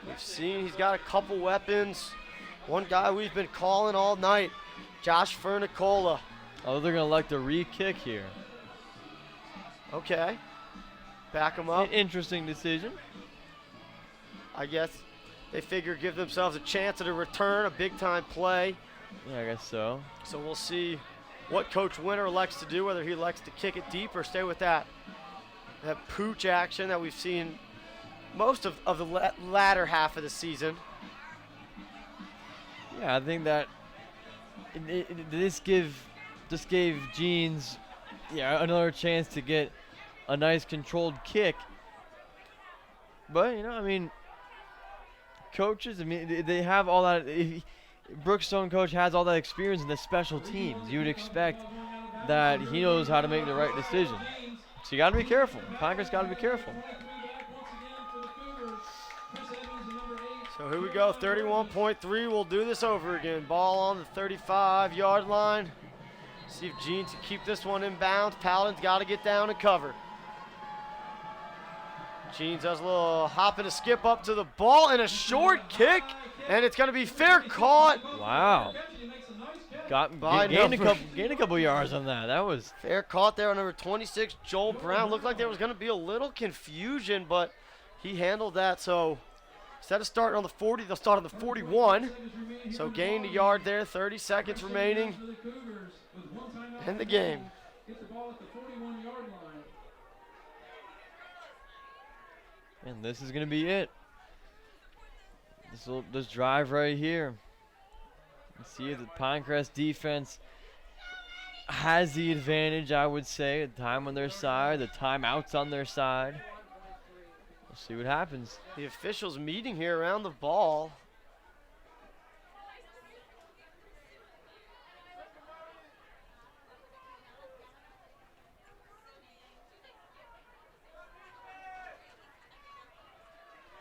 We've seen he's got a couple weapons. One guy we've been calling all night, Josh Fernicola. Oh, they're going to like the re-kick here. Okay. Back him up. An interesting decision. I guess they figure give themselves a chance at a return, a big-time play. Yeah, I guess so. So we'll see what Coach Winter likes to do, whether he likes to kick it deep or stay with that pooch action that we've seen most of the latter half of the season. Yeah, I think that this gave Jeans another chance to get a nice controlled kick. But, you know, I mean, coaches, I mean, they have all that. Brookstone coach has all that experience in the special teams. You would expect that he knows how to make the right decision. So you got to be careful. Pinecrest got to be careful. So here we go, 31.3. We'll do this over again. Ball on the 35-yard line. See if Jeans can keep this one in bounds. Paladins got to get down and cover. Jeans does a little hop and a skip up to the ball and a short kick, and it's going to be fair caught. Wow. Gained a couple yards on that. That was fair caught there on number 26, Joel Brown. Looked like there was going to be a little confusion, but he handled that. So instead of starting on the 40, they'll start on the 41. So gained a yard there, 30 seconds remaining in the game. And this is going to be it. This drive right here. See if the Pinecrest defense has the advantage, I would say. The time on their side, the timeouts on their side. We'll see what happens. The officials meeting here around the ball.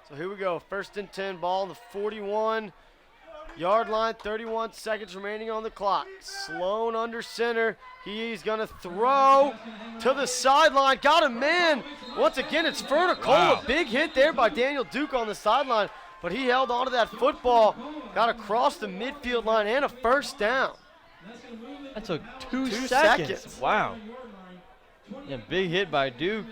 So here we go, 1st and 10, ball on the 41-yard line, 31 seconds remaining on the clock. Sloan under center. He's going to throw to the sideline. Got a man. Once again, it's Fernicola. Wow. Big hit there by Daniel Duke on the sideline, but he held on to that football, got across the midfield line, and a first down. That took two seconds. Wow. Yeah, big hit by Duke.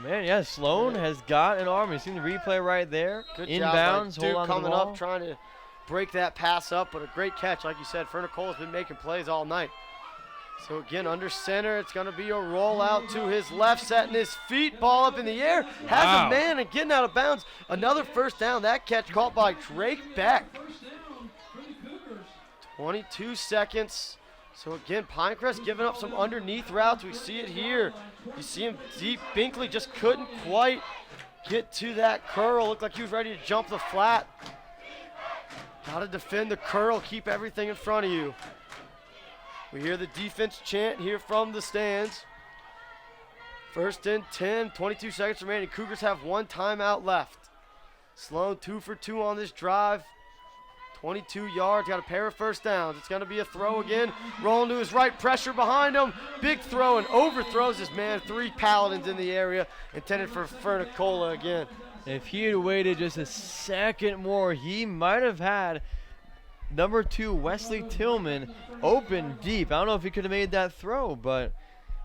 Man, yeah, Sloan has got an arm. You seen the replay right there. Good inbounds, job by Duke hold on coming to the ball. up, trying to break that pass up, but a great catch. Like you said, Fernicola's been making plays all night. So again, under center, it's going to be a rollout to his left, setting his feet, ball up in the air. Has a man and getting out of bounds. Another first down. That catch caught by Drake Beck. 22 seconds. So again, Pinecrest giving up some underneath routes. We see it here. You see him deep. Binkley just couldn't quite get to that curl. Looked like he was ready to jump the flat. Got to defend the curl. Keep everything in front of you. We hear the defense chant here from the stands. 1st and 10, 22 seconds remaining. Cougars have 1 timeout left. Sloan 2 for 2 on this drive. 22 yards, got a pair of first downs. It's going to be a throw again. Rolling to his right, pressure behind him. Big throw and overthrows his man. 3 Paladins in the area, intended for Fernicola again. If he had waited just a second more, he might have had number 2, Wesley Tillman, open deep. I don't know if he could have made that throw,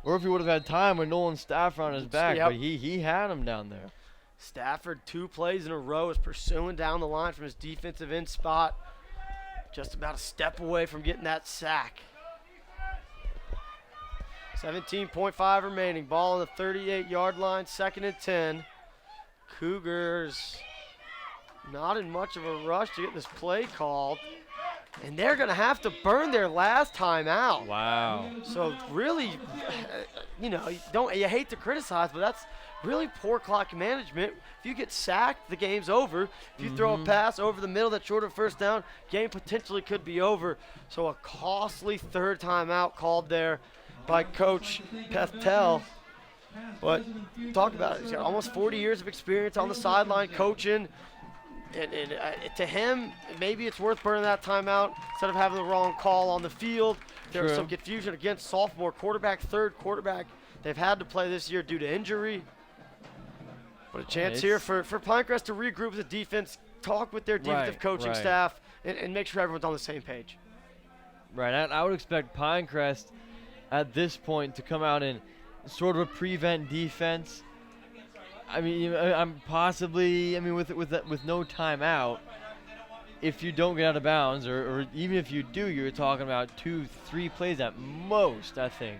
or if he would have had time with Nolan Stafford on his back, but he had him down there. Stafford 2 plays in a row is pursuing down the line from his defensive end spot. Just about a step away from getting that sack. 17.5 remaining. Ball on the 38-yard line, 2nd and 10. Cougars not in much of a rush to get this play called. And they're going to have to burn their last time out. Wow. So really, you hate to criticize, but that's really poor clock management. If you get sacked, the game's over. If you throw a pass over the middle that's short of first down, game potentially could be over. So a costly third timeout called there by Coach Pethtel. But talk about it. He's got almost 40 years of experience on the sideline coaching. And to him, maybe it's worth burning that timeout instead of having the wrong call on the field. There was some confusion against sophomore quarterback, third quarterback they've had to play this year due to injury. But a chance here for Pinecrest to regroup with the defense, talk with their defensive coaching staff, and make sure everyone's on the same page. Right. I would expect Pinecrest at this point to come out in sort of a prevent defense. I mean, I'm possibly. I mean, with no timeout, if you don't get out of bounds, or even if you do, you're talking about 2-3 plays at most, I think.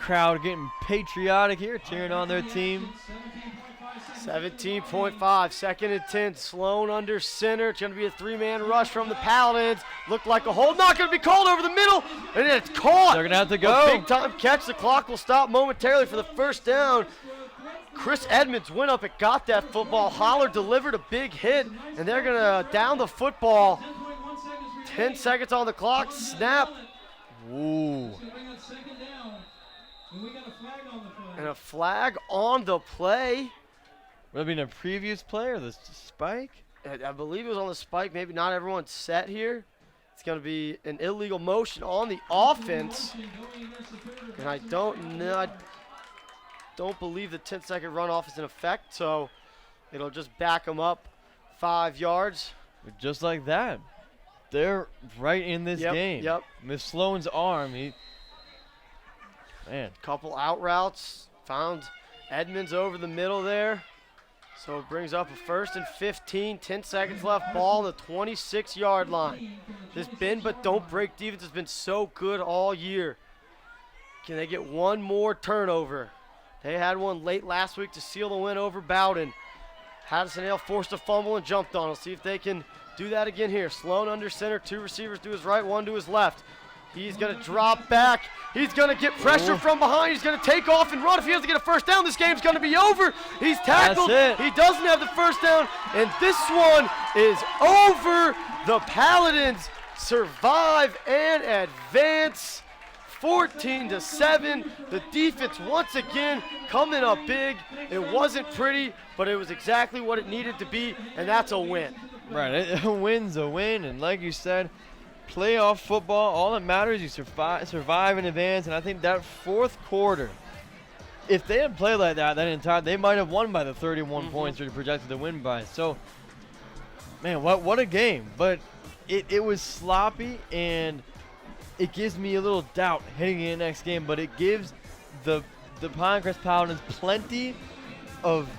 Crowd getting patriotic here, cheering on their team. 17.5, 2nd and 10, Sloan under center. It's going to be a 3-man rush from the Paladins. Looked like a hold, not going to be called over the middle, and it's caught. They're going to have to go. A big-time catch. The clock will stop momentarily for the first down. Chris Edmonds went up and got that football. Holler delivered a big hit, and they're going to down the football. 10 seconds on the clock. Snap. Ooh. And a flag on the play. Would it have been a previous play or the spike? I believe it was on the spike. Maybe not everyone's set here. It's going to be an illegal motion on the offense. And I don't know. I don't believe the 10-second runoff is in effect, so it'll just back them up 5 yards. But just like that, they're right in this game. Yep. Miss Sloan's arm, man. Couple out routes. Found Edmonds over the middle there. So it brings up a 1st and 15, 10 seconds left, ball on the 26-yard line. This bend but don't break defense has been so good all year. Can they get one more turnover? They had one late last week to seal the win over Bowden. Haddison Hale forced a fumble and jumped on. We'll see if they can do that again here. Sloan under center, 2 receivers to his right, 1 to his left. He's going to drop back. He's going to get pressure from behind. He's going to take off and run. If he doesn't get a first down, this game's going to be over. He's tackled. He doesn't have the first down, and this one is over. The Paladins survive and advance 14-7. The defense once again coming up big. It wasn't pretty, but it was exactly what it needed to be, and that's a win. Right, a win's a win, and like you said, playoff football, all that matters is you survive in advance, and I think that 4th quarter, if they had played like that entire, they might have won by the 31 points or projected to win by. So, man, what a game. But it was sloppy, and it gives me a little doubt heading into the next game, but it gives the Pinecrest Paladins plenty of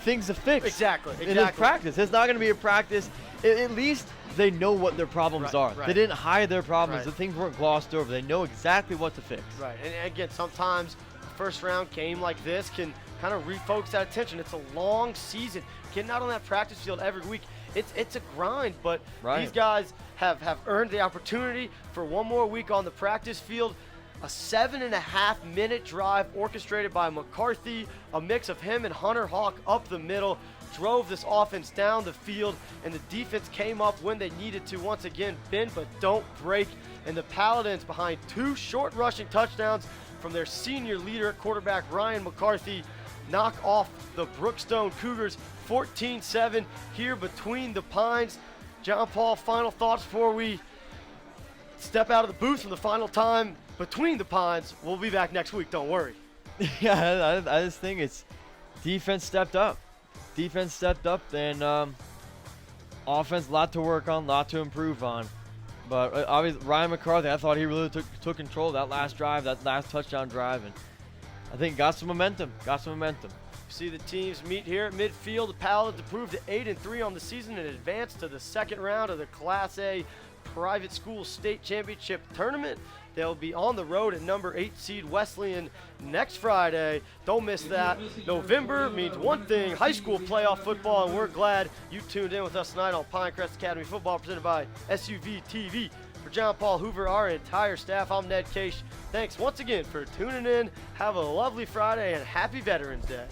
things to fix. Exactly. In this practice. It's not going to be a practice. At least they know what their problems are. Right. They didn't hide their problems. The things weren't glossed over. They know exactly what to fix. Right, and again, sometimes a first-round game like this can kind of refocus that attention. It's a long season. Getting out on that practice field every week, it's a grind, but these guys have earned the opportunity for one more week on the practice field. A 7.5-minute drive orchestrated by McCarthy, a mix of him and Hunter Hawk up the middle, drove this offense down the field, and the defense came up when they needed to. Once again, bend but don't break, and the Paladins, behind 2 short rushing touchdowns from their senior leader at quarterback Ryan McCarthy, knock off the Brookstone Cougars 14-7 here between the Pines. John Paul, final thoughts before we step out of the booth for the final time between the Pines. We'll be back next week, don't worry. Yeah, I just think it's defense stepped up. Defense stepped up, and offense, a lot to work on, a lot to improve on. But obviously, Ryan McCarthy, I thought he really took control of that last drive, that last touchdown drive, and I think got some momentum. See the teams meet here at midfield. The Paladins improved to 8-3 on the season and advanced to the second round of the Class A Private School State Championship Tournament. They'll be on the road at number 8 seed Wesleyan next Friday. Don't miss that. November means one thing, high school playoff football, and we're glad you tuned in with us tonight on Pinecrest Academy Football, presented by SUV TV. For John Paul Hoover, our entire staff, I'm Ned Case. Thanks once again for tuning in. Have a lovely Friday and happy Veterans Day.